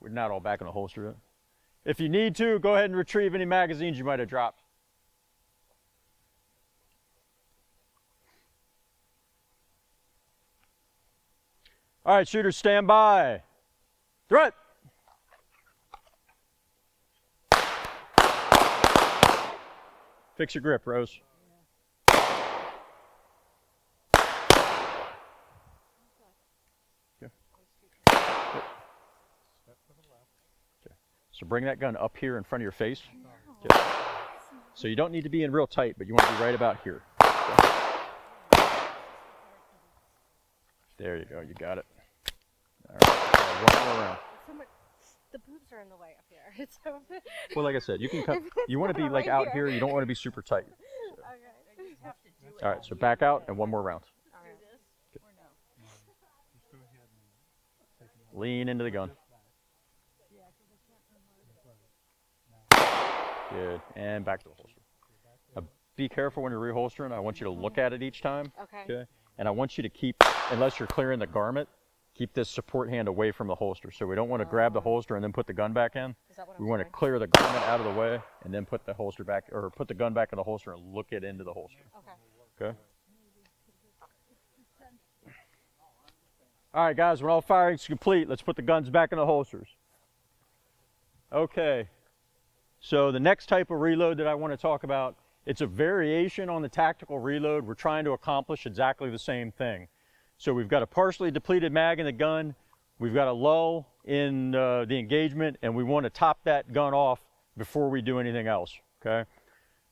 S1: we're not all back in the holster yet. If you need to, go ahead and retrieve any magazines you might have dropped. All right, shooters, stand by. Threat. Fix your grip, Rose. Okay. So bring that gun up here in front of your face. Okay. So you don't need to be in real tight, but you want to be right about here. Okay. There you go, you got it. All right, one more round.
S2: The boobs are in the way up here. It's so
S1: Well, like I said, you can cut. You want to be like out here. You don't want to be super tight. So.
S2: okay.
S1: All right, so back out and one more round.
S5: Or no?
S1: Lean into the gun. Good, and back to the holster. Now, be careful when you're reholstering. I want you to look at it each time.
S2: Okay.
S1: And I want you to keep, unless you're clearing the garment, keep this support hand away from the holster. So we don't want to grab the holster and then put the gun back in.
S2: Is that what
S1: We
S2: I'm
S1: want to
S2: doing?
S1: clear the garment out of the way and then put the holster back, or put the gun back in the holster and look it into the holster.
S2: Okay.
S1: Okay? All right, guys, when all firing's complete, let's put the guns back in the holsters. Okay. So the next type of reload that I want to talk about, it's a variation on the tactical reload. We're trying to accomplish exactly the same thing. So we've got a partially depleted mag in the gun, we've got a lull in the engagement, and we want to top that gun off before we do anything else, okay?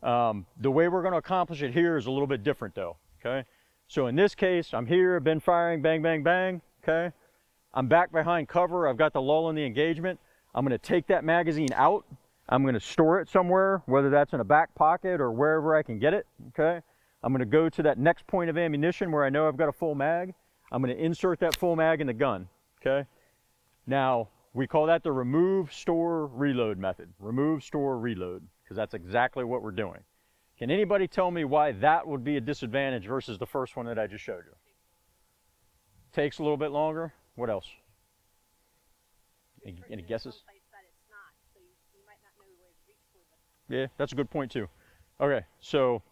S1: The way we're going to accomplish it here is a little bit different though, okay? So in this case, I'm here, I've been firing, bang, bang, bang, okay? I'm back behind cover, I've got the lull in the engagement. I'm going to take that magazine out, I'm going to store it somewhere, whether that's in a back pocket or wherever I can get it, okay? I'm going to go to that next point of ammunition where I know I've got a full mag. I'm going to insert that full mag in the gun, okay? Now, we call that the remove, store, reload method. Remove, store, reload, because that's exactly what we're doing. Can anybody tell me why that would be a disadvantage versus the first one that I just showed you? Takes a little bit longer. What else? Any guesses?
S2: Someplace that it's not, so you might not know where to reach for them.
S1: Yeah, that's a good point too. Okay, so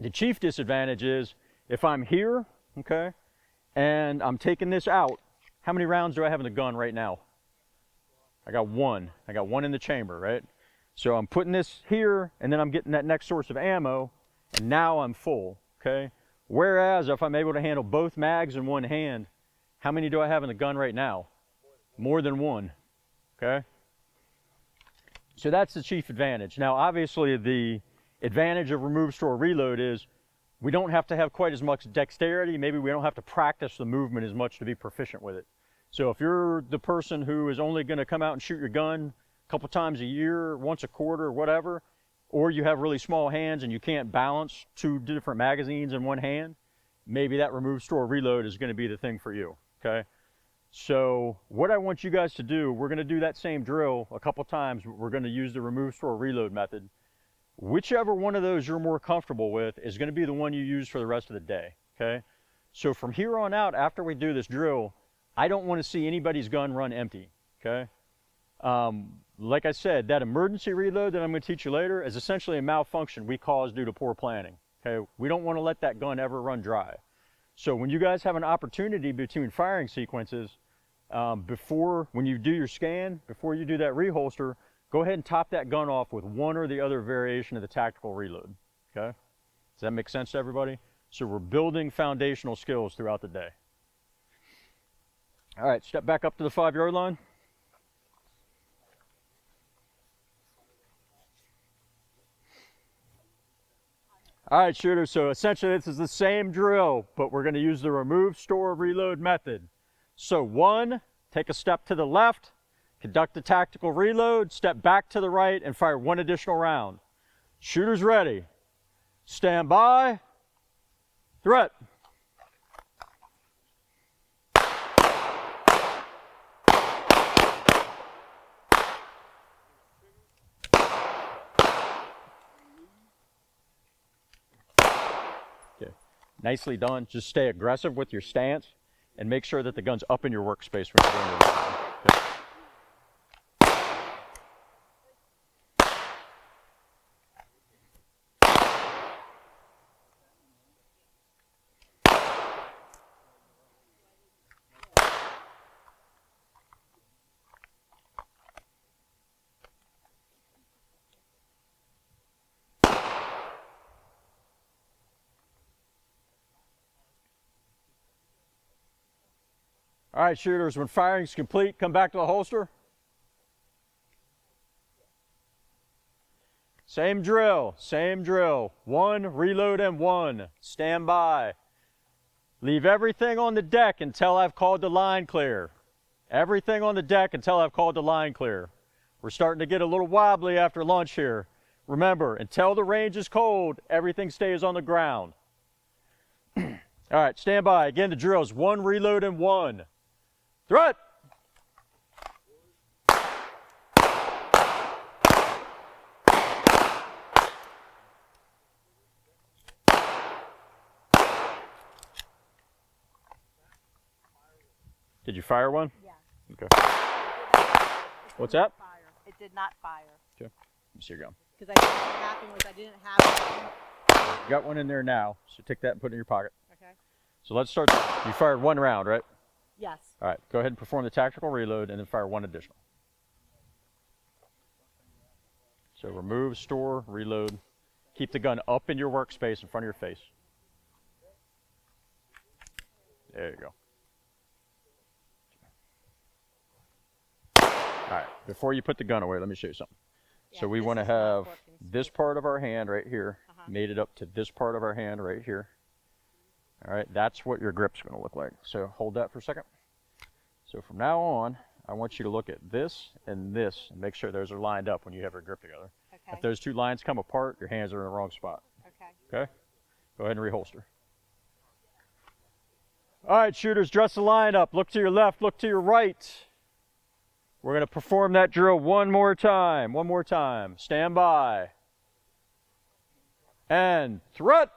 S1: the chief disadvantage is if I'm here, okay, and I'm taking this out, how many rounds do I have in the gun right now? I got one. I got one in the chamber, right? So I'm putting this here, and then I'm getting that next source of ammo, and now I'm full, okay? Whereas if I'm able to handle both mags in one hand, how many do I have in the gun right now? More than one, okay? So that's the chief advantage. Now, obviously, the advantage of remove, store, reload is we don't have to have quite as much dexterity. Maybe we don't have to practice the movement as much to be proficient with it. So if you're the person who is only going to come out and shoot your gun a couple times a year, once a quarter, whatever, or you have really small hands and you can't balance two different magazines in one hand, maybe that remove, store, reload is going to be the thing for you, okay? So what I want you guys to do, we're going to do that same drill a couple times. We're going to use the remove, store, reload method. Whichever one of those you're more comfortable with is going to be the one you use for the rest of the day, okay? So from here on out, after we do this drill, I don't want to see anybody's gun run empty, okay? Like I said, that emergency reload that I'm going to teach you later is essentially a malfunction we caused due to poor planning, okay? We don't want to let that gun ever run dry. So when you guys have an opportunity between firing sequences, when you do your scan, before you do that reholster, go ahead and top that gun off with one or the other variation of the tactical reload, okay? Does that make sense to everybody? So we're building foundational skills throughout the day. All right, step back up to the 5-yard line. All right, shooters, so essentially this is the same drill, but we're going to use the remove, store, reload method. So one, take a step to the left, conduct a tactical reload, step back to the right, and fire one additional round. Shooters ready. Stand by. Threat. Nicely done. Just stay aggressive with your stance and make sure that the gun's up in your workspace when you're doing your reloading. Okay. All right, shooters, when firing is complete, come back to the holster. Same drill, same drill. 1, reload, and 1. Stand by. Leave everything on the deck until I've called the line clear. Everything on the deck until I've called the line clear. We're starting to get a little wobbly after lunch here. Remember, until the range is cold, everything stays on the ground. All right, stand by. Again, the drill is 1, reload, and 1. Throw it! Did you fire one?
S2: Yeah.
S1: Okay. What's that?
S2: It did not fire.
S1: Okay. Let me see your gun.
S2: Because I think what happened was I didn't have it.
S1: You got one in there now, so take that and put it in your pocket.
S2: Okay.
S1: So let's start. You fired 1 round, right?
S2: Yes.
S1: All right, go ahead and perform the tactical reload and then fire 1 additional. So remove, store, reload. Keep the gun up in your workspace in front of your face. There you go. All right, before you put the gun away, let me show you something.
S2: Yeah,
S1: So we
S2: this
S1: want to
S2: is not
S1: have
S2: working.
S1: this part of our hand right here,
S2: Uh-huh.
S1: made it up to this part of our hand right here. All right, that's what your grip's going to look like. So hold that for a second. So from now on, I want you to look at this and make sure those are lined up when you have your grip together.
S2: Okay.
S1: If those 2 lines come apart, your hands are in the wrong spot.
S2: Okay.
S1: Okay? Go ahead and reholster. All right, shooters, dress the line up. Look to your left, look to your right. We're going to perform that drill one more time. One more time. Stand by. And throw it.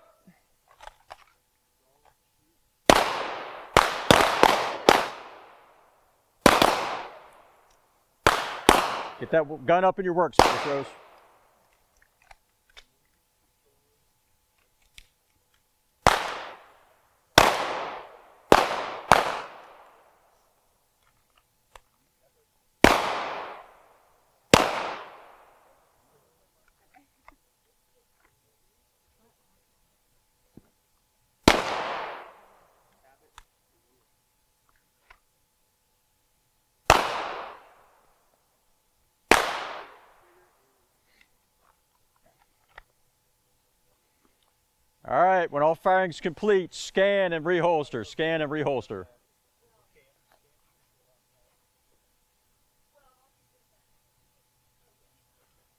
S1: Get that gun up in your workspace, Rose. All right, when all firing is complete, scan and reholster, scan and reholster.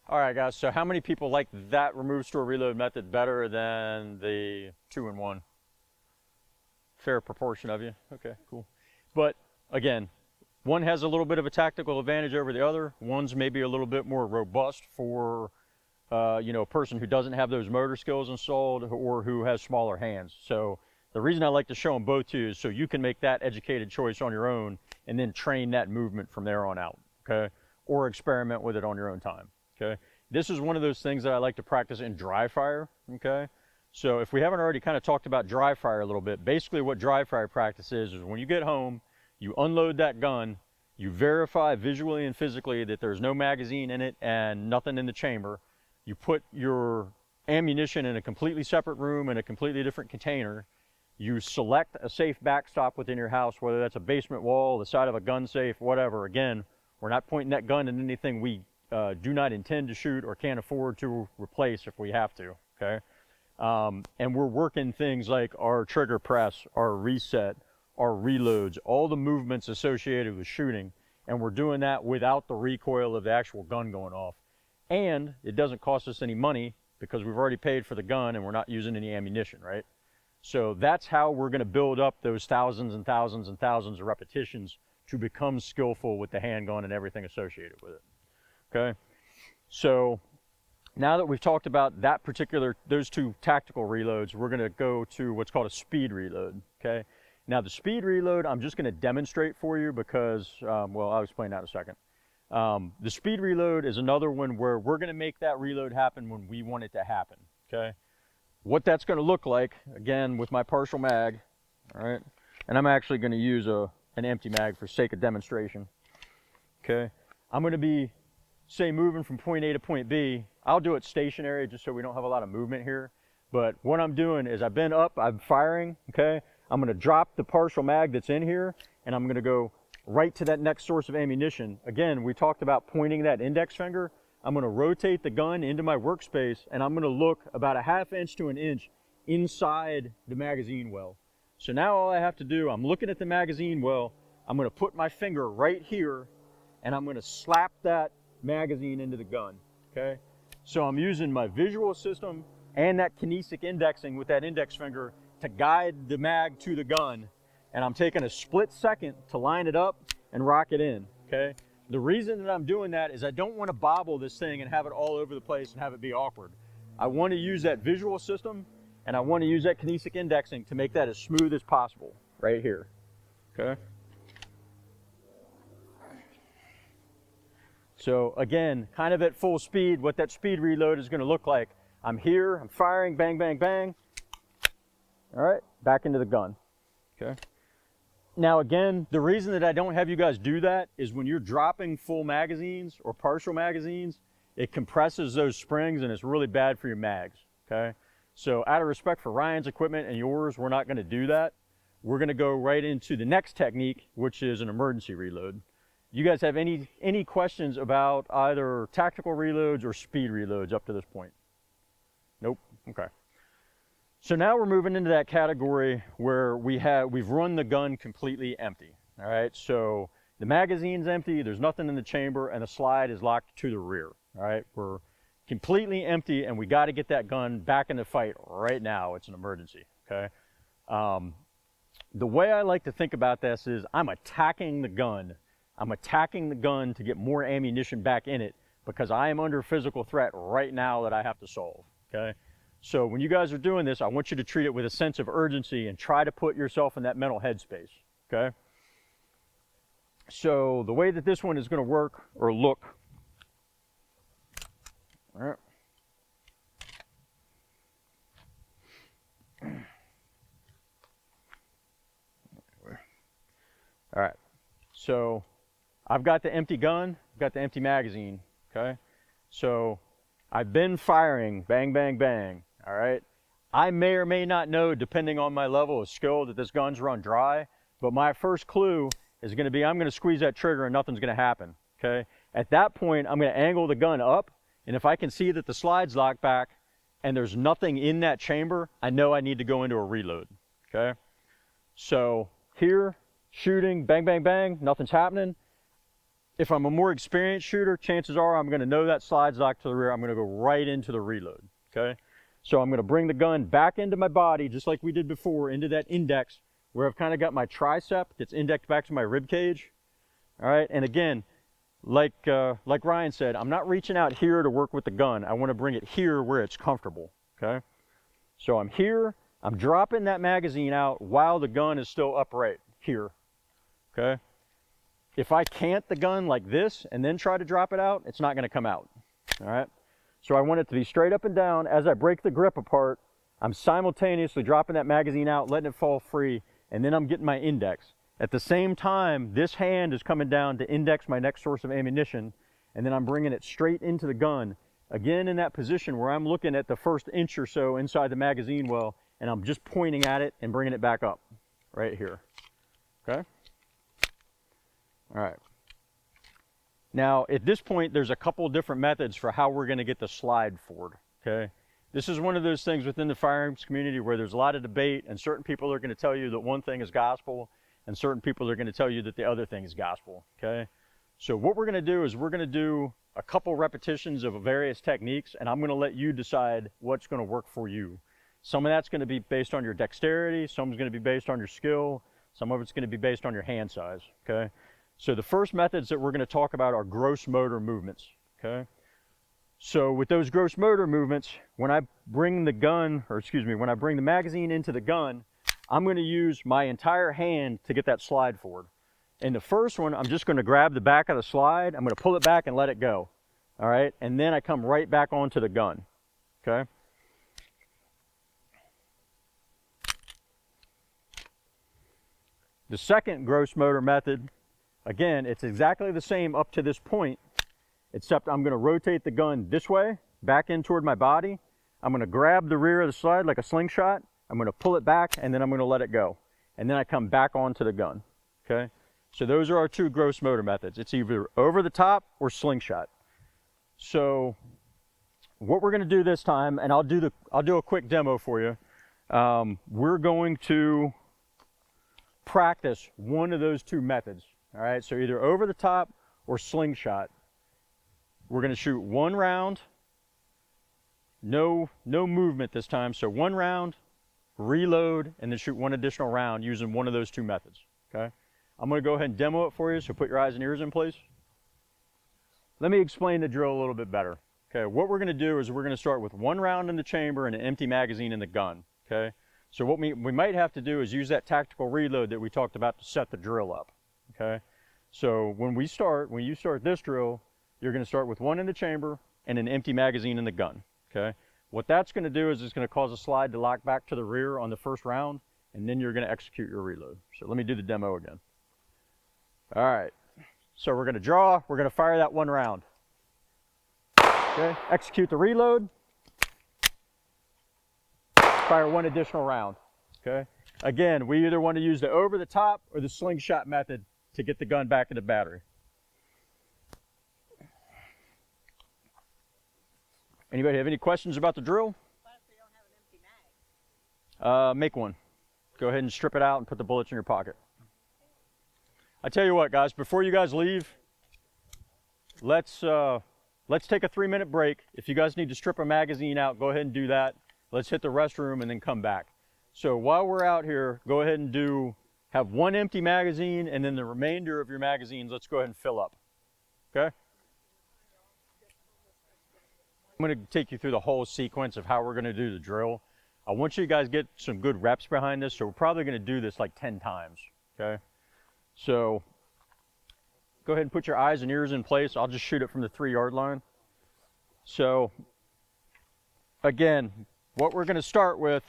S1: All right, guys, so how many people like that remove, store, reload method better than the 2-in-1? Fair proportion of you. Okay, cool. But again, one has a little bit of a tactical advantage over the other. One's maybe a little bit more robust for a person who doesn't have those motor skills installed or who has smaller hands. So the reason I like to show them both to you is so you can make that educated choice on your own and then train that movement from there on out, okay? Or experiment with it on your own time, okay? This is one of those things that I like to practice in dry fire, okay? So if we haven't already kind of talked about dry fire a little bit, basically what dry fire practice is when you get home, you unload that gun, you verify visually and physically that there's no magazine in it and nothing in the chamber. You put your ammunition in a completely separate room in a completely different container. You select a safe backstop within your house, whether that's a basement wall, the side of a gun safe, whatever. Again, we're not pointing that gun at anything we do not intend to shoot or can't afford to replace if we have to, okay? And we're working things like our trigger press, our reset, our reloads, all the movements associated with shooting, and we're doing that without the recoil of the actual gun going off. And it doesn't cost us any money because we've already paid for the gun and we're not using any ammunition, right? So that's how we're going to build up those thousands and thousands and thousands of repetitions to become skillful with the handgun and everything associated with it, okay? So now that we've talked about those two tactical reloads, we're gonna go to what's called a speed reload, okay? Now the speed reload, I'm just gonna demonstrate for you because, well, I'll explain that in a second. The speed reload is another one where we're gonna make that reload happen when we want it to happen, okay? What that's gonna look like, again, with my partial mag, all right? And I'm actually gonna use an empty mag for sake of demonstration, okay? I'm gonna be, say, moving from point A to point B. I'll do it stationary just so we don't have a lot of movement here. But what I'm doing is I've been up, I'm firing, okay? I'm gonna drop the partial mag that's in here and I'm gonna go right to that next source of ammunition. Again, we talked about pointing that index finger. I'm gonna rotate the gun into my workspace and I'm gonna look about a ½ inch to an inch inside the magazine well. So now all I have to do, I'm looking at the magazine well, I'm gonna put my finger right here and I'm gonna slap that magazine into the gun, okay? So I'm using my visual system and that kinesic indexing with that index finger to guide the mag to the gun. And I'm taking a split second to line it up and rock it in, okay? The reason that I'm doing that is I don't want to bobble this thing and have it all over the place and have it be awkward. I want to use that visual system and I want to use that kinesic indexing to make that as smooth as possible right here, okay? So again, kind of at full speed, what that speed reload is going to look like. I'm here, I'm firing, bang, bang, bang. All right, back into the gun, okay? Now again, the reason that I don't have you guys do that is when you're dropping full magazines or partial magazines, it compresses those springs and it's really bad for your mags, okay? So out of respect for Ryan's equipment and yours, we're not going to do that. We're going to go right into the next technique, which is an emergency reload. You guys have any questions about either tactical reloads or speed reloads up to this point? Nope, okay. So now we're moving into that category where we've run the gun completely empty, all right? So the magazine's empty, there's nothing in the chamber, and the slide is locked to the rear, all right? We're completely empty, and we gotta get that gun back in the fight right now. It's an emergency, okay? The way I like to think about this is I'm attacking the gun. I'm attacking the gun to get more ammunition back in it because I am under physical threat right now that I have to solve, okay? So when you guys are doing this, I want you to treat it with a sense of urgency and try to put yourself in that mental headspace, okay? So the way that this one is gonna work or look, all right. All right, so I've got the empty gun, I've got the empty magazine, okay? So I've been firing, bang, bang, bang, all right? I may or may not know, depending on my level of skill, that this gun's run dry, but my first clue is gonna be I'm gonna squeeze that trigger and nothing's gonna happen, okay? At that point, I'm gonna angle the gun up, and if I can see that the slide's locked back and there's nothing in that chamber, I know I need to go into a reload, okay? So here, shooting, bang, bang, bang, nothing's happening. If I'm a more experienced shooter, chances are I'm gonna know that slide's locked to the rear. I'm gonna go right into the reload, okay? So I'm gonna bring the gun back into my body, just like we did before, into that index, where I've kind of got my tricep that's indexed back to my rib cage, all right? And again, like Ryan said, I'm not reaching out here to work with the gun. I wanna bring it here where it's comfortable, okay? So I'm here, I'm dropping that magazine out while the gun is still upright here, okay? If I cant the gun like this and then try to drop it out, it's not gonna come out, all right? So I want it to be straight up and down. As I break the grip apart, I'm simultaneously dropping that magazine out, letting it fall free, and then I'm getting my index. At the same time, this hand is coming down to index my next source of ammunition, and then I'm bringing it straight into the gun. Again, in that position where I'm looking at the first inch or so inside the magazine well, and I'm just pointing at it and bringing it back up right here, okay? All right. Now, at this point, there's a couple different methods for how we're gonna get the slide forward, okay? This is one of those things within the firearms community where there's a lot of debate, and certain people are gonna tell you that one thing is gospel, and certain people are gonna tell you that the other thing is gospel, okay? So what we're gonna do is we're gonna do a couple repetitions of various techniques, and I'm gonna let you decide what's gonna work for you. Some of that's gonna be based on your dexterity, some's gonna be based on your skill, some of it's gonna be based on your hand size, okay? So the first methods that we're going to talk about are gross motor movements, okay? So with those gross motor movements, when I bring the gun, or excuse me, when I bring the magazine into the gun, I'm going to use my entire hand to get that slide forward. In the first one, I'm just going to grab the back of the slide, I'm going to pull it back and let it go. All right, and then I come right back onto the gun, okay? The second gross motor method, again, it's exactly the same up to this point, except I'm going to rotate the gun this way, back in toward my body. I'm going to grab the rear of the slide like a slingshot. I'm going to pull it back, and then I'm going to let it go. And then I come back onto the gun, okay? So those are our two gross motor methods. It's either over the top or slingshot. So what we're going to do this time, and I'll do a quick demo for you. We're going to practice one of those two methods. All right, so either over the top or slingshot. We're going to shoot one round, no movement this time. So one round, reload, and then shoot one additional round using one of those two methods. Okay, I'm going to go ahead and demo it for you. So put your eyes and ears in, please. Let me explain the drill a little bit better. Okay, what we're going to do is we're going to start with one round in the chamber and an empty magazine in the gun. Okay, so what we might have to do is use that tactical reload that we talked about to set the drill up. Okay, so when you start this drill, you're going to start with one in the chamber and an empty magazine in the gun. Okay, what that's going to do is it's going to cause a slide to lock back to the rear on the first round, and then you're going to execute your reload. So let me do the demo again. All right, so we're going to draw, we're going to fire that one round. Okay, execute the reload, fire one additional round. Okay, again, we either want to use the over the top or the slingshot method to get the gun back into battery. Anybody have any questions about the drill?
S2: What if we don't have an empty mag?
S1: Make one. Go ahead and strip it out and put the bullets in your pocket. I tell you what, guys, before you guys leave, let's take a 3-minute break. If you guys need to strip a magazine out, go ahead and do that. Let's hit the restroom and then come back. So while we're out here, go ahead and have one empty magazine, and then the remainder of your magazines, let's go ahead and fill up. Okay? I'm going to take you through the whole sequence of how we're going to do the drill. I want you guys to get some good reps behind this, so we're probably going to do this like 10 times. Okay? So go ahead and put your eyes and ears in place. I'll just shoot it from the 3-yard line. So again, what we're going to start with,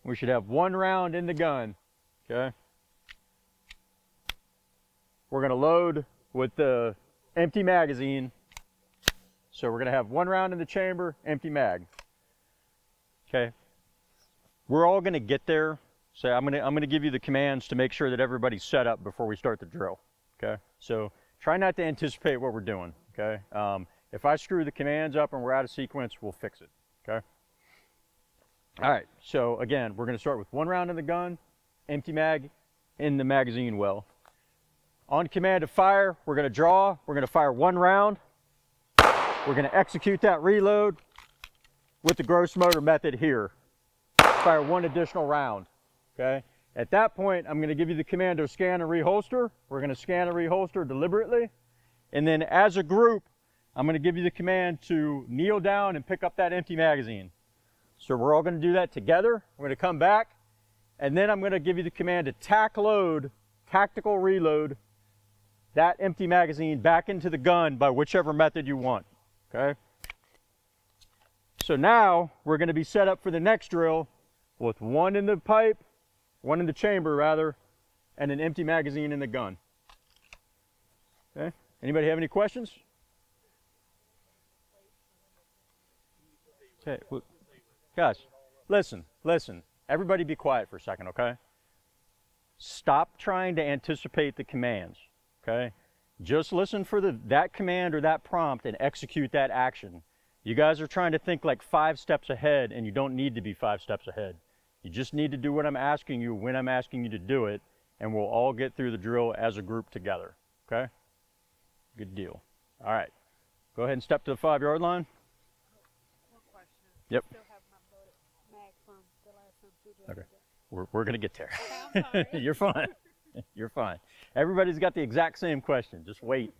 S1: we should have one round in the gun. Okay, we're going to load with the empty magazine. So we're going to have one round in the chamber, empty mag. Okay, we're all going to get there. So I'm going to give you the commands to make sure that everybody's set up before we start the drill. Okay, so try not to anticipate what we're doing. Okay, if I screw the commands up and we're out of sequence, we'll fix it. Okay. All right, so again, we're going to start with one round in the gun, empty mag in the magazine well. On command to fire, we're going to draw, we're going to fire one round. We're going to execute that reload with the gross motor method here. Fire one additional round, okay? At that point, I'm going to give you the command to scan and reholster. We're going to scan and reholster deliberately. And then as a group, I'm going to give you the command to kneel down and pick up that empty magazine. So we're all going to do that together. We're going to come back, and then I'm going to give you the command to tactical reload that empty magazine back into the gun by whichever method you want, okay? So now we're going to be set up for the next drill with one in the pipe, one in the chamber rather, and an empty magazine in the gun. Okay, anybody have any questions? Okay, well, guys, listen. Everybody be quiet for a second, okay? Stop trying to anticipate the commands, okay? Just listen for that command or that prompt and execute that action. You guys are trying to think like 5 steps ahead, and you don't need to be 5 steps ahead. You just need to do what I'm asking you when I'm asking you to do it, and we'll all get through the drill as a group together, okay? Good deal. All right, go ahead and step to the 5-yard line.
S2: One question.
S1: Yep.
S2: Still have my loaded mag from the last time we did
S1: Okay.
S2: it.
S1: We're going to get there.
S2: I'm sorry.
S1: You're fine. You're fine. Everybody's got the exact same question. Just wait.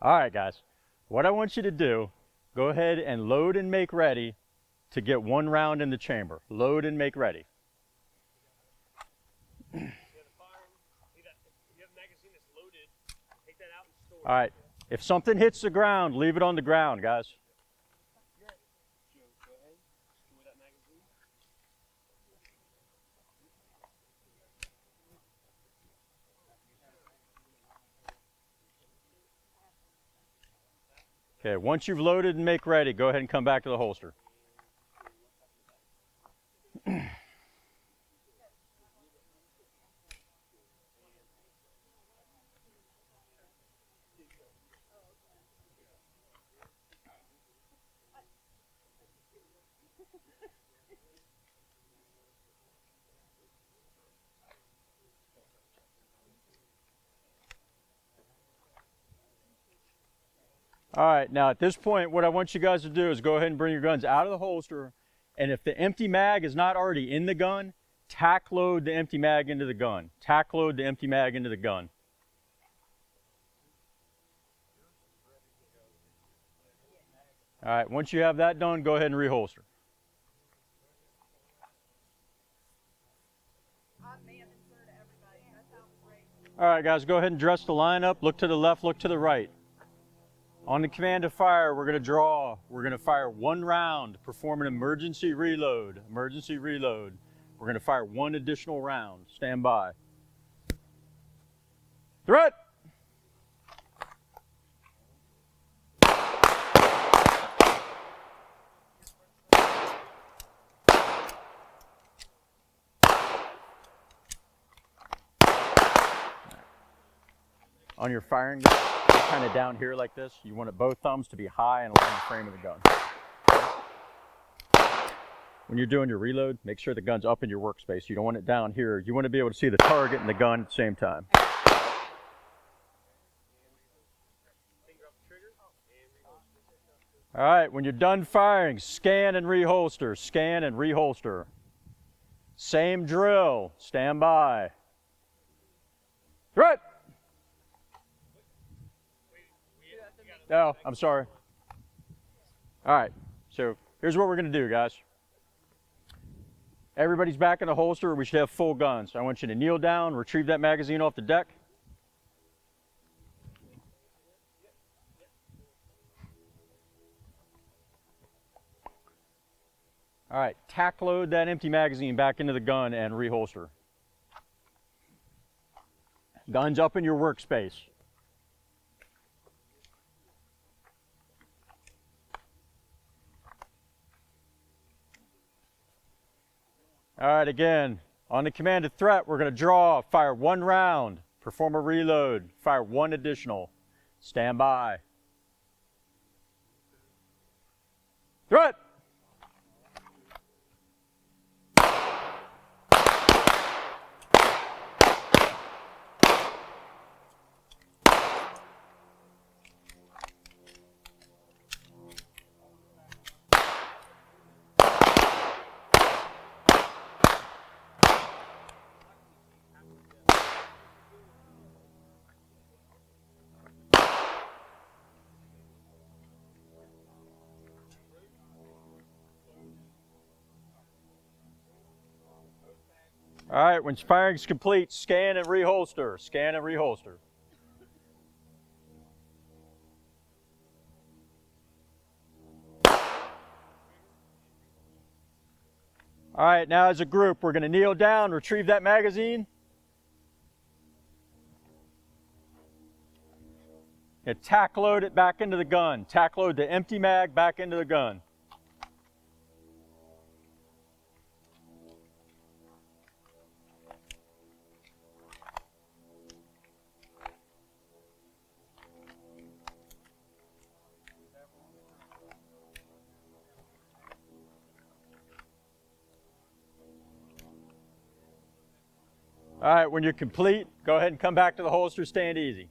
S1: All right, guys. What I want you to do, go ahead and load and make ready to get 1 round in the chamber. Load and make ready.
S3: You have a firearm. If you have a magazine that's loaded, take that out and store it.
S1: All right. If something hits the ground, leave it on the ground, guys.
S3: Joe, go ahead. Store that magazine.
S1: Okay, once you've loaded and make ready, go ahead and come back to the holster. All right, now at this point, what I want you guys to do is go ahead and bring your guns out of the holster, and if the empty mag is not already in the gun, tack load the empty mag into the gun. Tack load the empty mag into the gun. All right, once you have that done, go ahead and reholster.
S2: Odd man and sir to everybody. That sounds great.
S1: All right, guys, go ahead and dress the line up. Look to the left, look to the right. On the command to fire, we're going to draw. We're going to fire 1 round, perform an emergency reload. Emergency reload. We're going to fire 1 additional round. Stand by. Threat! On your firing, kind of down here like this, you want it both thumbs to be high and along the frame of the gun. When you're doing your reload, make sure the gun's up in your workspace. You don't want it down here. You want to be able to see the target and the gun at the same time. All right, when you're done firing, scan and reholster, scan and reholster. Same drill, stand by. Threat! Oh, I'm sorry. All right, so here's what we're going to do, guys. Everybody's back in the holster. We should have full guns. I want you to kneel down, retrieve that magazine off the deck. All right, tack load that empty magazine back into the gun and reholster. Gun's up in your workspace. All right, again, on the command of threat, we're going to draw, fire 1 round, perform a reload, fire 1 additional. Stand by. Threat! All right, when firing's complete, scan and reholster. Scan and reholster. All right, now as a group, we're going to kneel down, retrieve that magazine. And tack load it back into the gun. Tack load the empty mag back into the gun. All right, when you're complete, go ahead and come back to the holster, stand easy.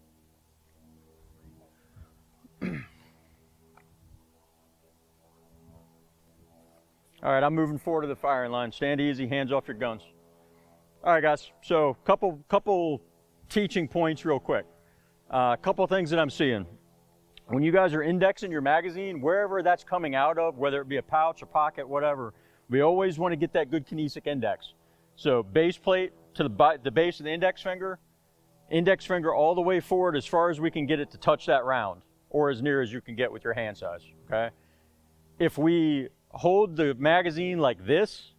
S1: All right, I'm moving forward to the firing line. Stand easy, hands off your guns. All right, guys, so couple teaching points real quick. A couple things that I'm seeing. When you guys are indexing your magazine, wherever that's coming out of, whether it be a pouch, a pocket, whatever, we always want to get that good kinesic index. So base plate to the base of the index finger all the way forward as far as we can get it to touch that round, or as near as you can get with your hand size, okay? If we hold the magazine like this,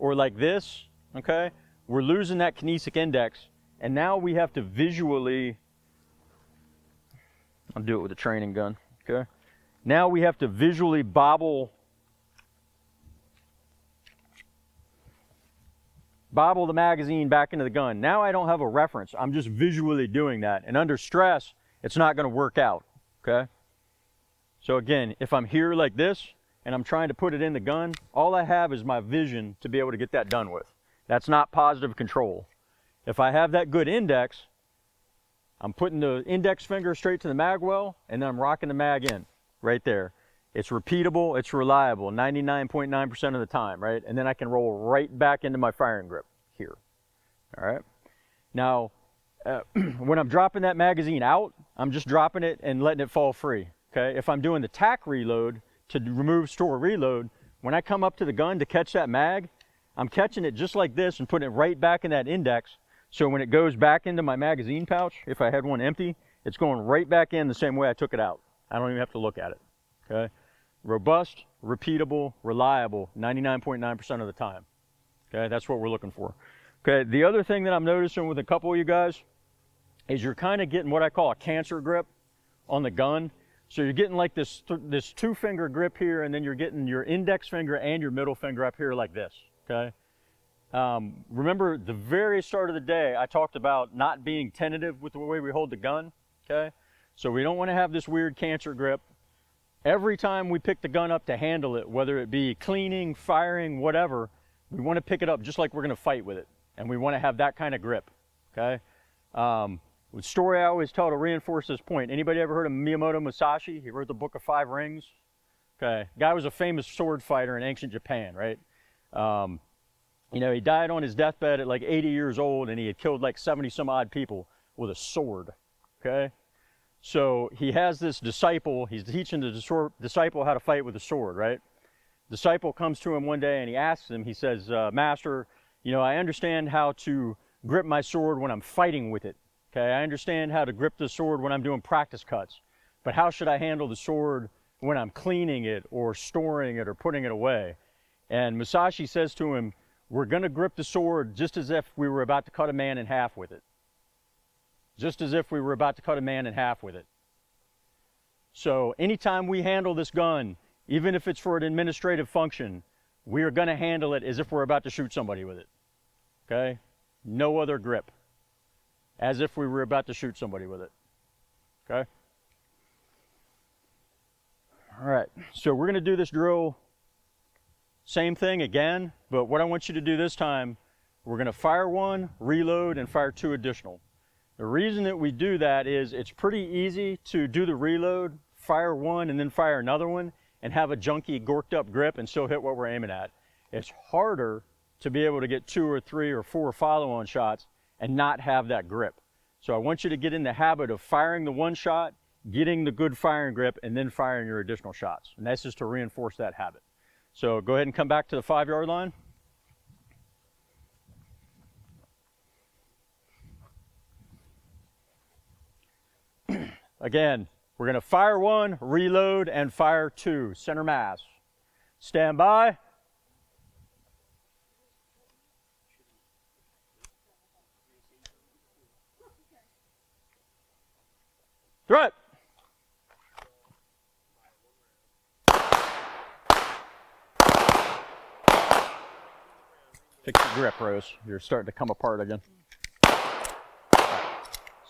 S1: or like this, okay, we're losing that kinesic index, and now we have to visually, I'll do it with a training gun, okay? Now we have to visually bobble the magazine back into the gun. Now I don't have a reference. I'm just visually doing that. And under stress, it's not going to work out, okay? So again, if I'm here like this and I'm trying to put it in the gun, all I have is my vision to be able to get that done with. That's not positive control. If I have that good index, I'm putting the index finger straight to the mag well, and then I'm rocking the mag in right there. It's repeatable, it's reliable, 99.9% of the time, right? And then I can roll right back into my firing grip here, all right? Now, when I'm dropping that magazine out, I'm just dropping it and letting it fall free, okay? If I'm doing the tack reload to remove, store, reload, when I come up to the gun to catch that mag, I'm catching it just like this and putting it right back in that index. So when it goes back into my magazine pouch, if I had one empty, it's going right back in the same way I took it out. I don't even have to look at it, okay? Robust, repeatable, reliable, 99.9% of the time. Okay, that's what we're looking for. Okay, the other thing that I'm noticing with a couple of you guys is you're kind of getting what I call a cancer grip on the gun. So you're getting like this two-finger grip here, and then you're getting your index finger and your middle finger up here like this, okay? Remember, the very start of the day, I talked about not being tentative with the way we hold the gun, okay? So we don't want to have this weird cancer grip. Every time we pick the gun up to handle it, whether it be cleaning, firing, whatever, we want to pick it up just like we're going to fight with it. And we want to have that kind of grip, okay? The story I always tell to reinforce this point. Anybody ever heard of Miyamoto Musashi? He wrote the Book of Five Rings. Okay, guy was a famous sword fighter in ancient Japan, right? You know, he died on his deathbed at like 80 years old, and he had killed like 70 some odd people with a sword, okay? So he has this disciple, he's teaching the disciple how to fight with a sword, right? Disciple comes to him one day and he asks him, he says, Master, you know, I understand how to grip my sword when I'm fighting with it, okay? I understand how to grip the sword when I'm doing practice cuts, but how should I handle the sword when I'm cleaning it or storing it or putting it away? And Musashi says to him, we're gonna grip the sword just as if we were about to cut a man in half with it. Just as if we were about to cut a man in half with it. So anytime we handle this gun, even if it's for an administrative function, we are going to handle it as if we're about to shoot somebody with it, okay? No other grip, as if we were about to shoot somebody with it, okay? All right, so we're going to do this drill, same thing again, but what I want you to do this time, we're going to fire one, reload, and fire two additional. The reason that we do that is it's pretty easy to do the reload, fire one, and then fire another one, and have a junky, gorked up grip and still hit what we're aiming at. It's harder to be able to get 2 or 3 or 4 follow-on shots and not have that grip. So I want you to get in the habit of firing the one shot, getting the good firing grip, and then firing your additional shots. And that's just to reinforce that habit. So go ahead and come back to the 5-yard line. Again, we're going to fire one, reload, and fire two. Center mass. Stand by. Throw it. Fix your grip, Rose. You're starting to come apart again.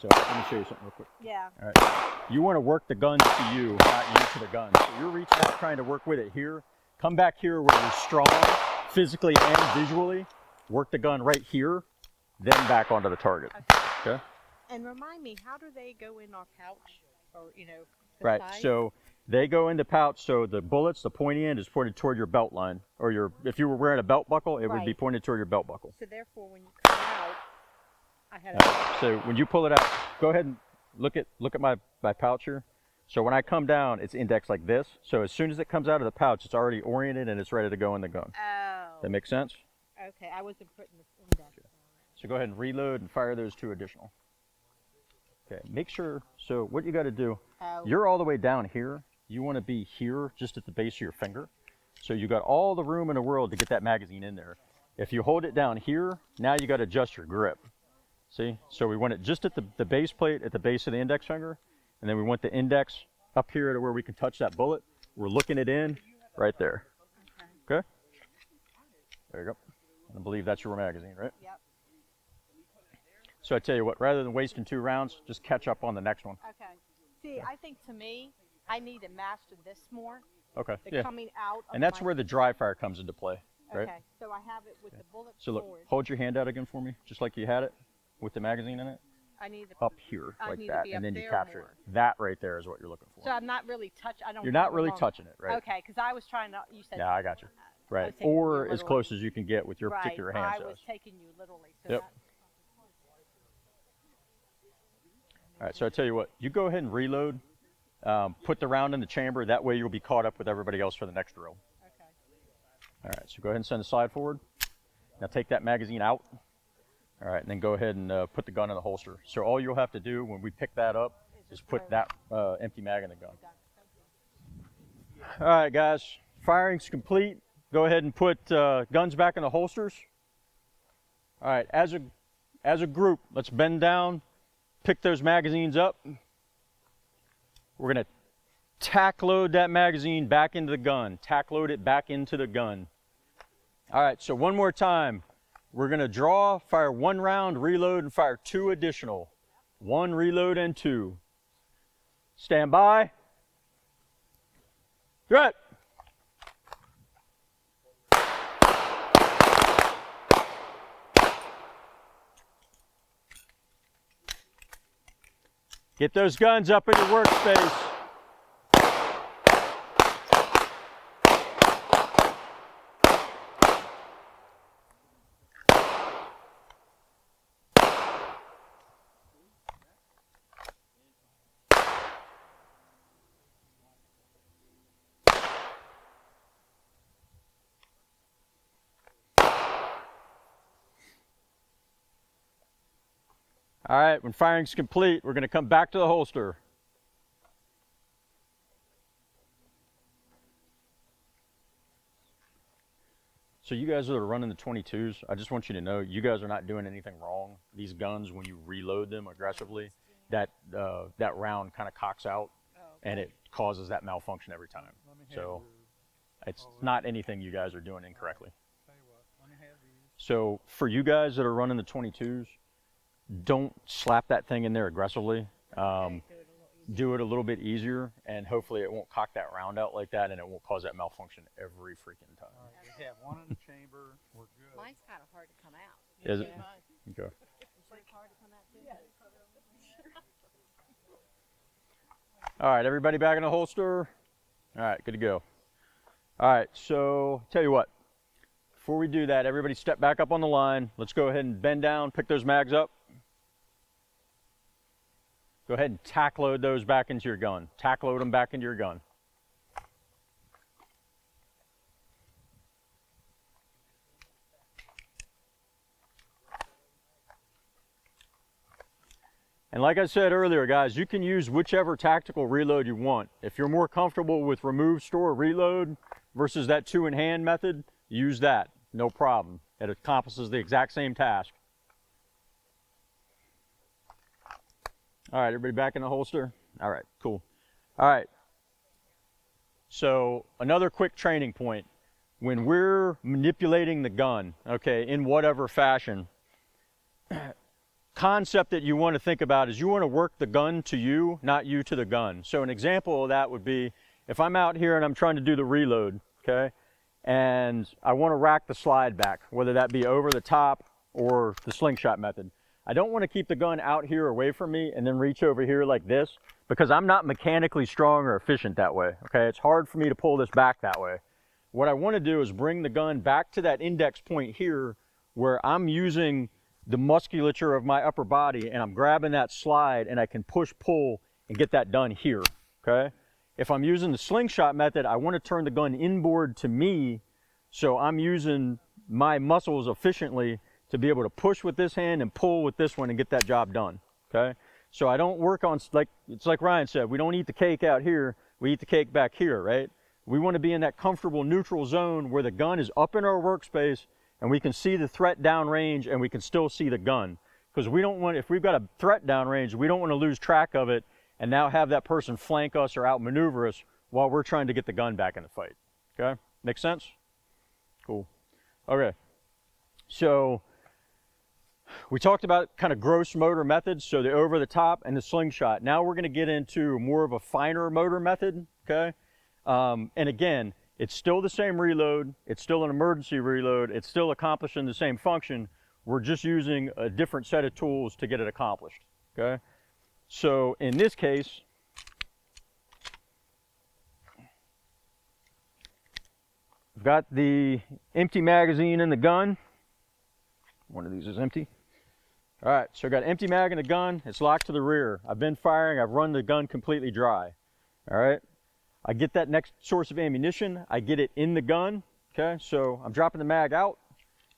S1: So let me show you something real quick.
S2: Yeah.
S1: All right. You want to work the gun to you, not you to the gun. So you're reaching out trying to work with it here. Come back here where you're strong, physically and visually. Work the gun right here, then back onto the target. Okay?
S2: And remind me, how do they go in our pouch? Or, you know,
S1: Right.
S2: size?
S1: So They go in the pouch, so the bullets, the pointy end is pointed toward your belt line, or if you were wearing a belt buckle, it would be
S2: Right.
S1: pointed toward your belt buckle.
S2: So therefore, when you come out, I had a.
S1: So when you pull it out, go ahead and look at my pouch here. So when I come down, it's indexed like this. So as soon as it comes out of the pouch, it's already oriented and it's ready to go in the gun.
S2: Oh.
S1: That makes sense?
S2: Okay, I wasn't putting this index on.
S1: So go ahead and reload and fire those 2 additional. Okay, make sure, so what you got to do,
S2: Oh.
S1: you're all the way down here. You want to be here just at the base of your finger. So you got all the room in the world to get that magazine in there. If you hold it down here, now you got to adjust your grip. See? So we want it just at the base plate, at the base of the index finger. And then we want the index up here to where we can touch that bullet. We're looking it in right there. Okay? There you go. I believe that's your magazine, right?
S2: Yep.
S1: So I tell you what, rather than wasting 2 rounds, just catch up on the next one.
S2: Okay. See, I think to me, I need to master this more.
S1: Okay.
S2: The
S1: Yeah.
S2: coming out.
S1: And that's where the dry fire comes into play, right?
S2: Okay. So I have it with the bullet
S1: So look,
S2: forward.
S1: hold your hand out again for me, just like you had it with the magazine in it.
S2: I need to.
S1: Up here,
S2: I
S1: like
S2: need to
S1: that,
S2: be
S1: and
S2: up
S1: then you
S2: there
S1: capture
S2: more.
S1: it. That right there is what you're looking for.
S2: So I'm not really I don't.
S1: You're not
S2: go
S1: really
S2: along.
S1: touching it, right?
S2: Okay, because I was trying to. You said.
S1: Yeah, I got you.
S2: I
S1: Right.
S2: was taking
S1: Or
S2: you
S1: as
S2: literally.
S1: close as you can get with your
S2: Right.
S1: particular hand
S2: I
S1: size.
S2: was taking you literally. So
S1: Yep. All right, so I tell you what, you go ahead and reload, put the round in the chamber. That way you'll be caught up with everybody else for the next drill.
S2: Okay.
S1: All right, so go ahead and send the slide forward. Now take that magazine out. All right, and then go ahead and put the gun in the holster. So all you'll have to do when we pick that up is put that empty mag in the gun. All right, guys, firing's complete. Go ahead and put guns back in the holsters. All right, as a group, let's bend down, pick those magazines up. We're gonna tack load that magazine back into the gun. Tack load it back into the gun. All right, so one more time. We're gonna draw, fire 1 round, reload, and fire 2 additional. 1 reload and 2. Stand by. Good. Get those guns up in your workspace. All right, when firing's complete, we're going to come back to the holster. So you guys that are running the 22s, I just want you to know, you guys are not doing anything wrong. These guns, when you reload them aggressively, that round kind of cocks out, and it causes that malfunction every time. So it's not anything you guys are doing incorrectly. So for you guys that are running the 22s, don't slap that thing in there aggressively. Do it a little bit easier, and hopefully it won't cock that round out like that, and it won't cause that malfunction every freaking time.
S6: All right, we have 1 in the chamber. We're good.
S2: Mine's kind of hard to come out.
S1: Is it? Okay. All right, everybody back in the holster? All right, good to go. All right, so tell you what, before we do that, everybody step back up on the line. Let's go ahead and bend down, pick those mags up. Go ahead and tack load those back into your gun. Tack load them back into your gun. And like I said earlier, guys, you can use whichever tactical reload you want. If you're more comfortable with remove, store, reload versus that 2-in-hand method, use that, no problem. It accomplishes the exact same task. All right, everybody back in the holster? All right, cool. All right. So another quick training point. When we're manipulating the gun, okay, in whatever fashion, concept that you want to think about is you want to work the gun to you, not you to the gun. So an example of that would be if I'm out here and I'm trying to do the reload, okay, and I want to rack the slide back, whether that be over the top or the slingshot method. I don't want to keep the gun out here away from me and then reach over here like this, because I'm not mechanically strong or efficient that way, okay? It's hard for me to pull this back that way. What I want to do is bring the gun back to that index point here where I'm using the musculature of my upper body and I'm grabbing that slide and I can push, pull, and get that done here, okay? If I'm using the slingshot method, I want to turn the gun inboard to me, so I'm using my muscles efficiently to be able to push with this hand and pull with this one and get that job done, okay? So I don't work on, it's like Ryan said, we don't eat the cake out here, we eat the cake back here, right? We want to be in that comfortable neutral zone where the gun is up in our workspace and we can see the threat downrange and we can still see the gun. Because we don't want, if we've got a threat downrange, we don't want to lose track of it and now have that person flank us or outmaneuver us while we're trying to get the gun back in the fight, okay? Make sense? Cool. Okay, so we talked about kind of gross motor methods, so the over the top and the slingshot. Now we're going to get into more of a finer motor method, okay? And again, it's still the same reload, it's still an emergency reload, it's still accomplishing the same function. We're just using a different set of tools to get it accomplished, okay? So in this case, I've got the empty magazine in the gun. One of these is empty. All right, so I got empty mag in the gun, it's locked to the rear. I've been firing, I've run the gun completely dry. All right, I get that next source of ammunition, I get it in the gun, okay? So I'm dropping the mag out,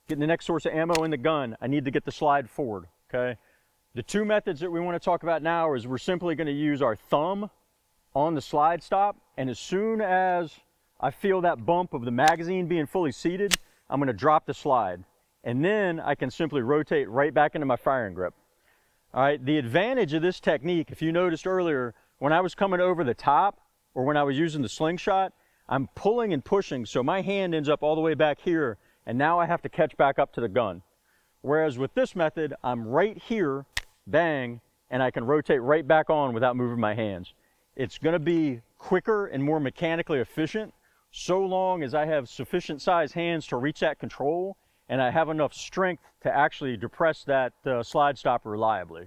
S1: getting the next source of ammo in the gun. I need to get the slide forward, okay? The two methods that we want to talk about now is we're simply going to use our thumb on the slide stop, and as soon as I feel that bump of the magazine being fully seated, I'm going to drop the slide. And then I can simply rotate right back into my firing grip. All right, the advantage of this technique, if you noticed earlier, when I was coming over the top or when I was using the slingshot, I'm pulling and pushing, so my hand ends up all the way back here, and now I have to catch back up to the gun. Whereas with this method, I'm right here, bang, and I can rotate right back on without moving my hands. It's going to be quicker and more mechanically efficient, so long as I have sufficient size hands to reach that control and I have enough strength to actually depress that slide stopper reliably.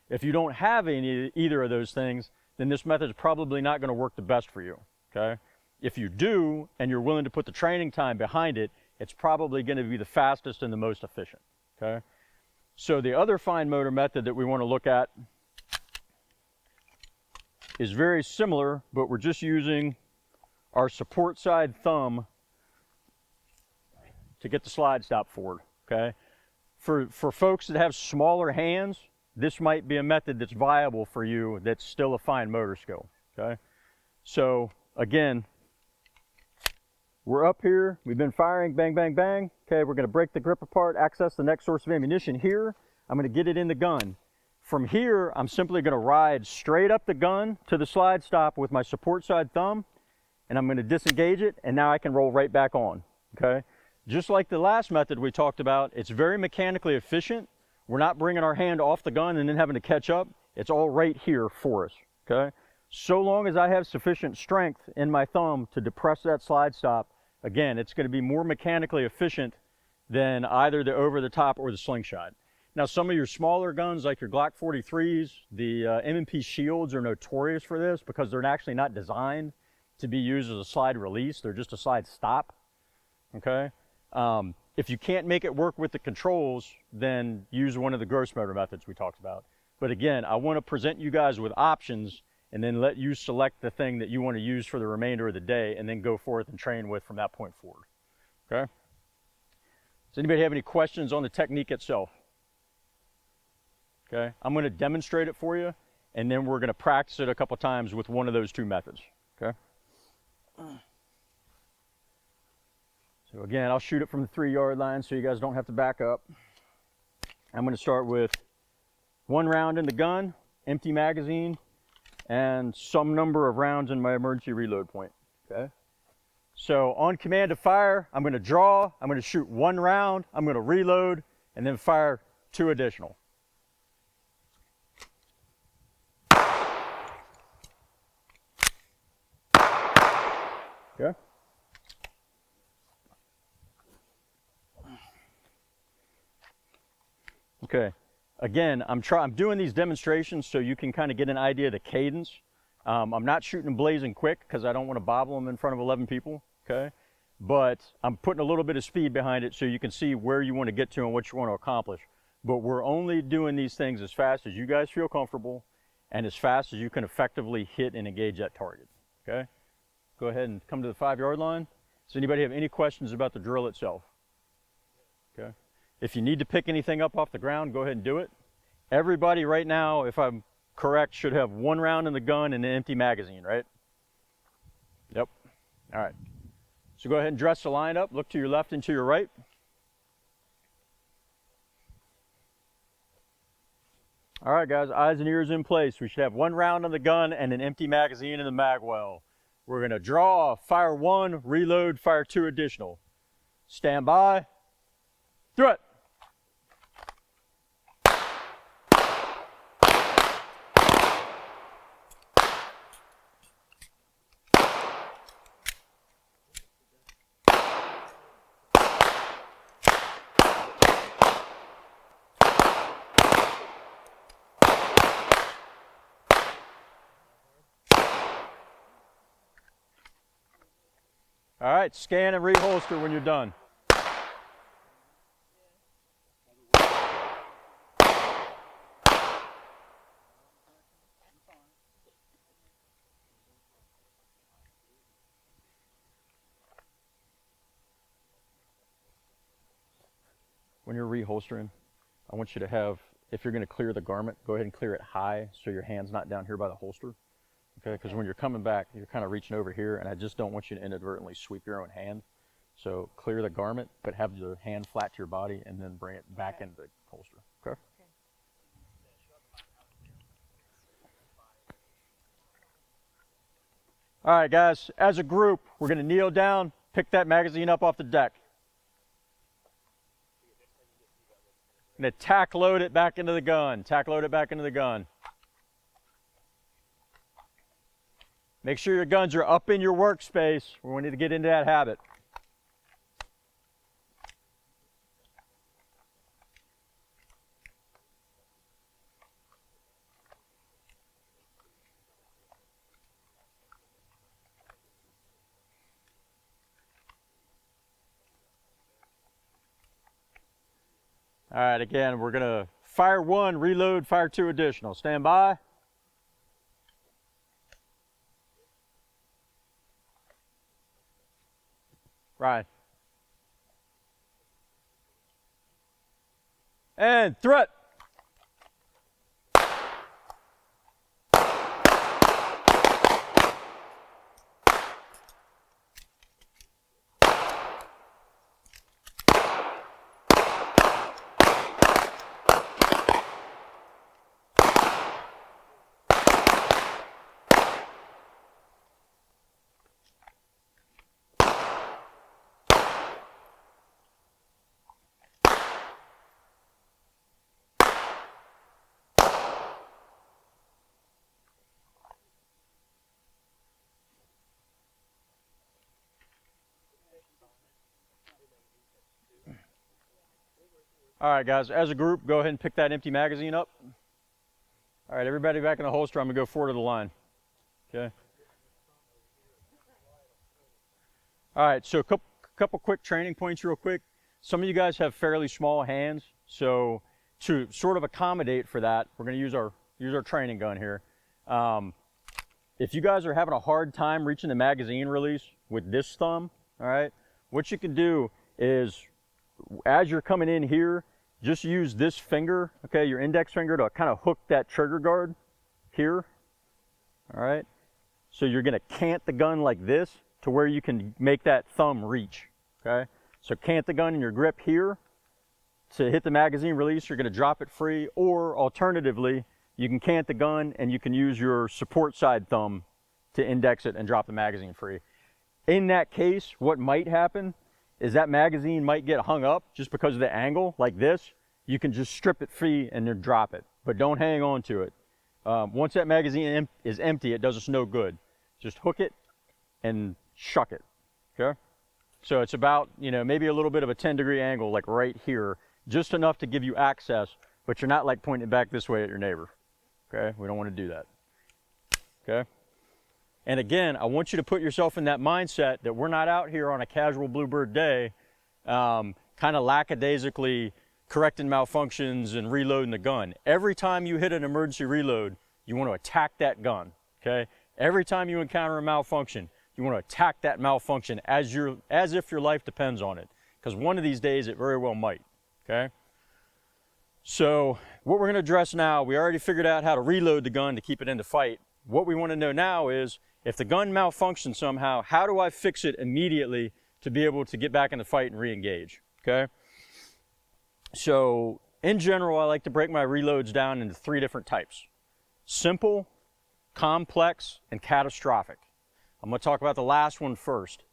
S1: If you don't have either of those things, then this method is probably not going to work the best for you, okay? If you do, and you're willing to put the training time behind it, it's probably going to be the fastest and the most efficient, okay? So the other fine motor method that we want to look at is very similar, but we're just using our support side thumb to get the slide stop forward, okay? For folks that have smaller hands, this might be a method that's viable for you that's still a fine motor skill, okay? So again, we're up here, we've been firing, bang, bang, bang. Okay, we're gonna break the grip apart, access the next source of ammunition here. I'm gonna get it in the gun. From here, I'm simply gonna ride straight up the gun to the slide stop with my support side thumb, and I'm gonna disengage it, and now I can roll right back on, okay? Just like the last method we talked about, it's very mechanically efficient. We're not bringing our hand off the gun and then having to catch up. It's all right here for us, okay? So long as I have sufficient strength in my thumb to depress that slide stop, again, it's going to be more mechanically efficient than either the over the top or the slingshot. Now, some of your smaller guns, like your Glock 43s, the M&P Shields are notorious for this because they're actually not designed to be used as a slide release. They're just a slide stop, okay? If you can't make it work with the controls, then use one of the gross motor methods we talked about. But again, I want to present you guys with options and then let you select the thing that you want to use for the remainder of the day and then go forth and train with from that point forward, okay? Does anybody have any questions on the technique itself? Okay, I'm going to demonstrate it for you, and then we're going to practice it a couple times with one of those two methods, okay? So again, I'll shoot it from the 3-yard line so you guys don't have to back up. I'm going to start with 1 round in the gun, empty magazine, and some number of rounds in my emergency reload point, okay? So on command to fire, I'm going to draw, I'm going to shoot 1 round, I'm going to reload, and then fire 2 additional. Okay. Okay. Again, I'm doing these demonstrations so you can kind of get an idea of the cadence I'm not shooting them blazing quick because I don't want to bobble them in front of 11 people, okay? But I'm putting a little bit of speed behind it so you can see where you want to get to and what you want to accomplish. But we're only doing these things as fast as you guys feel comfortable and as fast as you can effectively hit and engage that target, okay? Go ahead and come to the 5-yard line. Does anybody have any questions about the drill itself? Okay. If you need to pick anything up off the ground, go ahead and do it. Everybody right now, if I'm correct, should have 1 round in the gun and an empty magazine, right? Yep. All right. So go ahead and dress the line up. Look to your left and to your right. All right, guys, eyes and ears in place. We should have 1 round on the gun and an empty magazine in the mag well. We're gonna draw, fire 1, reload, fire 2 additional. Stand by, throw it. All right, scan and reholster when you're done. When you're reholstering, I want you to have, if you're going to clear the garment, go ahead and clear it high so your hand's not down here by the holster. Okay, because when you're coming back, you're kind of reaching over here, and I just don't want you to inadvertently sweep your own hand. So clear the garment, but have your hand flat to your body, and then bring it back into the holster. Okay? All right, guys, as a group, we're going to kneel down, pick that magazine up off the deck. I'm going to tack load it back into the gun. Tack load it back into the gun. Make sure your guns are up in your workspace. We want you to get into that habit. All right, again, we're going to fire 1, reload, fire 2 additional. Stand by. Ryan. And threat. All right, guys, as a group, go ahead and pick that empty magazine up. All right, everybody back in the holster. I'm going to go forward of the line. Okay. All right, so a couple quick training points real quick. Some of you guys have fairly small hands, so to sort of accommodate for that, we're going to use our training gun here. If you guys are having a hard time reaching the magazine release with this thumb, all right, what you can do is, as you're coming in here, just use this finger, okay, your index finger, to kind of hook that trigger guard here, all right? So you're gonna cant the gun like this to where you can make that thumb reach, okay? So cant the gun in your grip here. To hit the magazine release, you're gonna drop it free, or alternatively, you can cant the gun and you can use your support side thumb to index it and drop the magazine free. In that case, what might happen is that magazine might get hung up just because of the angle, like this. You can just strip it free and then drop it, but don't hang on to it. Once that magazine is empty, it does us no good. Just hook it and shuck it, okay? So it's about, maybe a little bit of a 10-degree angle, like right here, just enough to give you access, but you're not like pointing it back this way at your neighbor, okay? We don't want to do that, okay? And again, I want you to put yourself in that mindset that we're not out here on a casual bluebird day, kind of lackadaisically correcting malfunctions and reloading the gun. Every time you hit an emergency reload, you want to attack that gun, okay? Every time you encounter a malfunction, you want to attack that malfunction as if your life depends on it, because one of these days it very well might, okay? So what we're going to address now, we already figured out how to reload the gun to keep it in the fight. What we want to know now is, if the gun malfunctions somehow, how do I fix it immediately to be able to get back in the fight and re-engage, okay? So in general, I like to break my reloads down into 3 different types: simple, complex, and catastrophic. I'm going to talk about the last one first.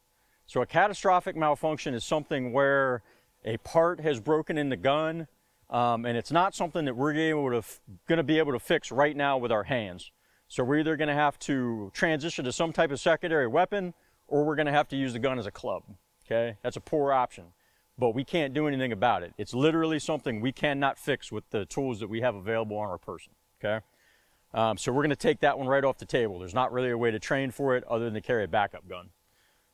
S1: So a catastrophic malfunction is something where a part has broken in the gun, and it's not something that we're going to be able to fix right now with our hands. So we're either going to have to transition to some type of secondary weapon, or we're going to have to use the gun as a club, okay? That's a poor option, but we can't do anything about it. It's literally something we cannot fix with the tools that we have available on our person, okay? So we're going to take that one right off the table. There's not really a way to train for it other than to carry a backup gun,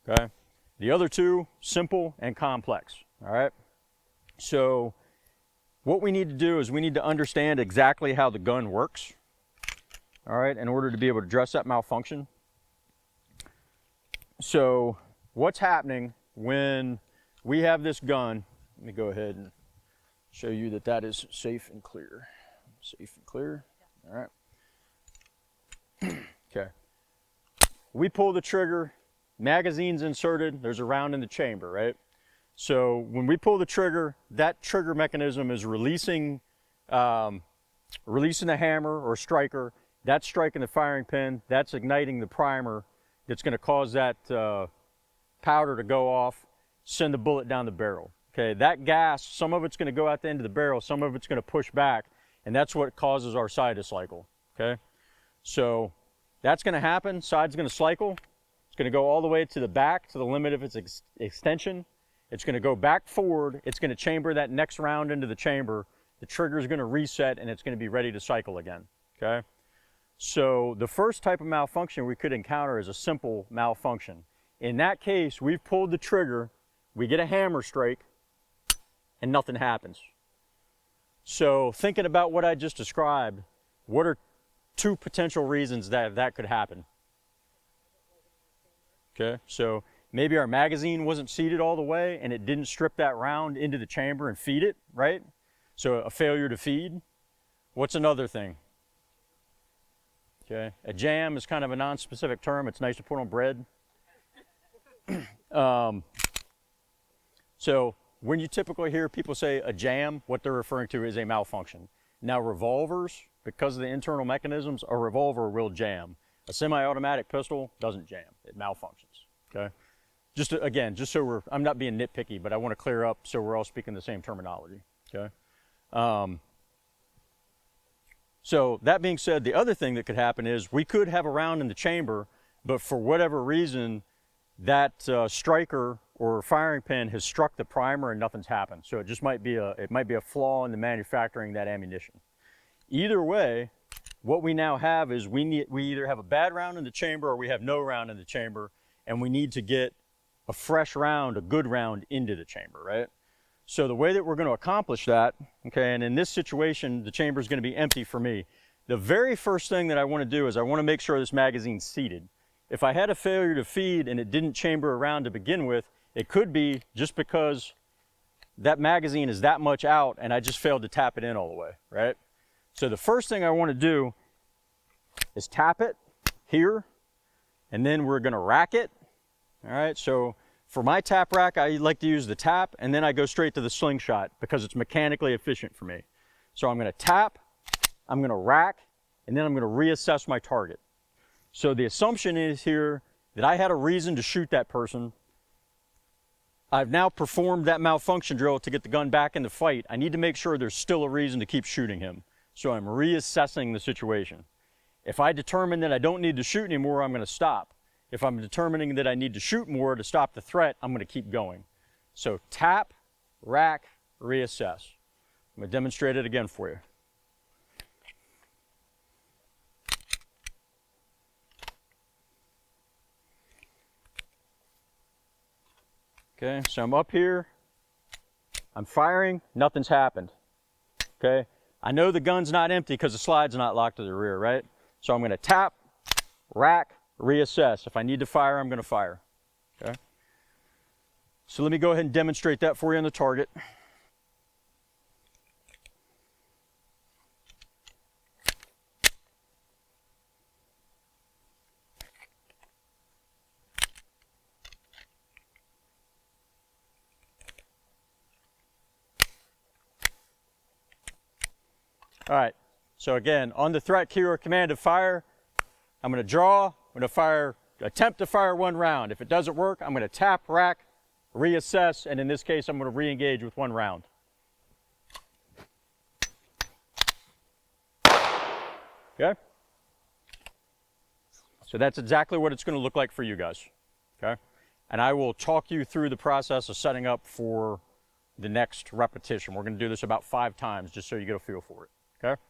S1: okay? The other 2, simple and complex, all right? So what we need to do is we need to understand exactly how the gun works, all right, in order to be able to address that malfunction. So what's happening when we have this gun? Let me go ahead and show you that that is safe and clear. Safe and clear, all right. Okay. We pull the trigger, magazine's inserted, there's a round in the chamber, right? So when we pull the trigger, that trigger mechanism is releasing a hammer or striker. That's striking the firing pin, that's igniting the primer that's going to cause that powder to go off, send the bullet down the barrel. Okay, that gas, some of it's going to go out the end of the barrel, some of it's going to push back, and that's what causes our side to cycle. Okay, so that's going to happen, side's going to cycle, it's going to go all the way to the back to the limit of its extension, it's going to go back forward, it's going to chamber that next round into the chamber, the trigger is going to reset, and it's going to be ready to cycle again. Okay. So the first type of malfunction we could encounter is a simple malfunction. In that case, we've pulled the trigger, we get a hammer strike, and nothing happens. So thinking about what I just described, what are 2 potential reasons that could happen? Okay, so maybe our magazine wasn't seated all the way and it didn't strip that round into the chamber and feed it, right? So a failure to feed. What's another thing? Okay, a jam is kind of a non-specific term. It's nice to put on bread. So when you typically hear people say a jam, what they're referring to is a malfunction. Now revolvers, because of the internal mechanisms, a revolver will jam. A semi-automatic pistol doesn't jam, it malfunctions, okay? Again, just so I'm not being nitpicky, but I want to clear up so we're all speaking the same terminology, okay? So that being said, the other thing that could happen is we could have a round in the chamber, but for whatever reason, that striker or firing pin has struck the primer and nothing's happened. So it just might be a flaw in the manufacturing of that ammunition. Either way, what we now have is we either have a bad round in the chamber or we have no round in the chamber, and we need to get a fresh round, a good round into the chamber, right? So the way that we're going to accomplish that, okay, and in this situation, the chamber is going to be empty for me. The very first thing that I want to do is I want to make sure this magazine's seated. If I had a failure to feed and it didn't chamber around to begin with, it could be just because that magazine is that much out and I just failed to tap it in all the way, right? So the first thing I want to do is tap it here, and then we're going to rack it. All right, so for my tap rack, I like to use the tap, and then I go straight to the slingshot because it's mechanically efficient for me. So I'm going to tap, I'm going to rack, and then I'm going to reassess my target. So the assumption is here that I had a reason to shoot that person. I've now performed that malfunction drill to get the gun back in the fight. I need to make sure there's still a reason to keep shooting him. So I'm reassessing the situation. If I determine that I don't need to shoot anymore, I'm going to stop. If I'm determining that I need to shoot more to stop the threat, I'm going to keep going. So tap, rack, reassess. I'm going to demonstrate it again for you. Okay, so I'm up here. I'm firing, nothing's happened. Okay, I know the gun's not empty because the slide's not locked to the rear, right? So I'm going to tap, rack, reassess. If I need to fire, I'm going to fire. Okay. So let me go ahead and demonstrate that for you on the target. All right, so again, on the threat cue or command to fire, I'm going to draw, I'm going to fire, attempt to fire one round. If it doesn't work, I'm going to tap, rack, reassess, and in this case, I'm going to re-engage with one round. Okay? So that's exactly what it's going to look like for you guys. Okay? And I will talk you through the process of setting up for the next repetition. We're going to do this about 5 times just so you get a feel for it. Okay?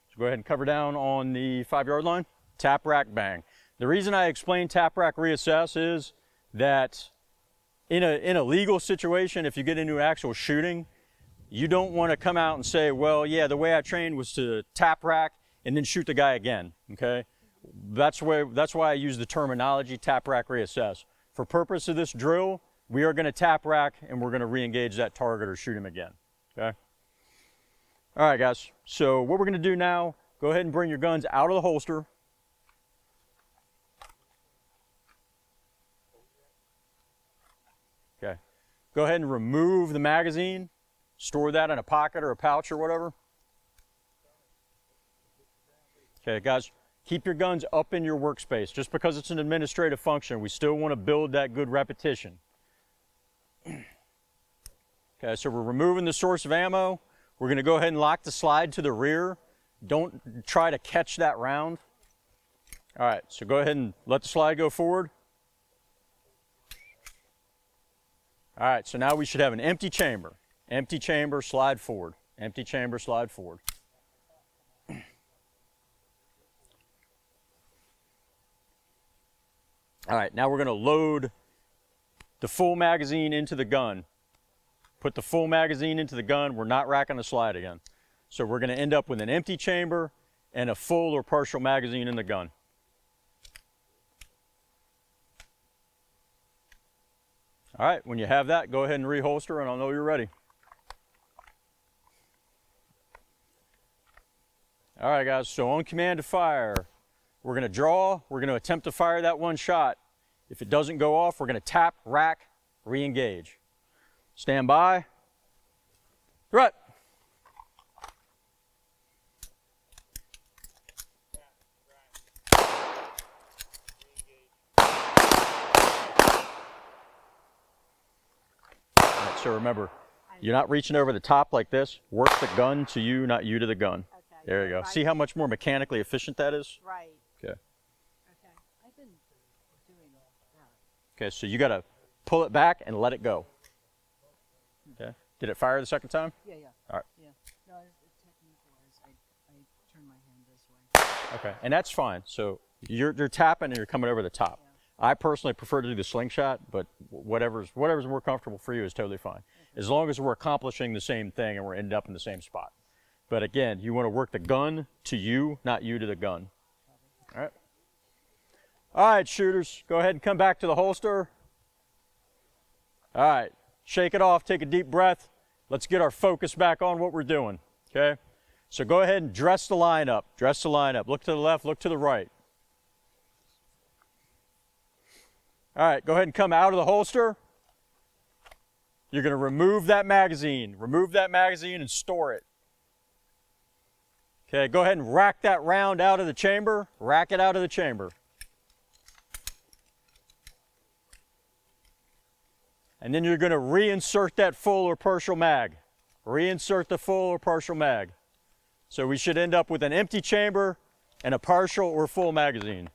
S1: So go ahead and cover down on the 5-yard line. Tap, rack, bang. The reason I explain tap, rack, reassess is that in a legal situation, if you get into actual shooting, you don't want to come out and say, well, yeah, the way I trained was to tap, rack, and then shoot the guy again. Okay? That's why I use the terminology tap, rack, reassess. For purpose of this drill, we are going to tap, rack, and we're going to re-engage that target or shoot him again. Okay? All right, guys, so what we're going to do now, go ahead and bring your guns out of the holster. Okay. Go ahead and remove the magazine. Store that in a pocket or a pouch or whatever. Okay, guys, keep your guns up in your workspace. Just because it's an administrative function, we still want to build that good repetition. Okay, so we're removing the source of ammo. We're going to go ahead and lock the slide to the rear. Don't try to catch that round. All right, so go ahead and let the slide go forward. All right, so now we should have an empty chamber. Empty chamber, slide forward. Empty chamber, slide forward. All right, now we're going to load the full magazine into the gun. Put the full magazine into the gun. We're not racking the slide again. So we're going to end up with an empty chamber and a full or partial magazine in the gun. All right, when you have that, go ahead and reholster and I'll know you're ready. All right, guys, so on command to fire, we're going to draw. We're going to attempt to fire that one shot. If it doesn't go off, we're going to tap, rack, re-engage. Stand by. Threat. All right, so remember, you're not reaching over the top like this. Work the gun to you, not you to the gun.
S4: Okay.
S1: There you go.
S4: Right.
S1: See how much more mechanically efficient that is?
S4: Right.
S1: Okay.
S4: Okay. I've been doing that.
S1: Okay, so you got to pull it back and let it go. Okay. Did it fire the second time?
S4: Yeah, yeah.
S1: All right.
S4: Yeah. No, the technique was I turn my hand this way.
S1: Okay, and that's fine. So you're tapping and you're coming over the top.
S4: Yeah.
S1: I personally prefer to do the slingshot, but whatever's more comfortable for you is totally fine. As long as we're accomplishing the same thing and we're ending up in the same spot. But again, you want to work the gun to you, not you to the gun. All right. All right, shooters, go ahead and come back to the holster. All right, shake it off, take a deep breath. Let's get our focus back on what we're doing, okay? So go ahead and dress the line up. Dress the line up. Look to the left, look to the right. All right, go ahead and come out of the holster. You're going to remove that magazine. Remove that magazine and store it. Okay, go ahead and rack that round out of the chamber. Rack it out of the chamber. And then you're going to reinsert that full or partial mag. Reinsert the full or partial mag. So we should end up with an empty chamber and a partial or full magazine.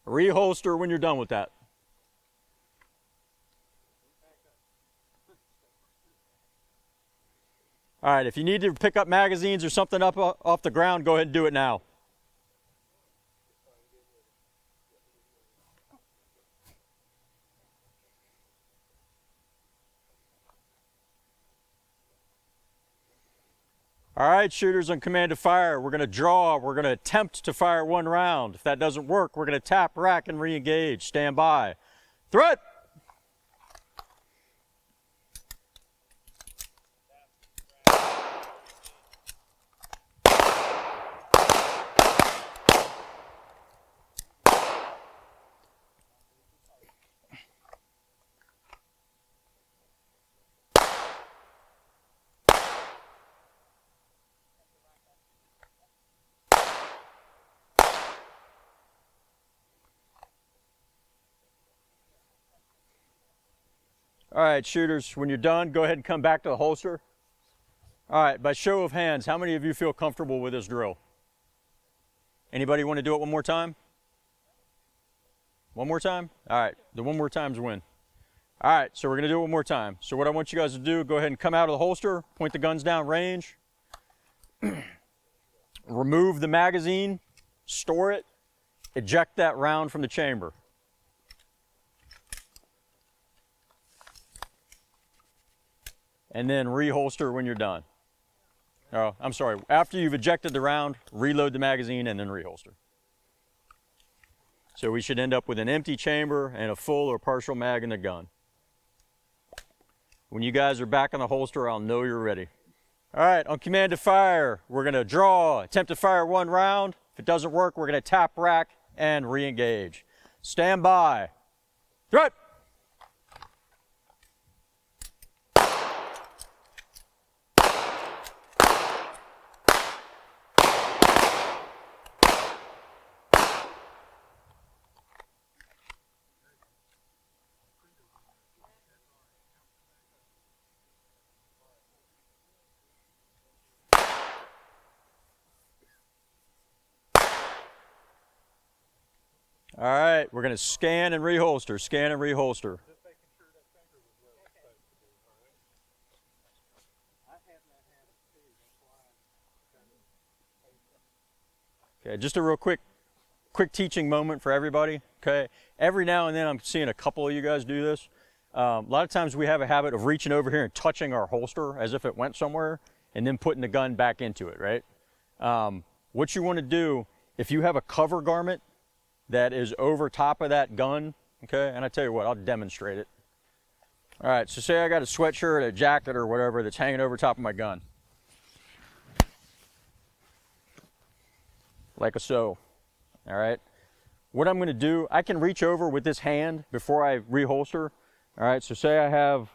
S1: Reholster when you're done with that. All right, if you need to pick up magazines or something up off the ground, go ahead and do it now. All right, shooters on command to fire. We're going to draw. We're going to attempt to fire 1 round. If that doesn't work, we're going to tap, rack, and re-engage. Stand by. Threat! All right, shooters, when you're done, go ahead and come back to the holster. All right, by show of hands, how many of you feel comfortable with this drill? Anybody want to do it one more time? One more time? All right, the one more times win. All right, so we're going to do it one more time. So what I want you guys to do, go ahead and come out of the holster, point the guns down range, remove the magazine, store it, eject that round from the chamber. And then reholster when you're done. Oh, I'm sorry. After you've ejected the round, reload the magazine and then reholster. So we should end up with an empty chamber and a full or partial mag in the gun. When you guys are back in the holster, I'll know you're ready. All right, on command to fire, we're going to draw, attempt to fire 1 round. If it doesn't work, we're going to tap, rack, and re-engage. Stand by. Threat! All right, we're going to scan and reholster, scan and reholster. Okay, just a real quick teaching moment for everybody. Okay, every now and then I'm seeing a couple of you guys do this. A lot of times we have a habit of reaching over here and touching our holster as if it went somewhere and then putting the gun back into it, right? What you want to do, if you have a cover garment that is over top of that gun, okay, and I tell you what, I'll demonstrate it. All right, so say I got a sweatshirt, a jacket or whatever that's hanging over top of my gun. Like so, all right? What I'm gonna do, I can reach over with this hand before I reholster. All right, so say I've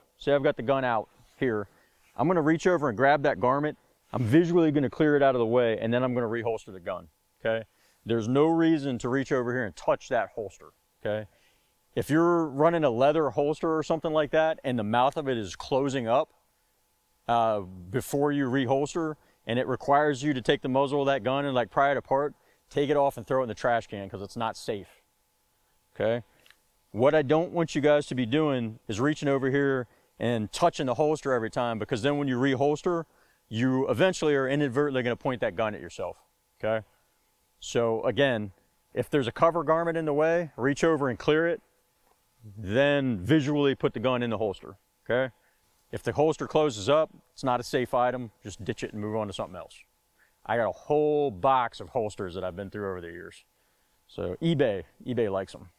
S1: got the gun out here. I'm gonna reach over and grab that garment. I'm visually gonna clear it out of the way and then I'm gonna reholster the gun, okay? There's no reason to reach over here and touch that holster, okay? If you're running a leather holster or something like that and the mouth of it is closing up before you reholster and it requires you to take the muzzle of that gun and like pry it apart, take it off and throw it in the trash can because it's not safe, okay? What I don't want you guys to be doing is reaching over here and touching the holster every time, because then when you reholster, you eventually are inadvertently gonna point that gun at yourself, okay? So again, if there's a cover garment in the way, reach over and clear it, then visually put the gun in the holster, okay? If the holster closes up, it's not a safe item, just ditch it and move on to something else. I got a whole box of holsters that I've been through over the years. So eBay likes them.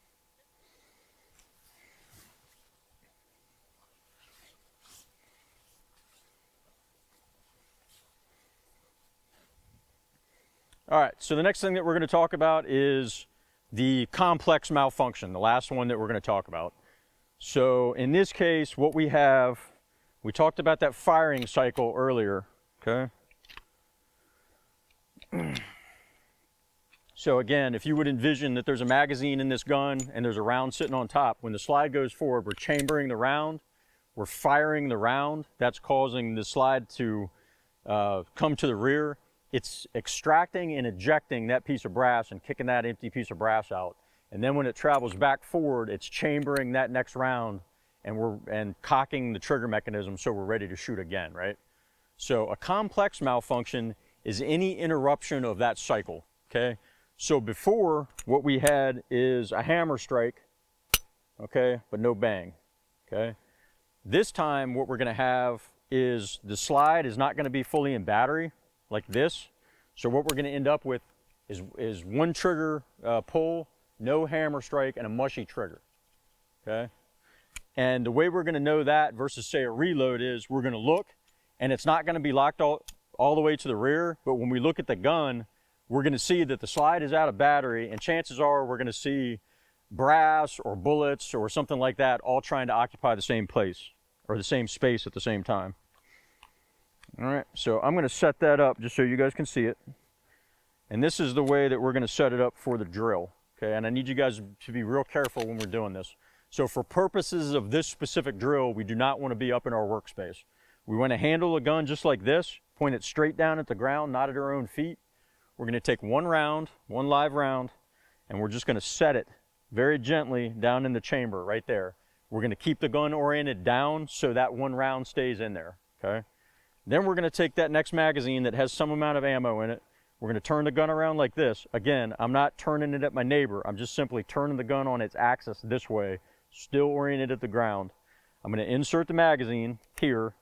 S1: All right, so the next thing that we're going to talk about is the complex malfunction, the last one that we're going to talk about. So in this case, what we have, we talked about that firing cycle earlier, okay? So again, if you would envision that there's a magazine in this gun and there's a round sitting on top, when the slide goes forward, we're chambering the round, we're firing the round, that's causing the slide to come to the rear. It's extracting and ejecting that piece of brass and kicking that empty piece of brass out. And then when it travels back forward, it's chambering that next round and cocking the trigger mechanism so we're ready to shoot again, right? So a complex malfunction is any interruption of that cycle, okay? So before, what we had is a hammer strike, okay, but no bang, okay? This time, what we're gonna have is the slide is not gonna be fully in battery, like this. So what we're going to end up with is one trigger pull, no hammer strike, and a mushy trigger, okay? And the way we're going to know that versus, say, a reload is we're going to look, and it's not going to be locked all the way to the rear, but when we look at the gun, we're going to see that the slide is out of battery, and chances are we're going to see brass or bullets or something like that all trying to occupy the same place or the same space at the same time. All right, so I'm going to set that up just so you guys can see it. And this is the way that we're going to set it up for the drill, okay? And I need you guys to be real careful when we're doing this. So for purposes of this specific drill, we do not want to be up in our workspace. We want to handle a gun just like this, point it straight down at the ground, not at our own feet. We're going to take one round, one live round, and we're just going to set it very gently down in the chamber right there. We're going to keep the gun oriented down so that one round stays in there, okay? Then we're going to take that next magazine that has some amount of ammo in it. We're going to turn the gun around like this. Again, I'm not turning it at my neighbor. I'm just simply turning the gun on its axis this way, still oriented at the ground. I'm going to insert the magazine here,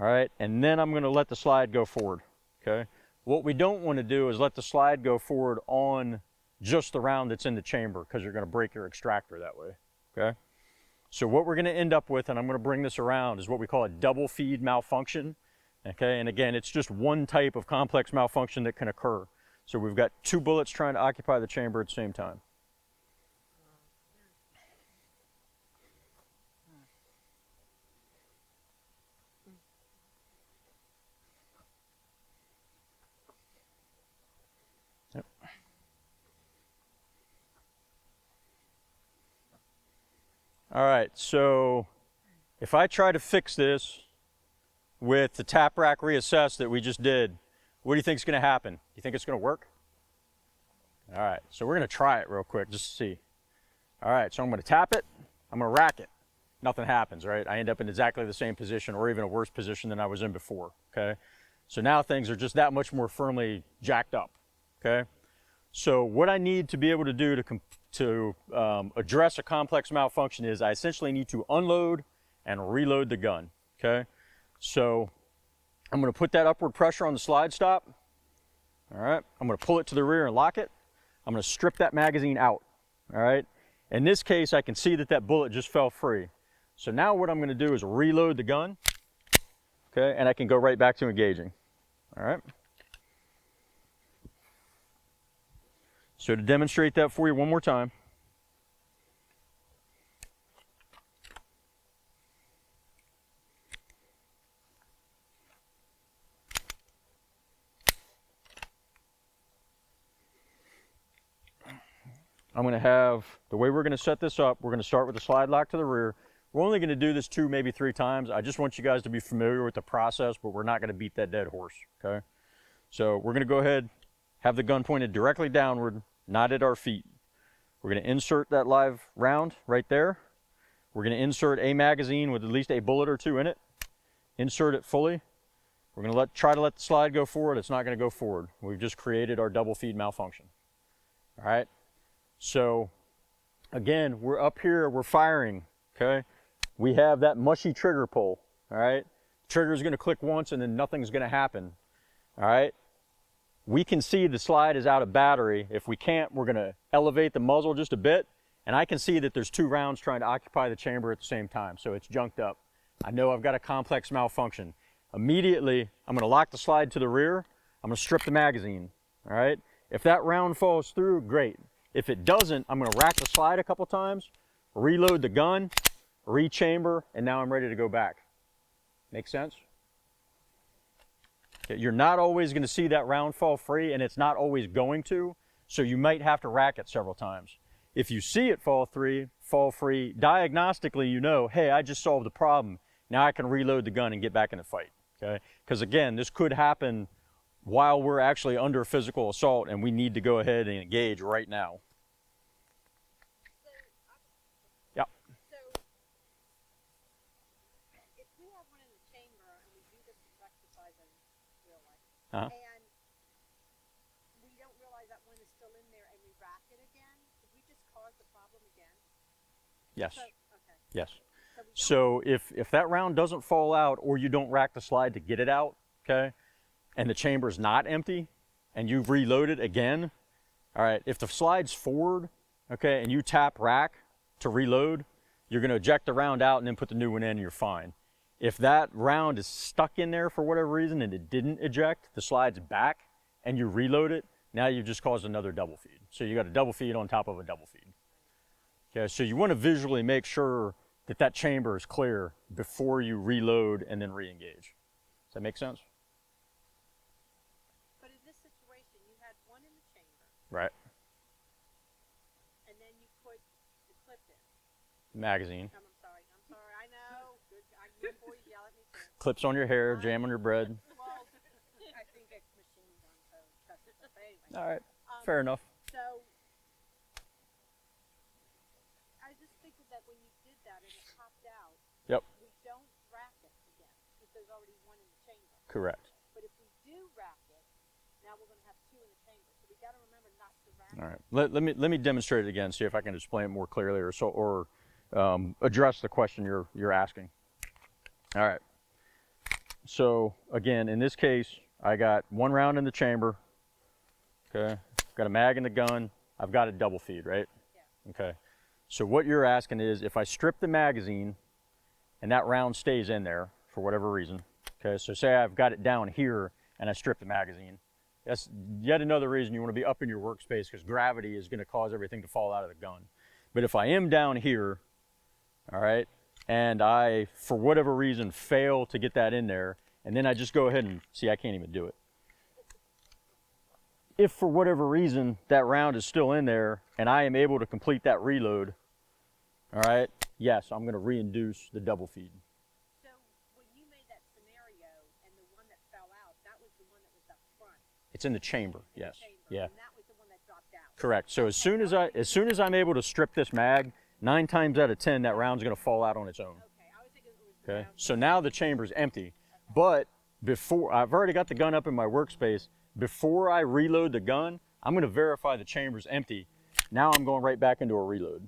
S1: all right? And then I'm going to let the slide go forward, okay? What we don't want to do is let the slide go forward on just the round that's in the chamber because you're going to break your extractor that way, okay? So what we're going to end up with, and I'm going to bring this around, is what we call a double feed malfunction. Okay, and again, it's just one type of complex malfunction that can occur. So we've got two bullets trying to occupy the chamber at the same time. Yep. All right, so if I try to fix this with the tap rack reassess that we just did, what do you think is going to happen? You think it's going to work? All right, so we're going to try it real quick just to see. All right, so I'm going to tap it, I'm going to rack it. Nothing happens, right? I end up in exactly the same position or even a worse position than I was in before, okay? So now things are just that much more firmly jacked up, okay? So what I need to be able to do to address a complex malfunction is I essentially need to unload and reload the gun, okay? So I'm going to put that upward pressure on the slide stop. All right, I'm going to pull it to the rear and lock it. I'm going to strip that magazine out. All right, in this case, I can see that that bullet just fell free. So now what I'm going to do is reload the gun. Okay, and I can go right back to engaging. All right. So to demonstrate that for you one more time. I'm going to have, the way we're going to set this up, we're going to start with the slide lock to the rear. We're only going to do this 2, maybe 3 times. I just want you guys to be familiar with the process, but we're not going to beat that dead horse, okay? So we're going to go ahead, have the gun pointed directly downward, not at our feet. We're going to insert that live round right there. We're going to insert a magazine with at least a bullet or 2 in it. Insert it fully. We're going to try to let the slide go forward. It's not going to go forward. We've just created our double feed malfunction, all right? So again, we're up here, we're firing, okay? We have that mushy trigger pull, all right? Trigger's gonna click once and then nothing's gonna happen, all right? We can see the slide is out of battery. If we can't, we're gonna elevate the muzzle just a bit, and I can see that there's 2 rounds trying to occupy the chamber at the same time, so it's junked up. I know I've got a complex malfunction. Immediately, I'm gonna lock the slide to the rear, I'm gonna strip the magazine, all right? If that round falls through, great. If it doesn't, I'm going to rack the slide a couple times, reload the gun, rechamber, and now I'm ready to go back. Make sense? Okay, you're not always going to see that round fall free, and it's not always going to, so you might have to rack it several times. If you see it fall free, diagnostically you know, hey, I just solved the problem. Now I can reload the gun and get back in the fight, okay? Because again, this could happen while we're actually under physical assault and we need to go ahead and engage right now. Yeah.
S2: So, if we have one in the chamber and we do this exercise in real life, and we don't realize that one is still in there and we rack it again, did we just cause the problem again?
S1: Yes.
S2: So, okay.
S1: Yes. So if that round doesn't fall out or you don't rack the slide to get it out, okay, and the chamber's not empty and you've reloaded again, all right, if the slide's forward, okay, and you tap rack to reload, you're going to eject the round out and then put the new one in and you're fine. If that round is stuck in there for whatever reason and it didn't eject, the slide's back and you reload it, now you've just caused another double feed. So you got a double feed on top of a double feed. Okay, so you want to visually make sure that that chamber is clear before you reload and then re-engage. Does that make sense?
S2: But in this situation, you had one in the chamber,
S1: Right.
S2: and then you put the clip in.
S1: Magazine.
S2: I'm sorry, I know. Good, your boys yell at me too.
S1: Clips on your hair, jam on your bread.
S2: Well, I think it's machine gun, so that's it. But anyway.
S1: All right, fair enough.
S2: So, I just figured that when you did that and it popped out,
S1: Yep,
S2: we don't rack it again, because there's already one in the chamber.
S1: correct.
S2: But if we do rack it, now we're going to have two in the chamber. So we got to remember not to rack
S1: All right, let me demonstrate it again, see if I can explain it more clearly or address the question you're asking. All right. So again, in this case, I got one round in the chamber. Okay, got a mag in the gun. I've got a double feed, right?
S2: Yeah.
S1: Okay. So what you're asking is if I strip the magazine and that round stays in there for whatever reason. Okay, so say I've got it down here and I strip the magazine. That's yet another reason you want to be up in your workspace, because gravity is going to cause everything to fall out of the gun. But if I am down here, all right, and I, for whatever reason, fail to get that in there, and then I just go ahead and, see, I can't even do it. If for whatever reason that round is still in there and I am able to complete that reload, all right, yes, I'm going to re-induce the double feed.
S2: So when you made that scenario and the one that fell out, that was the one that was up front.
S1: It's in the chamber, yes,
S2: Chamber,
S1: yeah,
S2: And that was the one that dropped out.
S1: correct. So as soon as I'm able to strip this mag, 9 times out of 10 that round's going to fall out on its own.
S2: Okay, I was thinking it was the
S1: Okay,
S2: round.
S1: so now the chamber's empty, but before, I've already got the gun up in my workspace. Before I reload the gun, I'm going to verify the chamber's empty. Now I'm going right back into a reload.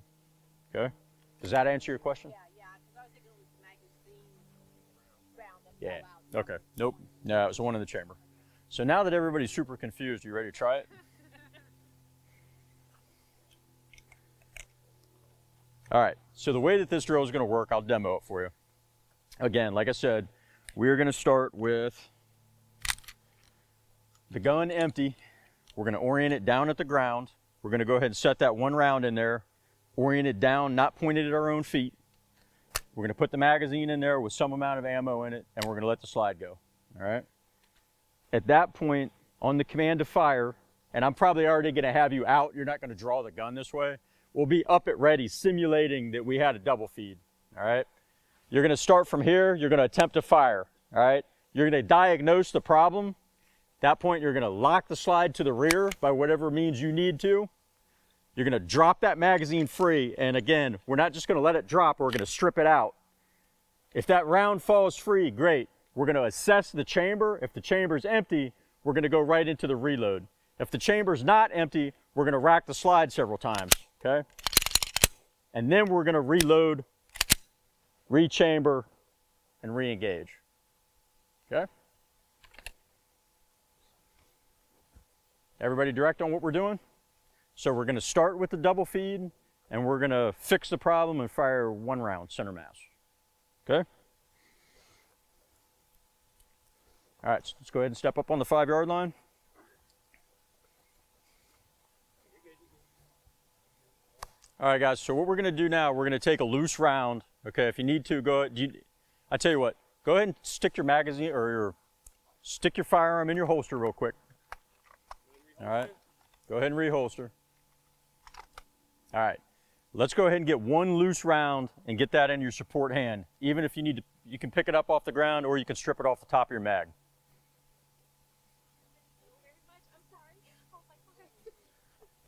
S1: Okay, does that answer your question?
S2: Yeah, because I was thinking it was the magazine round that
S1: Yeah.
S2: fell out.
S1: Okay. Nope. No, it was the one in the chamber. So now that everybody's super confused, you ready to try it? All right. So the way that this drill is going to work, I'll demo it for you. Again, like I said, we're going to start with the gun empty. We're going to orient it down at the ground. We're going to go ahead and set that one round in there, orient it down, not pointed at our own feet. We're going to put the magazine in there with some amount of ammo in it, and we're going to let the slide go. All right. At that point, on the command to fire, and I'm probably already going to have you out, you're not going to draw the gun this way, we'll be up at ready, simulating that we had a double feed. All right. You're going to start from here. You're going to attempt to fire. All right. You're going to diagnose the problem. At that point, you're going to lock the slide to the rear by whatever means you need to. You're going to drop that magazine free. And again, we're not just going to let it drop. We're going to strip it out. If that round falls free, great. We're going to assess the chamber. If the chamber's empty, we're going to go right into the reload. If the chamber's not empty, we're going to rack the slide several times. Okay? And then we're going to reload, rechamber, and re-engage. Okay? Everybody direct on what we're doing? So we're going to start with the double feed, and we're going to fix the problem and fire one round, center mass. Okay? All right, so let's go ahead and step up on the 5-yard line. All right, guys, so what we're going to do now, we're going to take a loose round. Okay, if you need to, go ahead. I tell you what, go ahead and stick your magazine or stick your firearm in your holster real quick. All right, go ahead and reholster. All right, let's go ahead and get one loose round and get that in your support hand. Even if you need to, you can pick it up off the ground or you can strip it off the top of your mag.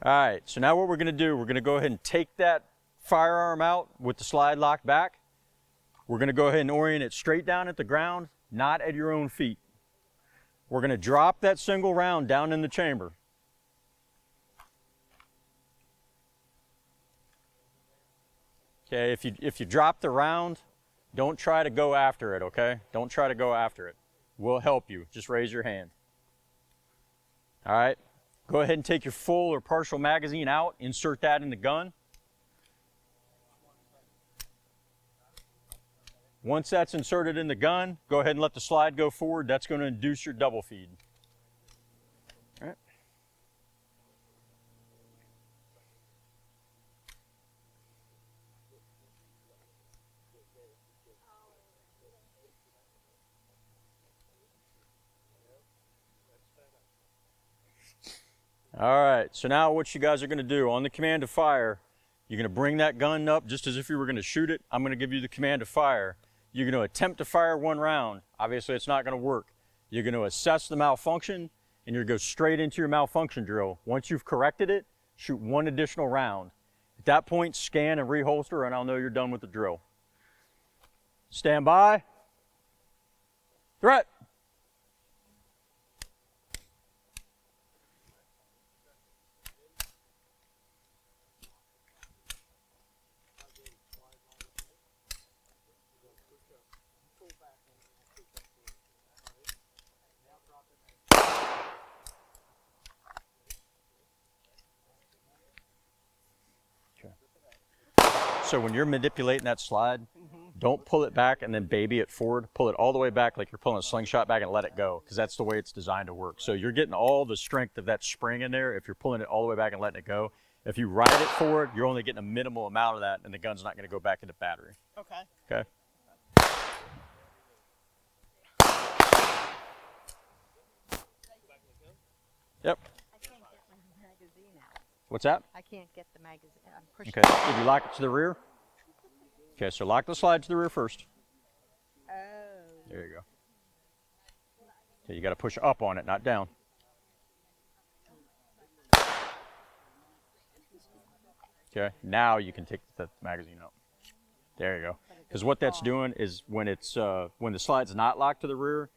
S1: All right, so now what we're going to do, we're going to go ahead and take that firearm out with the slide locked back. We're going to go ahead and orient it straight down at the ground, not at your own feet. We're going to drop that single round down in the chamber. Okay, if you drop the round, don't try to go after it, okay? Don't try to go after it. We'll help you. Just raise your hand. All right, go ahead and take your full or partial magazine out, insert that in the gun. Once that's inserted in the gun, go ahead and let the slide go forward. That's going to induce your double feed. All right. All right, so now what you guys are going to do on the command to fire, you're going to bring that gun up just as if you were going to shoot it. I'm going to give you the command to fire. You're going to attempt to fire one round. Obviously, it's not going to work. You're going to assess the malfunction, and you're going to go straight into your malfunction drill. Once you've corrected it, shoot one additional round. At that point, scan and reholster, and I'll know you're done with the drill. Stand by. Threat. So when you're manipulating that slide, don't pull it back and then baby it forward. Pull it all the way back like you're pulling a slingshot back and let it go, because that's the way it's designed to work. So you're getting all the strength of that spring in there if you're pulling it all the way back and letting it go. If you ride it forward, you're only getting a minimal amount of that, and the gun's not going to go back into battery.
S2: Okay.
S1: Okay? Yep.
S4: I can't get my magazine out.
S1: What's that?
S4: I can't get the magazine. I'm pushing.
S1: Okay. Did you lock it to the rear? Okay, so lock the slide to the rear first.
S2: Oh.
S1: There you go. Okay, you got to push up on it, not down. Okay, now you can take the magazine out. There you go. Because what that's doing is when the slide's not locked to the rear,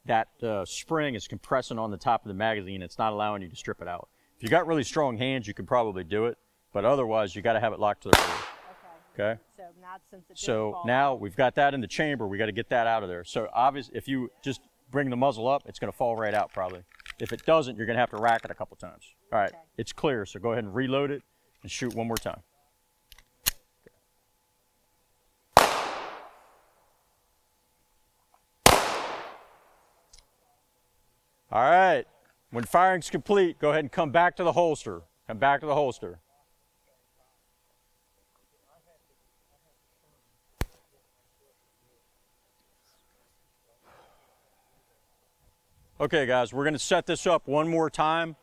S1: that spring is compressing on the top of the magazine. It's not allowing you to strip it out. If you got really strong hands, you could probably do it, but otherwise you got to have it locked to the rear. Okay.
S2: So now since it
S1: So now we've got that in the chamber, we got to get that out of there. So obviously, if you just bring the muzzle up, it's going to fall right out probably. If it doesn't, you're going to have to rack it a couple times. All right, it's clear. So go ahead and reload it and shoot one more time. All right, when firing's complete, go ahead and come back to the holster. Come back to the holster. Okay, guys, we're going to set this up one more time.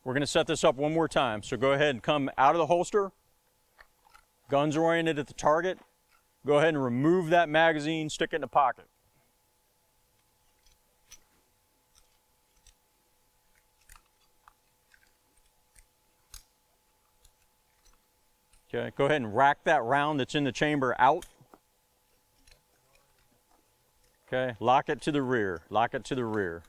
S1: We're going to set this up one more time. So go ahead and come out of the holster. Guns oriented at the target. Go ahead and remove that magazine, stick it in the pocket. Okay, go ahead and rack that round that's in the chamber out. Okay, lock it to the rear. Lock it to the rear.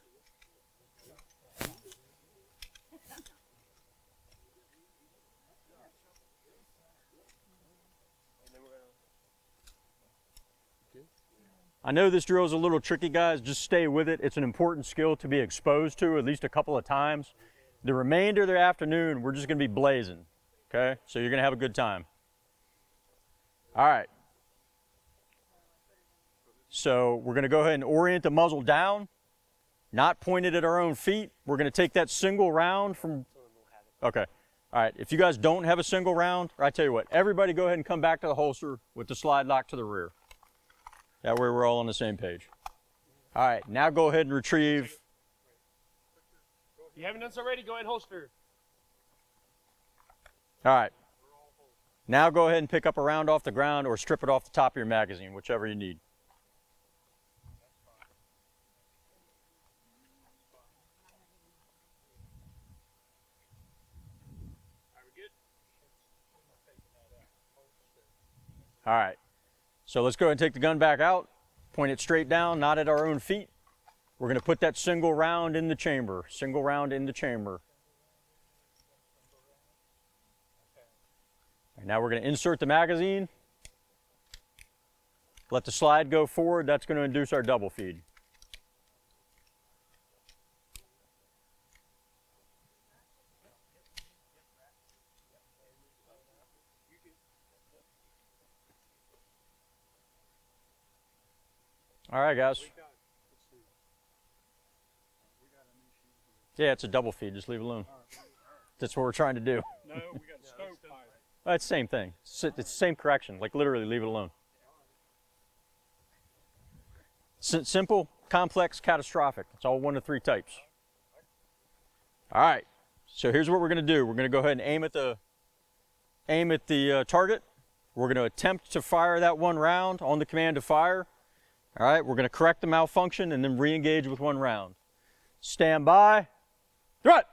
S1: I know this drill is a little tricky, guys. Just stay with it. It's an important skill to be exposed to at least a couple of times. The remainder of the afternoon, we're just going to be blazing. Okay, so you're going to have a good time. All right. So we're going to go ahead and orient the muzzle down, not pointed at our own feet. We're going to take that single round from, okay. All right, if you guys don't have a single round, I tell you what, everybody go ahead and come back to the holster with the slide lock to the rear. That way we're all on the same page. All right, now go ahead and retrieve.
S3: If you haven't done so already, go ahead and holster.
S1: All right. Now go ahead and pick up a round off the ground or strip it off the top of your magazine, whichever you need. All right. So let's go ahead and take the gun back out, point it straight down, not at our own feet. We're going to put that single round in the chamber, single round in the chamber. Now we're going to insert the magazine. Let the slide go forward. That's going to induce our double feed. All right, guys. Yeah, it's a double feed. Just leave it alone. That's what we're trying to do.
S6: No, we got stovepipe.
S1: It's the same thing. It's the same correction. Like literally, leave it alone. Simple, complex, catastrophic. It's all one of three types. All right. So here's what we're going to do. We're going to go ahead and aim at the target. We're going to attempt to fire that one round on the command to fire. All right. We're going to correct the malfunction and then re-engage with one round. Stand by. Throw it.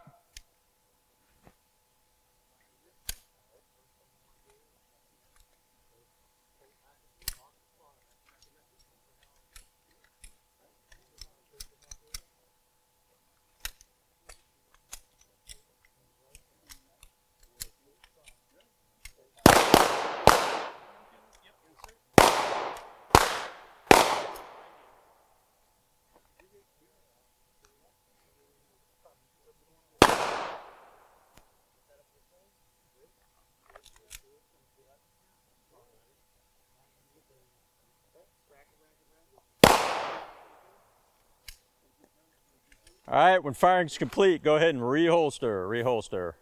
S1: All right, when firing's complete, go ahead and reholster.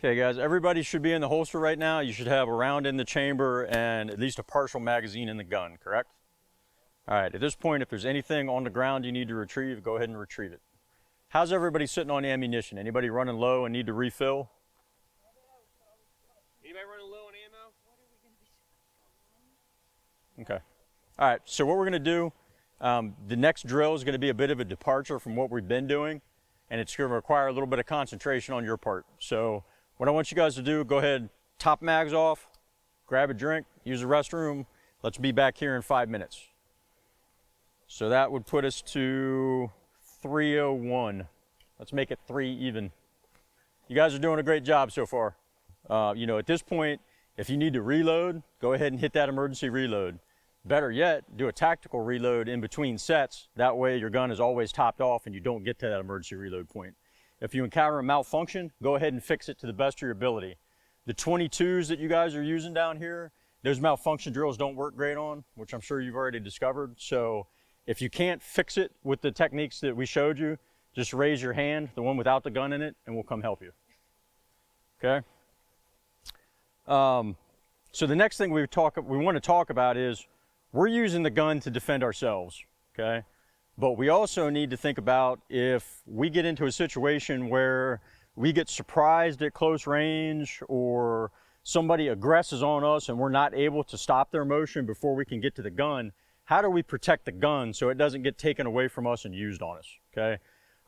S1: Okay guys, everybody should be in the holster right now. You should have a round in the chamber and at least a partial magazine in the gun, correct? All right, at this point, if there's anything on the ground you need to retrieve, go ahead and retrieve it. How's everybody sitting on ammunition? Anybody running low and need to refill?
S3: Anybody running low on ammo?
S1: Okay. All right, so what we're gonna do, the next drill is gonna be a bit of a departure from what we've been doing, and it's gonna require a little bit of concentration on your part. So what I want you guys to do, go ahead, top mags off, grab a drink, use the restroom. Let's be back here in 5 minutes. So that would put us to 3:01. Let's make it 3 even. You guys are doing a great job so far. You know, at this point, if you need to reload, go ahead and hit that emergency reload. Better yet, do a tactical reload in between sets. That way your gun is always topped off and you don't get to that emergency reload point. If you encounter a malfunction, go ahead and fix it to the best of your ability. The 22s that you guys are using down here, those malfunction drills don't work great on, which I'm sure you've already discovered. So if you can't fix it with the techniques that we showed you, just raise your hand, the one without the gun in it, and we'll come help you. Okay? So the next thing we want to talk about is we're using the gun to defend ourselves, okay? But we also need to think about if we get into a situation where we get surprised at close range or somebody aggresses on us and we're not able to stop their motion before we can get to the gun, how do we protect the gun so it doesn't get taken away from us and used on us, okay?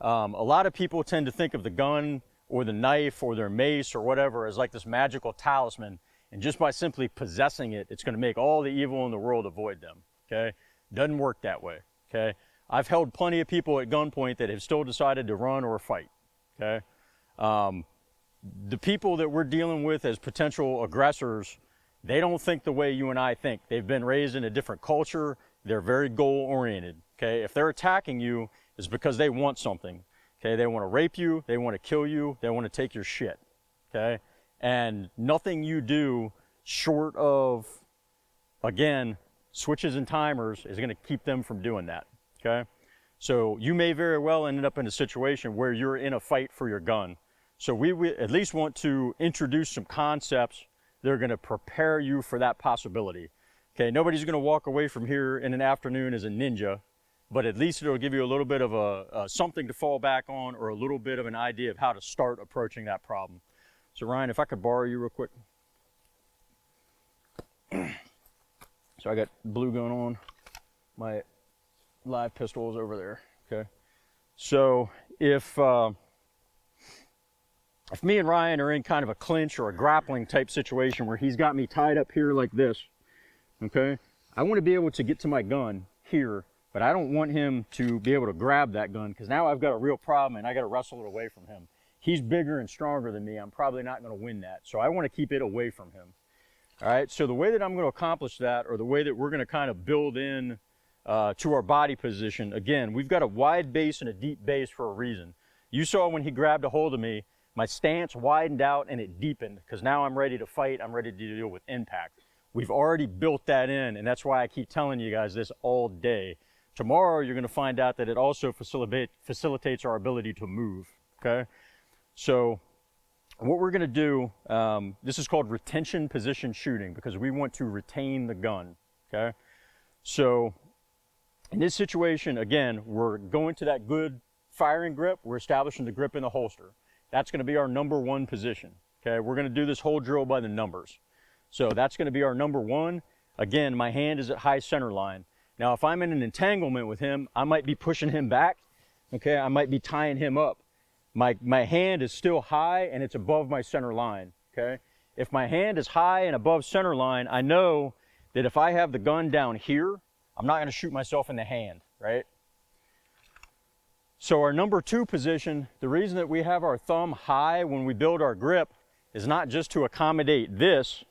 S1: A lot of people tend to think of the gun or the knife or their mace or whatever as like this magical talisman, and just by simply possessing it, it's gonna make all the evil in the world avoid them, okay? Doesn't work that way, okay? I've held plenty of people at gunpoint that have still decided to run or fight, okay? The people that we're dealing with as potential aggressors, they don't think the way you and I think. They've been raised in a different culture. They're very goal-oriented, okay? If they're attacking you, it's because they want something, okay? They want to rape you, they want to kill you, they want to take your shit, okay? And nothing you do short of, again, switches and timers is going to keep them from doing that, okay? So you may very well end up in a situation where you're in a fight for your gun. So we at least want to introduce some concepts that are going to prepare you for that possibility. Okay, nobody's going to walk away from here in an afternoon as a ninja. but at least it'll give you a little bit of a something to fall back on, or a little bit of an idea of how to start approaching that problem. So Ryan, if I could borrow you real quick. So I got blue going on. My live pistol is over there, okay? So if me and Ryan are in kind of a clinch or a grappling type situation where he's got me tied up here like this, okay? I want to be able to get to my gun here, but I don't want him to be able to grab that gun, because now I've got a real problem and I got to wrestle it away from him. He's bigger and stronger than me. I'm probably not going to win that. So I want to keep it away from him. All right, so the way that I'm going to accomplish that, or the way that we're going to kind of build in to our body position, again, we've got a wide base and a deep base for a reason. You saw when he grabbed a hold of me, my stance widened out and it deepened, because now I'm ready to fight. I'm ready to deal with impact. We've already built that in, and that's why I keep telling you guys this all day. Tomorrow, you're going to find out that it also facilitates our ability to move, okay? So what we're going to do, this is called retention position shooting, because we want to retain the gun, okay? So in this situation, again, we're going to that good firing grip. We're establishing the grip in the holster. That's going to be our number one position, okay? We're going to do this whole drill by the numbers. So that's going to be our number one. Again, my hand is at high center line. Now, if I'm in an entanglement with him, I might be pushing him back, okay? I might be tying him up. My hand is still high and it's above my center line, okay? If my hand is high and above center line, I know that if I have the gun down here, I'm not going to shoot myself in the hand, right? So our number two position, the reason that we have our thumb high when we build our grip is not just to accommodate this,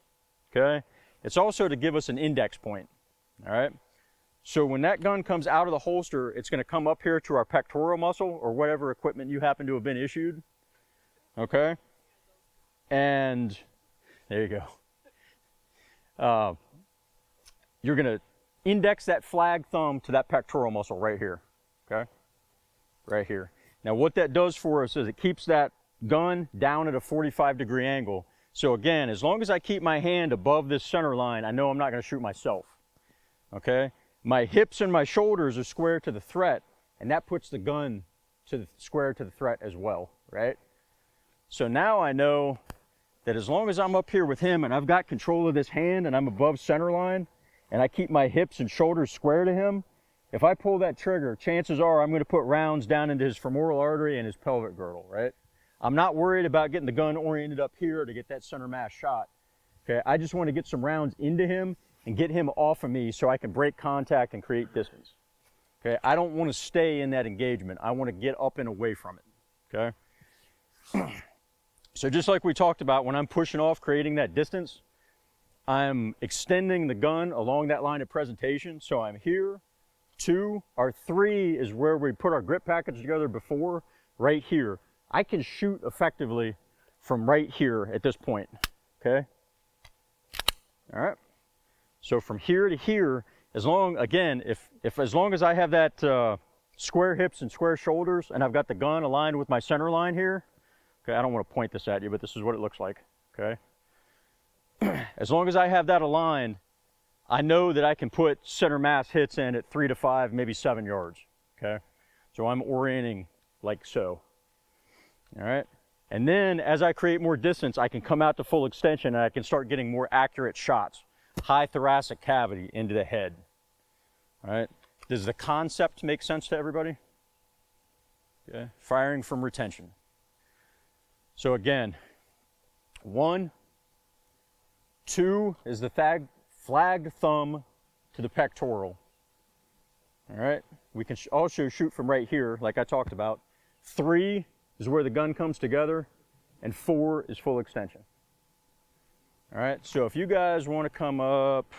S1: okay? It's also to give us an index point, all right? So when that gun comes out of the holster, it's going to come up here to our pectoral muscle, or whatever equipment you happen to have been issued, okay? And there you go. You're going to index that flag thumb to that pectoral muscle right here, okay? Right here. Now what that does for us is it keeps that gun down at a 45-degree angle. So again, as long as I keep my hand above this center line, I know I'm not going to shoot myself, okay? My hips and my shoulders are square to the threat, and that puts the gun square to the threat as well, right? So now I know that as long as I'm up here with him and I've got control of this hand and I'm above center line and I keep my hips and shoulders square to him, if I pull that trigger, chances are I'm going to put rounds down into his femoral artery and his pelvic girdle, right? I'm not worried about getting the gun oriented up here to get that center mass shot, okay? I just want to get some rounds into him and get him off of me so I can break contact and create distance, okay? I don't want to stay in that engagement. I want to get up and away from it, okay? So just like we talked about, when I'm pushing off, creating that distance, I'm extending the gun along that line of presentation. So I'm here, 2, our 3 is where we put our grip package together before, right here. I can shoot effectively from right here at this point, okay? All right. So from here to here, as long, again, as long as I have that square hips and square shoulders and I've got the gun aligned with my center line here, okay, I don't want to point this at you, but this is what it looks like, okay? As long as I have that aligned, I know that I can put center mass hits in at 3 to 5, maybe 7 yards, okay? So I'm orienting like so, all right? And then as I create more distance, I can come out to full extension and I can start getting more accurate shots. High thoracic cavity into the head, all right? Does the concept make sense to everybody? Okay, firing from retention. So again, 1, 2 is the flagged thumb to the pectoral, all right? We can also shoot from right here, like I talked about. 3 is where the gun comes together, and 4 is full extension. All right, so if you guys want to come up,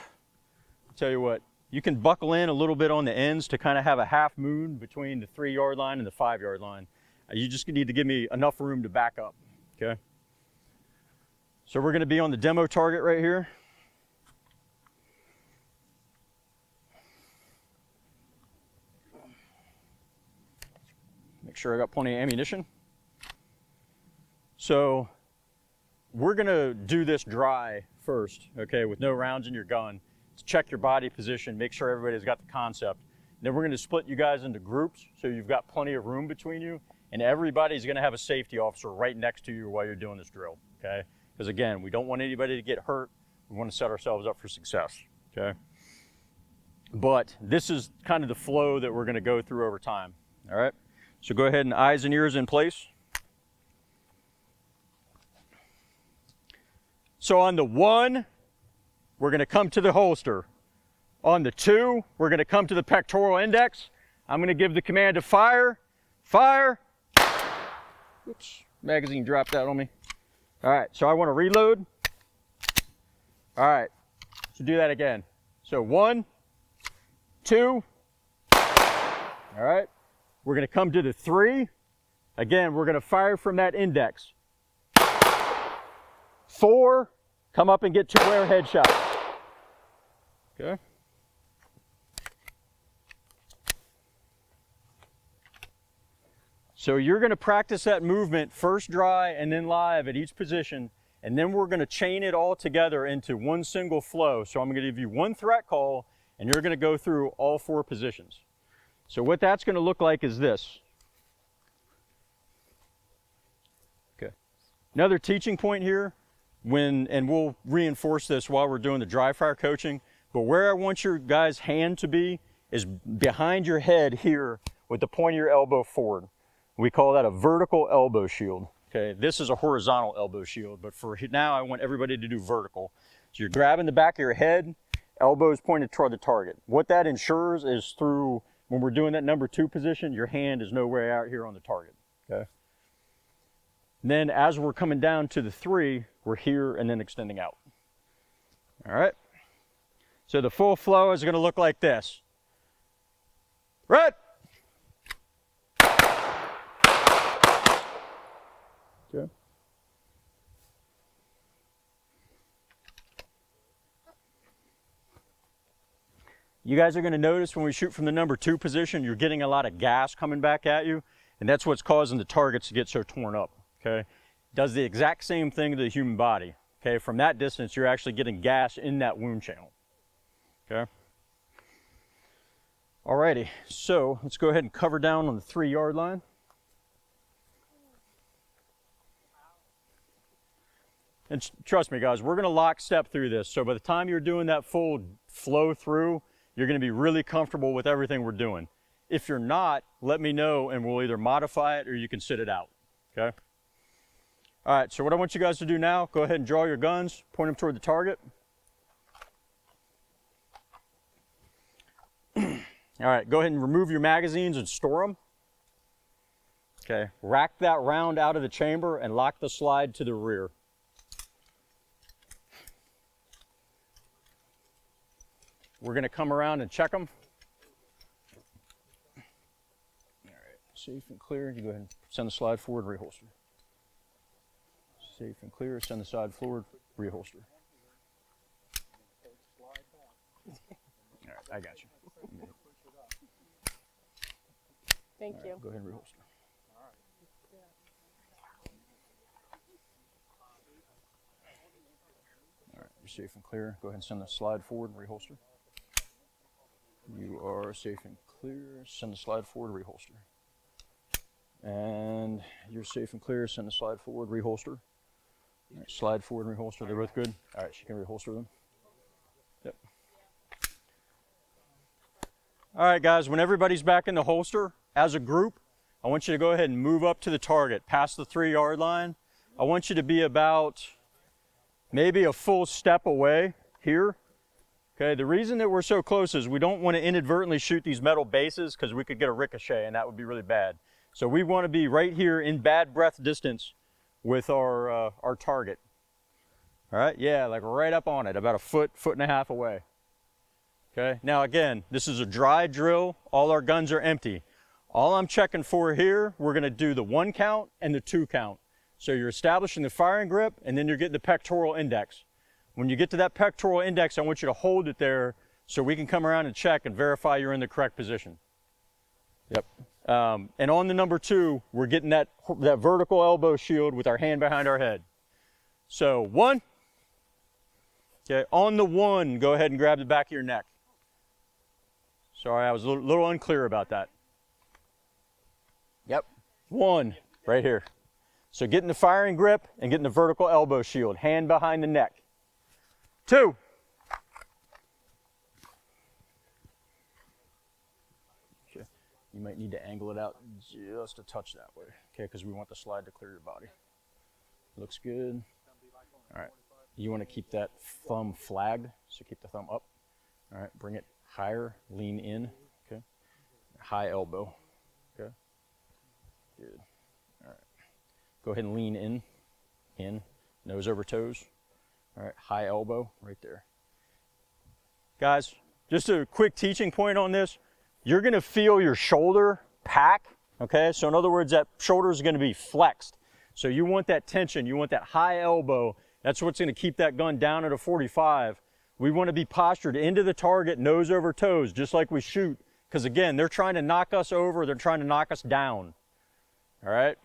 S1: I'll tell you what, you can buckle in a little bit on the ends to kind of have a half moon between the 3-yard line and the 5-yard line. You just need to give me enough room to back up, okay? So we're going to be on the demo target right here. Make sure I got plenty of ammunition. So we're going to do this dry first, okay, with no rounds in your gun, to check your body position, make sure everybody's got the concept. Then we're gonna split you guys into groups so you've got plenty of room between you, and everybody's gonna have a safety officer right next to you while you're doing this drill, okay? Because again, we don't want anybody to get hurt. We want to set ourselves up for success, okay? But this is kind of the flow that we're gonna go through over time, all right? So go ahead and eyes and ears in place. So on the 1, we're gonna come to the holster. On the 2, we're gonna come to the pectoral index. I'm gonna give the command to fire, fire. Oops, magazine dropped out on me. All right, so I wanna reload. All right, so do that again. So 1, 2, all right. We're gonna come to the 3. Again, we're gonna fire from that index. 4, come up and get 2 air headshots. Okay. So you're gonna practice that movement first dry and then live at each position, and then we're gonna chain it all together into one single flow. So I'm gonna give you 1 threat call, and you're gonna go through all 4 positions. So what that's gonna look like is this. Okay. Another teaching point here, and we'll reinforce this while we're doing the dry fire coaching, but where I want your guys' hand to be is behind your head here with the point of your elbow forward. We call that a vertical elbow shield. Okay, this is a horizontal elbow shield, but for now I want everybody to do vertical. So you're grabbing the back of your head, elbows pointed toward the target. What that ensures is through, when we're doing that number 2 position, your hand is nowhere out here on the target, okay? And then as we're coming down to the 3, we're here and then extending out. All right? So the full flow is gonna look like this. Red! Okay. You guys are going to notice when we shoot from the number 2 position, you're getting a lot of gas coming back at you, and that's what's causing the targets to get so torn up, okay? Does the exact same thing to the human body, okay? From that distance, you're actually getting gas in that wound channel, okay? Alrighty, so let's go ahead and cover down on the 3-yard line. And trust me, guys, we're going to lockstep through this. So by the time you're doing that full flow through, you're going to be really comfortable with everything we're doing. If you're not, let me know and we'll either modify it or you can sit it out, okay? All right, so what I want you guys to do now, go ahead and draw your guns, point them toward the target. All right, go ahead and remove your magazines and store them. Okay, rack that round out of the chamber and lock the slide to the rear. We're going to come around and check them. All right, safe and clear. You go ahead and send the slide forward, reholster. Safe and clear, send the slide forward, reholster. All right, I got you.
S5: Thank you.
S1: Go ahead and reholster. All right, you're safe and clear. Go ahead and send the slide forward, reholster. You are safe and clear. Send the slide forward, reholster. And you're safe and clear. Send the slide forward, reholster. All right, slide forward and reholster. They're both good. All right, she can reholster them. Yep. All right, guys, when everybody's back in the holster, as a group, I want you to go ahead and move up to the target, past the 3-yard line. I want you to be about maybe a full step away here. Okay, the reason that we're so close is we don't want to inadvertently shoot these metal bases because we could get a ricochet and that would be really bad. So we want to be right here in bad breath distance with our target. All right, yeah, like right up on it, about a foot, foot and a half away. Okay, now again, this is a dry drill. All our guns are empty. All I'm checking for here, we're going to do the 1 count and the 2 count. So you're establishing the firing grip and then you're getting the pectoral index. When you get to that pectoral index, I want you to hold it there so we can come around and check and verify you're in the correct position. Yep. And on the number 2, we're getting that vertical elbow shield with our hand behind our head. So 1. Okay, on the 1, go ahead and grab the back of your neck. Sorry, I was a little unclear about that. Yep. 1, right here. So getting the firing grip and getting the vertical elbow shield, hand behind the neck. 2. Okay. You might need to angle it out just a touch that way, okay, because we want the slide to clear your body. Looks good. All right. You want to keep that thumb flagged, so keep the thumb up. All right, bring it higher, lean in, okay. High elbow, okay. Good. All right. Go ahead and lean in, nose over toes. All right, high elbow right there. Guys, just a quick teaching point on this. You're gonna feel your shoulder pack, okay? So in other words, that shoulder is gonna be flexed. So you want that tension, you want that high elbow. That's what's gonna keep that gun down at a 45. We wanna be postured into the target, nose over toes, just like we shoot. Because again, they're trying to knock us over, they're trying to knock us down. All right?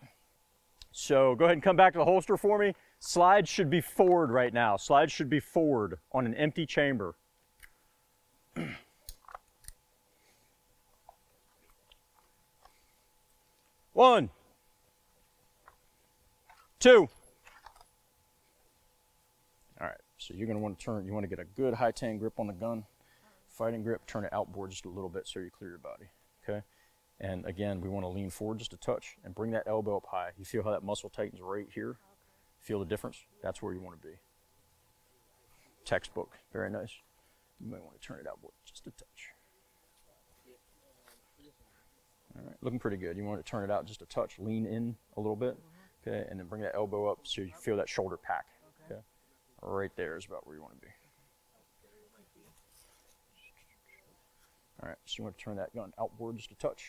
S1: So go ahead and come back to the holster for me. Slide should be forward right now. Slide should be forward on an empty chamber. 1, 2. All right, so you're gonna want to turn, you want to get a good high tan grip on the gun. Fighting grip, turn it outboard just a little bit so you clear your body, okay? And again, we want to lean forward just a touch and bring that elbow up high. You feel how that muscle tightens right here? Feel the difference? That's where you want to be. Textbook, very nice. You might want to turn it outboard just a touch. All right, looking pretty good. You want to turn it out just a touch, lean in a little bit, okay, and then bring that elbow up so you feel that shoulder pack, okay? Right there is about where you want to be. All right, so you want to turn that gun outboard just a touch,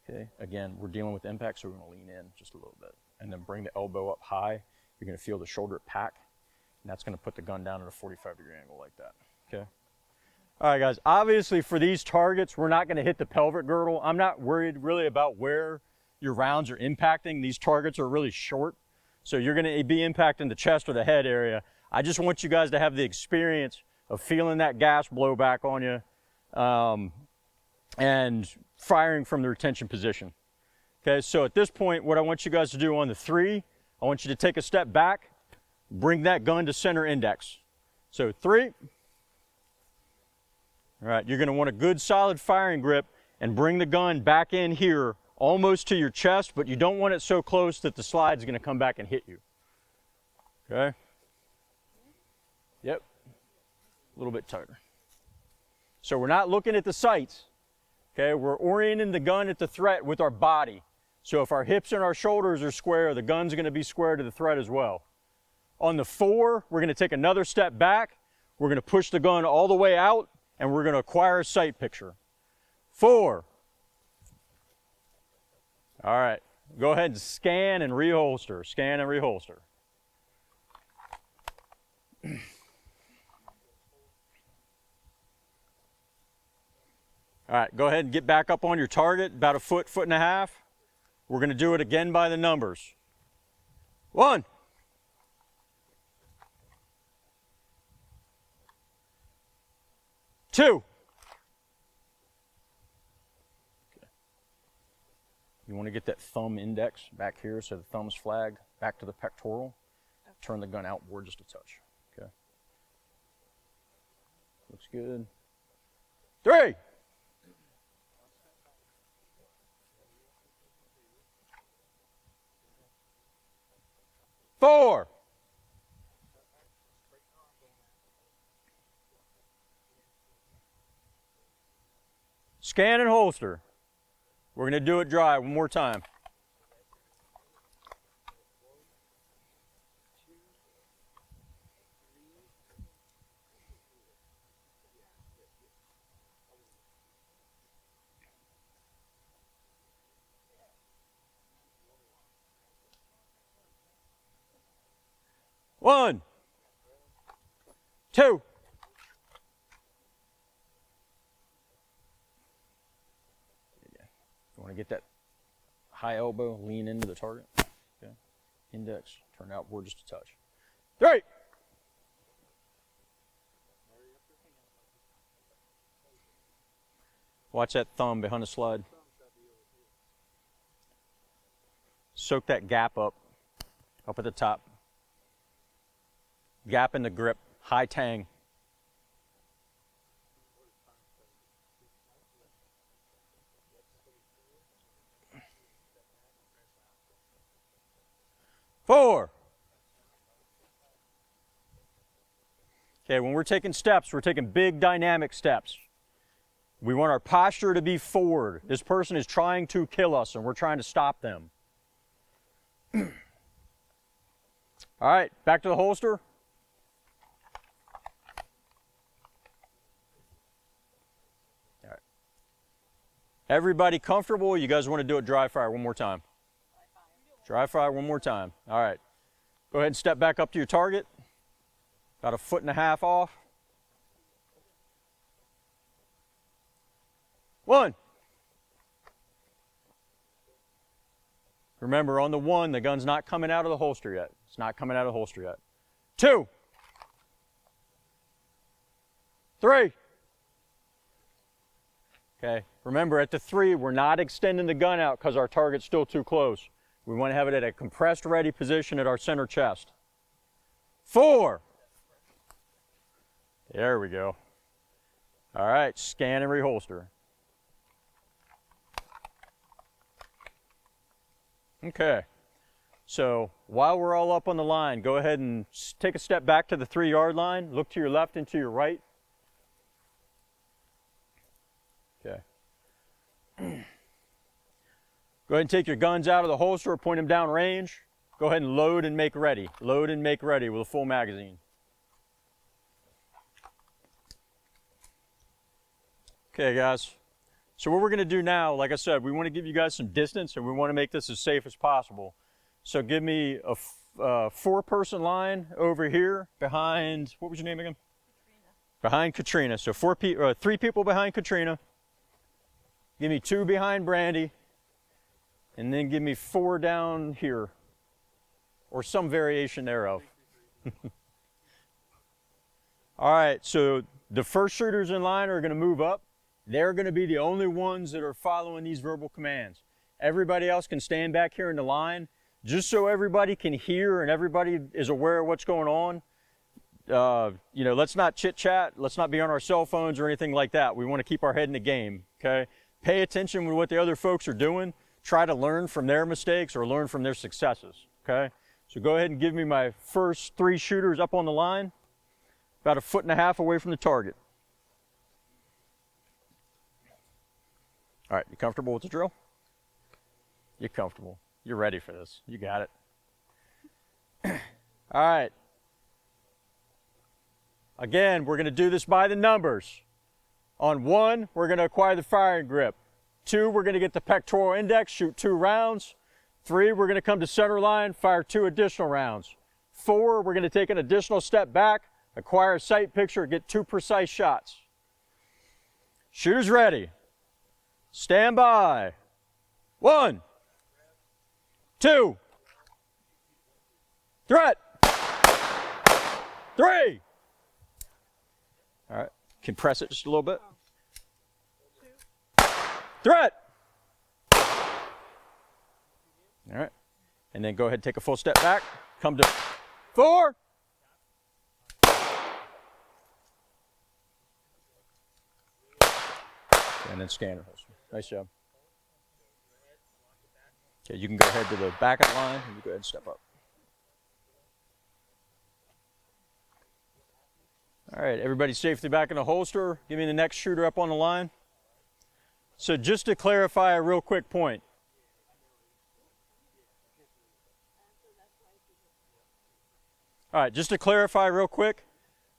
S1: okay? Again, we're dealing with impact, so we're going to lean in just a little bit, and then bring the elbow up high. You're going to feel the shoulder pack, and that's going to put the gun down at a 45-degree angle like that, okay? All right, guys, obviously for these targets, we're not going to hit the pelvic girdle. I'm not worried really about where your rounds are impacting. These targets are really short, so you're going to be impacting the chest or the head area. I just want you guys to have the experience of feeling that gas blow back on you and firing from the retention position. Okay, so at this point, what I want you guys to do on the 3, I want you to take a step back, bring that gun to center index. So 3. All right, you're going to want a good solid firing grip and bring the gun back in here almost to your chest, but you don't want it so close that the slide's going to come back and hit you. Okay? Yep. A little bit tighter. So we're not looking at the sights. Okay, we're orienting the gun at the threat with our body. So if our hips and our shoulders are square, the gun's going to be square to the threat as well. On the 4, we're going to take another step back. We're going to push the gun all the way out, and we're going to acquire a sight picture. 4. All right, go ahead and scan and reholster. Scan and reholster. All right, go ahead and get back up on your target, about a foot, foot and a half. We're going to do it again by the numbers. 1. 2. Okay. You want to get that thumb index back here so the thumb's flagged, back to the pectoral. Turn the gun outward just a touch. Okay. Looks good. 3. 4. Scan and holster. We're going to do it dry one more time. One, 2. You want to get that high elbow, lean into the target. Okay. Index, turn outward just a touch. 3. Watch that thumb behind the slide. Soak that gap up at the top. Gap in the grip, high tang. Four. Okay, when we're taking steps, we're taking big dynamic steps. We want our posture to be forward. This person is trying to kill us and we're trying to stop them. All right, back to the holster. All right. Everybody comfortable? You guys want to do it dry fire one more time? Dry fire one more time. All right. Go ahead and step back up to your target. About 1.5 feet off. 1. Remember, on the 1, the gun's not coming out of the holster yet. It's not coming out of the holster yet. 2. 3. Okay. Remember, at the 3, we're not extending the gun out because our target's still too close. We want to have it at a compressed ready position at our center chest. 4. There we go. All right, scan and reholster. Okay, so while we're all up on the line, go ahead and take a step back to the 3-yard line. Look to your left and to your right. Okay. Go ahead and take your guns out of the holster, point them down range. Go ahead and load and make ready. Load and make ready with a full magazine. Okay, guys. So what we're going to do now, like I said, we want to give you guys some distance and we want to make this as safe as possible. So give me a 4-person line over here behind, what was your name again? Katrina. Behind Katrina. So 3 people behind Katrina. Give me 2 behind Brandy. And then give me 4 down here, or some variation thereof. All right, so the first shooters in line are going to move up. They're going to be the only ones that are following these verbal commands. Everybody else can stand back here in the line, just so everybody can hear and everybody is aware of what's going on. You know, let's not chit-chat. Let's not be on our cell phones or anything like that. We want to keep our head in the game, okay? Pay attention to what the other folks are doing. Try to learn from their mistakes or learn from their successes, okay? So go ahead and give me my first 3 shooters up on the line, about 1.5 feet away from the target. All right, you comfortable with the drill? You're comfortable. You're ready for this. You got it. All right. Again, we're going to do this by the numbers. On 1, we're going to acquire the firing grip. 2, we're going to get the pectoral index, shoot 2 rounds. 3, we're going to come to center line, fire 2 additional rounds. 4, we're going to take an additional step back, acquire a sight picture, get 2 precise shots. Shooters ready. Stand by. 1, 2, threat. 3. All right, compress it just a little bit. Threat. All right, and then go ahead and take a full step back. Come to 4. And then scan it. Nice job. Okay, you can go ahead to the back of the line and you go ahead and step up. All right, everybody safely back in the holster. Give me the next shooter up on the line. So just to clarify a real quick point. All right, just to clarify real quick.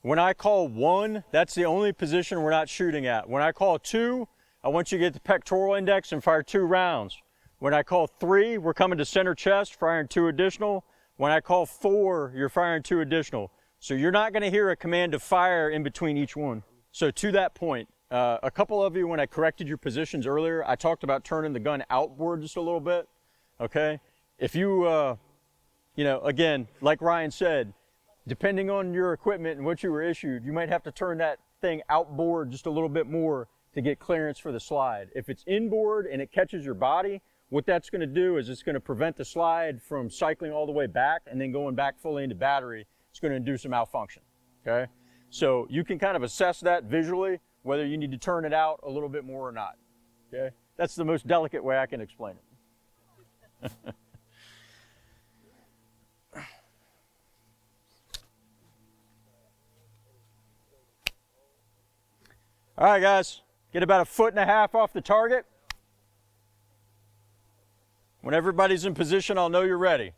S1: When I call 1, that's the only position we're not shooting at. When I call 2, I want you to get the pectoral index and fire 2 rounds. When I call 3, we're coming to center chest, firing 2 additional. When I call 4, you're firing 2 additional. So you're not going to hear a command to fire in between each one. So to that point, a couple of you, when I corrected your positions earlier, I talked about turning the gun outboard just a little bit, okay? If you, you know, again, like Ryan said, depending on your equipment and what you were issued, you might have to turn that thing outboard just a little bit more to get clearance for the slide. If it's inboard and it catches your body, what that's going to do is it's going to prevent the slide from cycling all the way back and then going back fully into battery. It's going to induce a malfunction, okay? So you can kind of assess that visually, whether you need to turn it out a little bit more or not, okay? That's the most delicate way I can explain it. All right, guys, get about 1.5 feet off the target. When everybody's in position, I'll know you're ready.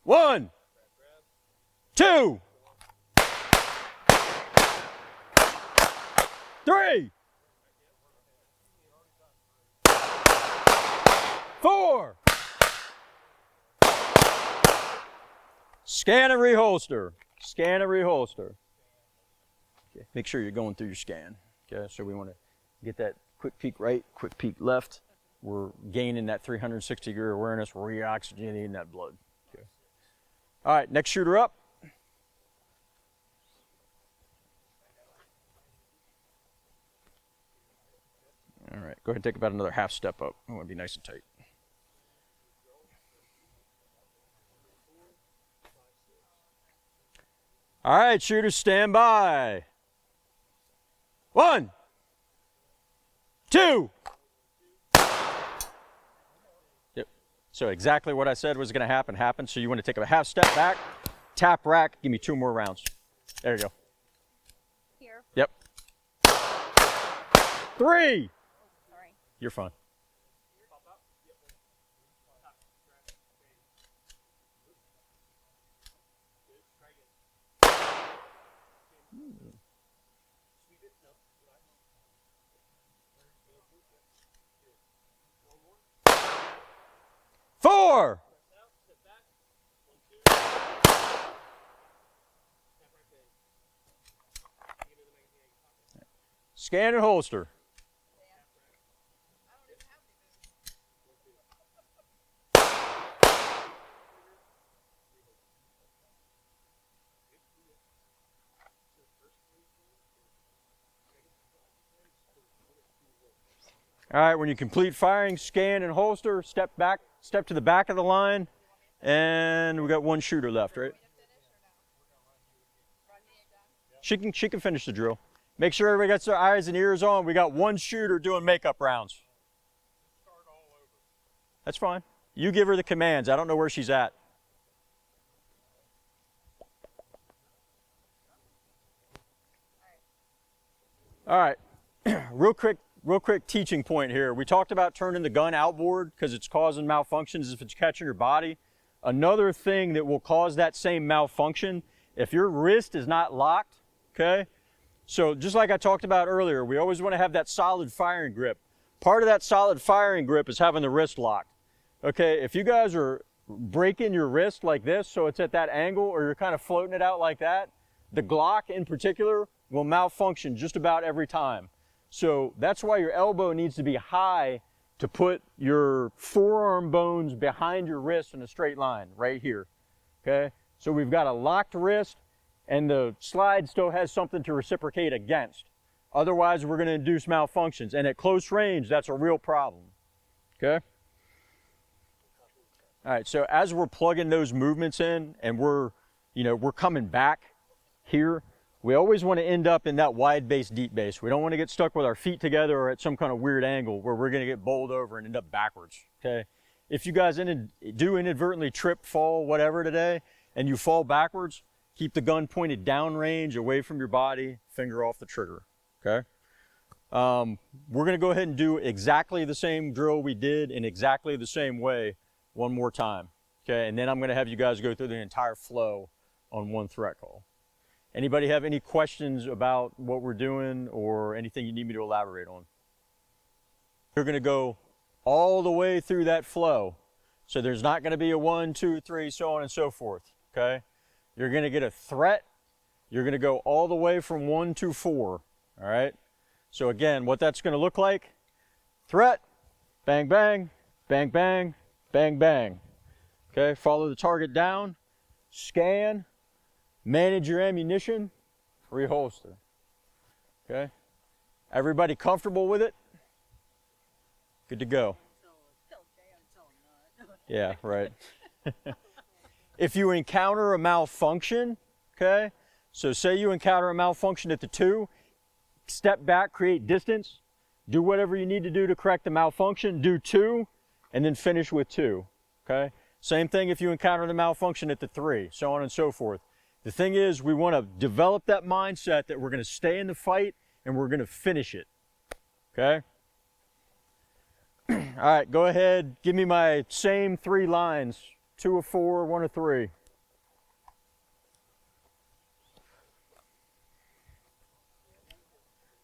S1: 1, 2, 3, 4. Scan and reholster. Scan and reholster. Okay. Make sure you're going through your scan. Okay, so we want to get that quick peek right, quick peek left. We're gaining that 360-degree awareness, reoxygenating that blood. Okay. All right, next shooter up. All right, go ahead and take about another half step up. I want to be nice and tight. All right, shooters, stand by. 1, 2. Yep. So exactly what I said was going to happen happened. So you want to take a half step back, tap rack, give me 2 more rounds. There you go.
S2: Here.
S1: Yep. 3.
S2: Sorry.
S1: You're fine. Four. Scan and holster. All right, when you complete firing, scan and holster, step back, step to the back of the line, and we got 1 shooter left, right? She can finish the drill. Make sure everybody gets their eyes and ears on. We got 1 shooter doing makeup rounds. That's fine. You give her the commands. I don't know where she's at. All right, real quick teaching point here. We talked about turning the gun outboard because it's causing malfunctions if it's catching your body. Another thing that will cause that same malfunction, if your wrist is not locked, okay? So just like I talked about earlier, we always want to have that solid firing grip. Part of that solid firing grip is having the wrist locked. Okay, if you guys are breaking your wrist like this, so it's at that angle, or you're kind of floating it out like that, the Glock in particular will malfunction just about every time. So that's why your elbow needs to be high to put your forearm bones behind your wrist in a straight line, right here, okay? So we've got a locked wrist, and the slide still has something to reciprocate against. Otherwise, we're gonna induce malfunctions, and at close range, that's a real problem, okay? All right, so as we're plugging those movements in, and we're coming back here, we always want to end up in that wide base, deep base. We don't want to get stuck with our feet together or at some kind of weird angle where we're going to get bowled over and end up backwards, okay? If you guys do inadvertently trip, fall, whatever today, and you fall backwards, keep the gun pointed downrange, away from your body, finger off the trigger, okay? We're going to go ahead and do exactly the same drill we did in exactly the same way one more time, okay? And then I'm going to have you guys go through the entire flow on 1 threat call. Anybody have any questions about what we're doing or anything you need me to elaborate on? You're going to go all the way through that flow. So there's not going to be a 1, 2, 3, so on and so forth, okay? You're going to get a threat. You're going to go all the way from 1 to 4, all right? So again, what that's going to look like, threat, bang, bang, bang, bang, bang, bang. Okay, follow the target down, scan, manage your ammunition, reholster. Okay, Everybody comfortable with it? Good to go. Yeah, right. If you encounter a malfunction, okay, so say you encounter a malfunction at the 2, step back, create distance, do whatever you need to do to correct the malfunction, do 2, and then finish with 2, okay? Same thing if you encounter the malfunction at the 3, so on and so forth. The thing is, we want to develop that mindset that we're going to stay in the fight and we're going to finish it, okay? All right, go ahead, give me my same 3 lines, 2 of 4, 1 of 3.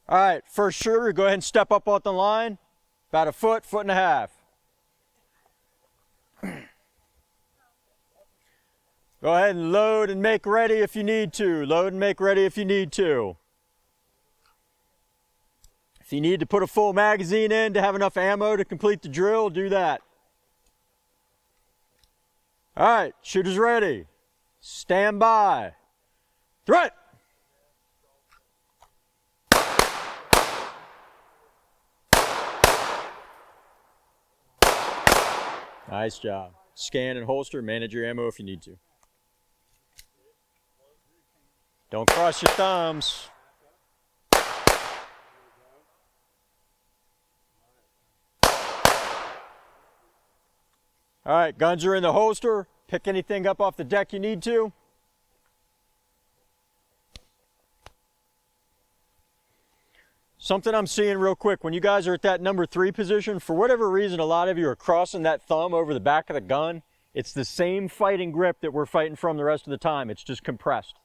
S1: All right, first shooter, go ahead and step up off the line, about a foot, foot and a half. Go ahead and load and make ready if you need to. Load and make ready if you need to. If you need to put a full magazine in to have enough ammo to complete the drill, do that. All right, shooters ready. Stand by. Threat! Nice job. Scan and holster, manage your ammo if you need to. Don't cross your thumbs. All right, guns are in the holster. Pick anything up off the deck you need to. Something I'm seeing real quick, when you guys are at that number 3 position, for whatever reason, a lot of you are crossing that thumb over the back of the gun. It's the same fighting grip that we're fighting from the rest of the time. It's just compressed,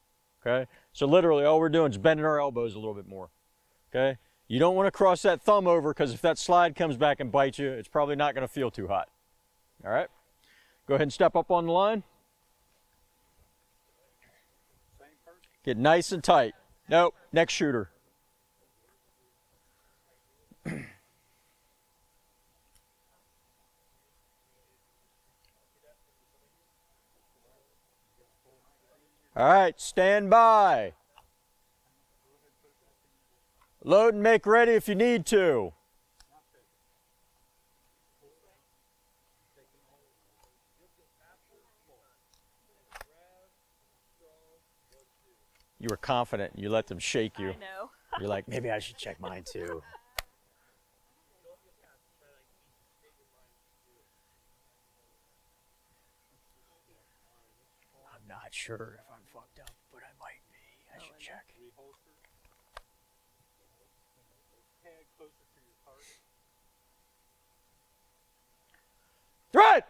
S1: okay? So literally all we're doing is bending our elbows a little bit more, okay? You don't want to cross that thumb over, because if that slide comes back and bites you, it's probably not going to feel too hot. All right? Go ahead and step up on the line. Get nice and tight. Nope, next shooter. All right, stand by. Load and make ready if you need to. You were confident. You let them shake you.
S5: I know.
S1: You're like, maybe I should check mine too. I'm not sure if I'm fucked up, but I might be. I should check. Threat!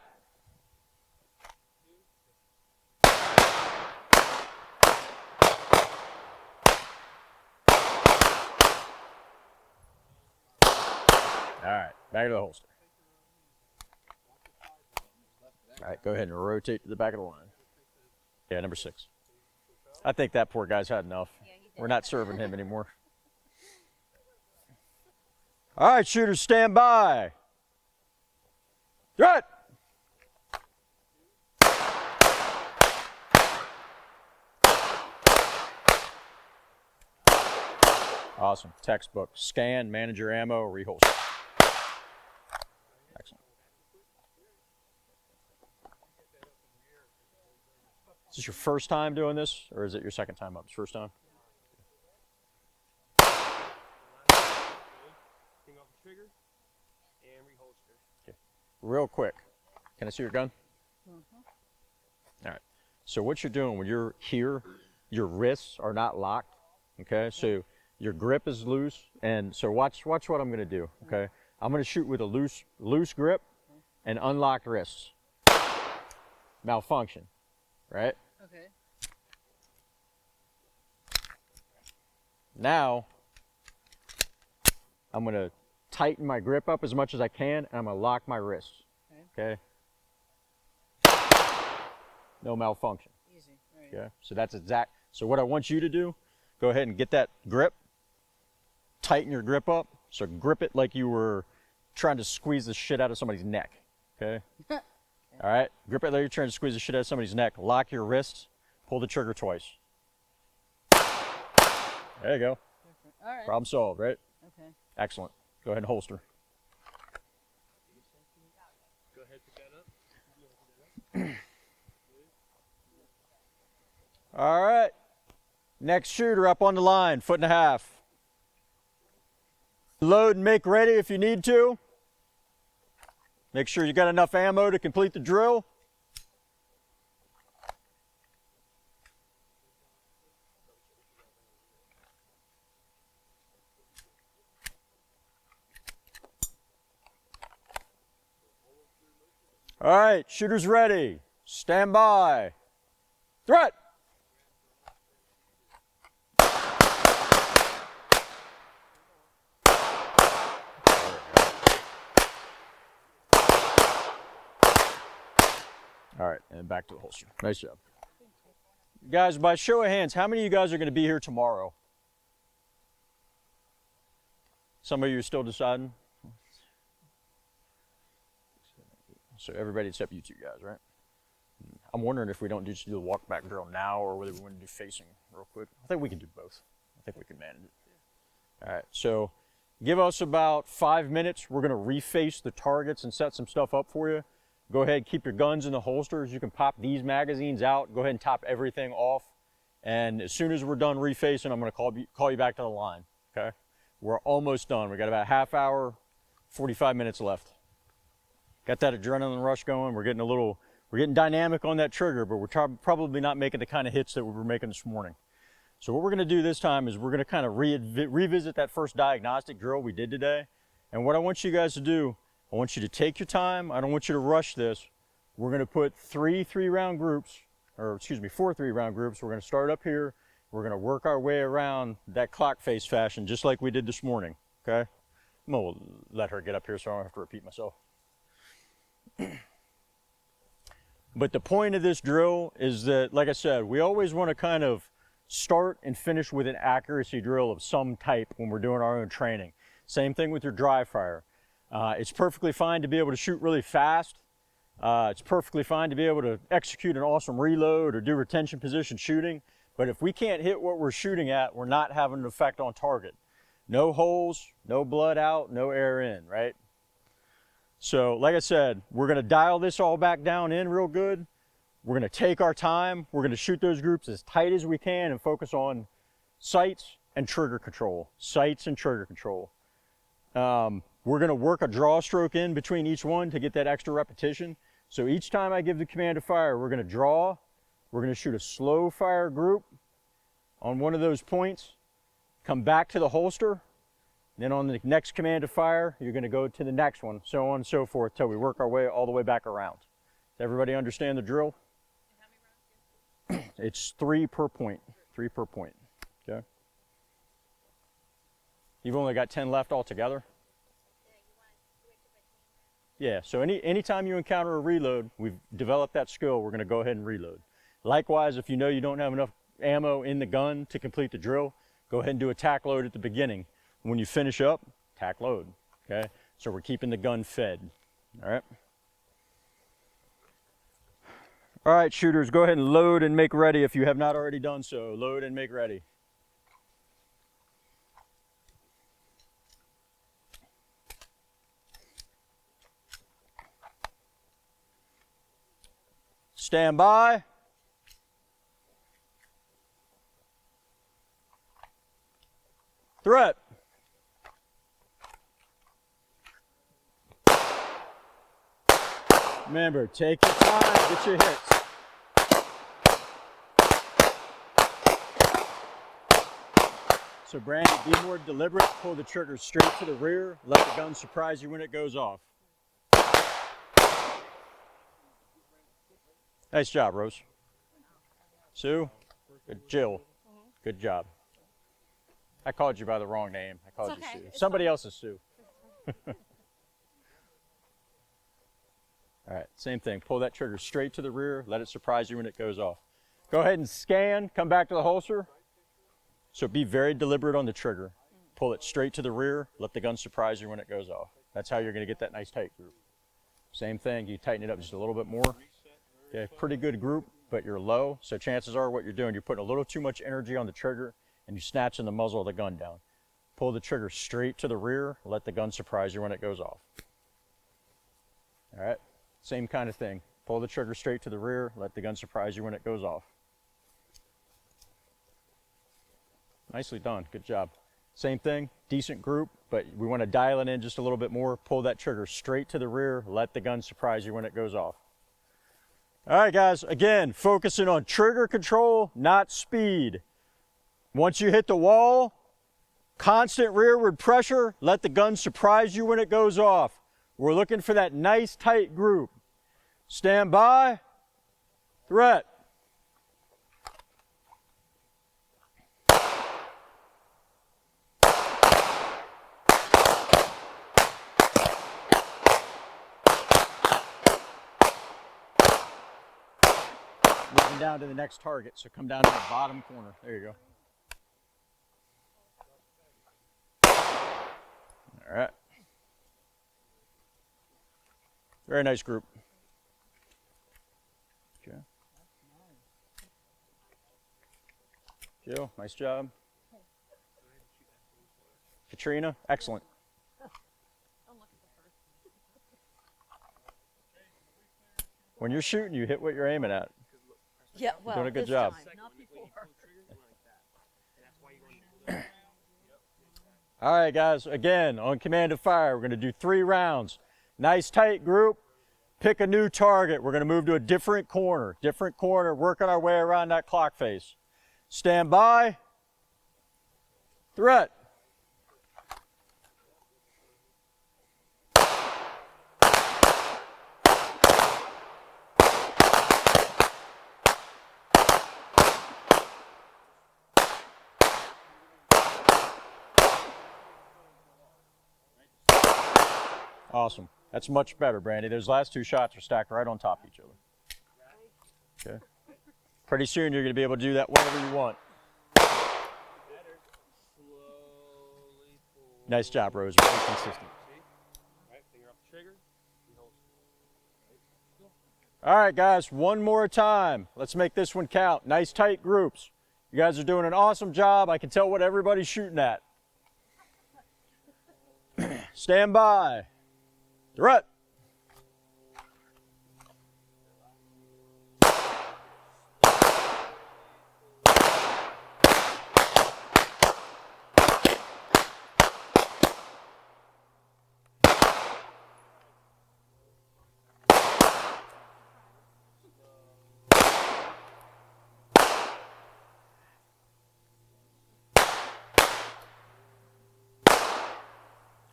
S1: All right, back to the holster. All right, go ahead and rotate to the back of the line. Yeah, number 6. I think that poor guy's had enough. We're not serving him anymore. All right, shooters, stand by. Threat! Awesome. Textbook. Scan, manage your ammo, reholster. Excellent. Is this your first time doing this, or is it your second time up? It's first time?
S3: Thing off the trigger and reholster.
S1: Okay. Real quick. Can I see your gun? All right. So what you're doing when you're here, your wrists are not locked. Okay. So your grip is loose, and so watch what I'm going to do. Okay. I'm going to shoot with a loose grip and unlocked wrists. Malfunction. Right?
S4: Okay.
S1: Now, I'm going to tighten my grip up as much as I can, and I'm going to lock my wrists. Okay? No malfunction.
S4: Easy. Right.
S1: Okay? So that's exact. So what I want you to do, go ahead and get that grip, tighten your grip up, so grip it like you were trying to squeeze the shit out of somebody's neck. Okay? All right, grip it like you're trying to squeeze the shit out of somebody's neck. Lock your wrists, pull the trigger twice. There you go.
S4: All right.
S1: Problem solved, right?
S4: Okay.
S1: Excellent. Go ahead and holster.
S3: Go ahead, pick that up.
S1: All right. Next shooter up on the line, 1.5 feet. Load and make ready if you need to. Make sure you got enough ammo to complete the drill. All right, shooters ready. Stand by. Threat. All right, and back to the holster. Nice job. Guys, by show of hands, how many of you guys are going to be here tomorrow? Some of you are still deciding? So everybody except you two guys, right? I'm wondering if we don't just do the walk back drill now or whether we want to do facing real quick. I think we can do both. I think we can manage it. All right, so give us about 5 minutes. We're going to reface the targets and set some stuff up for you. Go ahead, keep your guns in the holsters. You can pop these magazines out. Go ahead and top everything off. And as soon as we're done refacing, I'm going to call you back to the line, okay? We're almost done. We got about a half hour, 45 minutes left. Got that adrenaline rush going. We're getting dynamic on that trigger, but we're probably not making the kind of hits that we were making this morning. So what we're going to do this time is we're going to kind of revisit that first diagnostic drill we did today. And what I want you guys to do, I want you to take your time. I don't want you to rush this. We're going to put 4 3-round groups. We're going to start up here. We're going to work our way around that clock face fashion, just like we did this morning, okay? I'm going to let her get up here so I don't have to repeat myself. But the point of this drill is that, like I said, we always want to kind of start and finish with an accuracy drill of some type when we're doing our own training. Same thing with your dry fire. It's perfectly fine to be able to shoot really fast. It's perfectly fine to be able to execute an awesome reload or do retention position shooting. But if we can't hit what we're shooting at, we're not having an effect on target. No holes, no blood out, no air in, right? So like I said, we're going to dial this all back down in real good. We're going to take our time. We're going to shoot those groups as tight as we can and focus on sights and trigger control. Sights and trigger control. We're going to work a draw stroke in between each one to get that extra repetition. So each time I give the command to fire, we're going to draw. We're going to shoot a slow fire group on one of those points. Come back to the holster. Then on the next command to fire, you're going to go to the next one, so on and so forth, till we work our way all the way back around. Does everybody understand the drill? And how many rounds? It's 3 per point. 3 per point. Okay. You've only got 10 left altogether. Yeah. So anytime you encounter a reload, we've developed that skill. We're going to go ahead and reload. Likewise, if you know you don't have enough ammo in the gun to complete the drill, go ahead and do a tack load at the beginning. When you finish up, tack load, okay? So we're keeping the gun fed, all right? All right, shooters, go ahead and load and make ready if you have not already done so. Load and make ready. Stand by. Threat. Remember, take your time, get your hits. So Brandon, be more deliberate, pull the trigger straight to the rear, let the gun surprise you when it goes off. Nice job, Rose. Sue, good. Jill, good job. I called you by the wrong name. I called you Sue. Somebody else is Sue. All right, same thing. Pull that trigger straight to the rear. Let it surprise you when it goes off. Go ahead and scan. Come back to the holster. So be very deliberate on the trigger. Pull it straight to the rear. Let the gun surprise you when it goes off. That's how you're going to get that nice tight group. Same thing. You tighten it up just a little bit more. Okay, pretty good group, but you're low. So chances are what you're doing, you're putting a little too much energy on the trigger and you're snatching the muzzle of the gun down. pull the trigger straight to the rear, let the gun surprise you when it goes off. All right, same kind of thing. Pull the trigger straight to the rear, let the gun surprise you when it goes off. Nicely done, good job. Same thing, decent group, but we want to dial it in just a little bit more. Pull that trigger straight to the rear, let the gun surprise you when it goes off. All right, guys, again, focusing on trigger control, not speed. Once you hit the wall, constant rearward pressure, let the gun surprise you when it goes off. We're looking for that nice tight group. Stand by, threat. Moving down to the next target, so come down to the bottom corner. There you go. All right. Very nice group. Okay. Jill, nice job. Katrina, excellent. When you're shooting, you hit what you're aiming at.
S5: Yeah, well,
S1: doing a good
S5: this
S1: job.
S5: time, not before.
S1: All right, guys, again, on command of fire, we're going to do 3 rounds. Nice tight group. Pick a new target. We're going to move to a different corner, working our way around that clock face. Stand by. Threat. Awesome. That's much better, Brandy. Those last 2 shots are stacked right on top of each other. Okay. Pretty soon you're going to be able to do that whenever you want. Nice job, Rose. Very consistent. All right, guys, one more time. Let's make this one count. Nice tight groups. You guys are doing an awesome job. I can tell what everybody's shooting at. Stand by. Threat.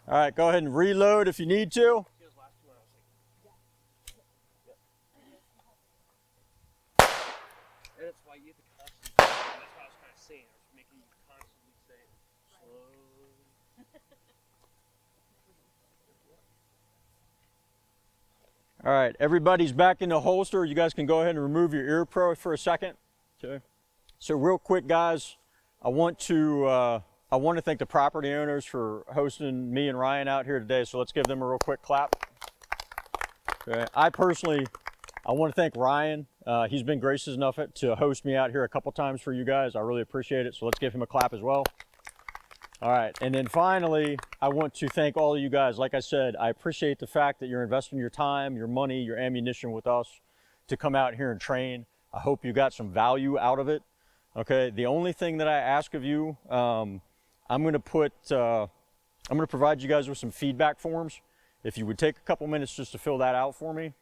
S1: All right, go ahead and reload if you need to.
S3: That's why you have to constantly, that's what I was kind of saying. I was making you constantly say slowly.
S1: All right, everybody's back in the holster. You guys can go ahead and remove your ear pro for a second. Okay. So real quick, guys, I want to thank the property owners for hosting me and Ryan out here today. So let's give them a real quick clap. Okay. I want to thank Ryan. He's been gracious enough to host me out here a couple times for you guys. I really appreciate it. So let's give him a clap as well. All right. And then finally, I want to thank all of you guys. Like I said, I appreciate the fact that you're investing your time, your money, your ammunition with us to come out here and train. I hope you got some value out of it. Okay. The only thing that I ask of you, I'm going to provide you guys with some feedback forms. If you would take a couple minutes just to fill that out for me.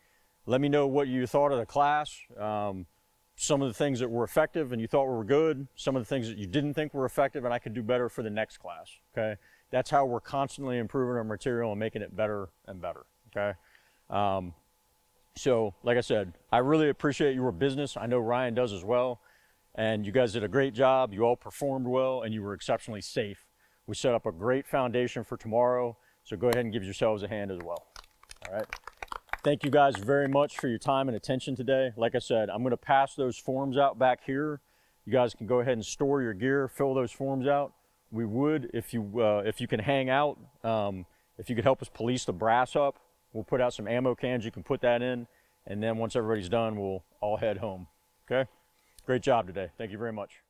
S1: Let me know what you thought of the class, some of the things that were effective and you thought were good, some of the things that you didn't think were effective and I could do better for the next class, okay? That's how we're constantly improving our material and making it better and better, okay? So, like I said, I really appreciate your business. I know Ryan does as well. And you guys did a great job. You all performed well and you were exceptionally safe. We set up a great foundation for tomorrow. So go ahead and give yourselves a hand as well, all right? Thank you guys very much for your time and attention today. Like I said, I'm going to pass those forms out back here. You guys can go ahead and store your gear, fill those forms out. We would, if you can hang out, if you could help us police the brass up, we'll put out some ammo cans. You can put that in. And then once everybody's done, we'll all head home. Okay? Great job today. Thank you very much.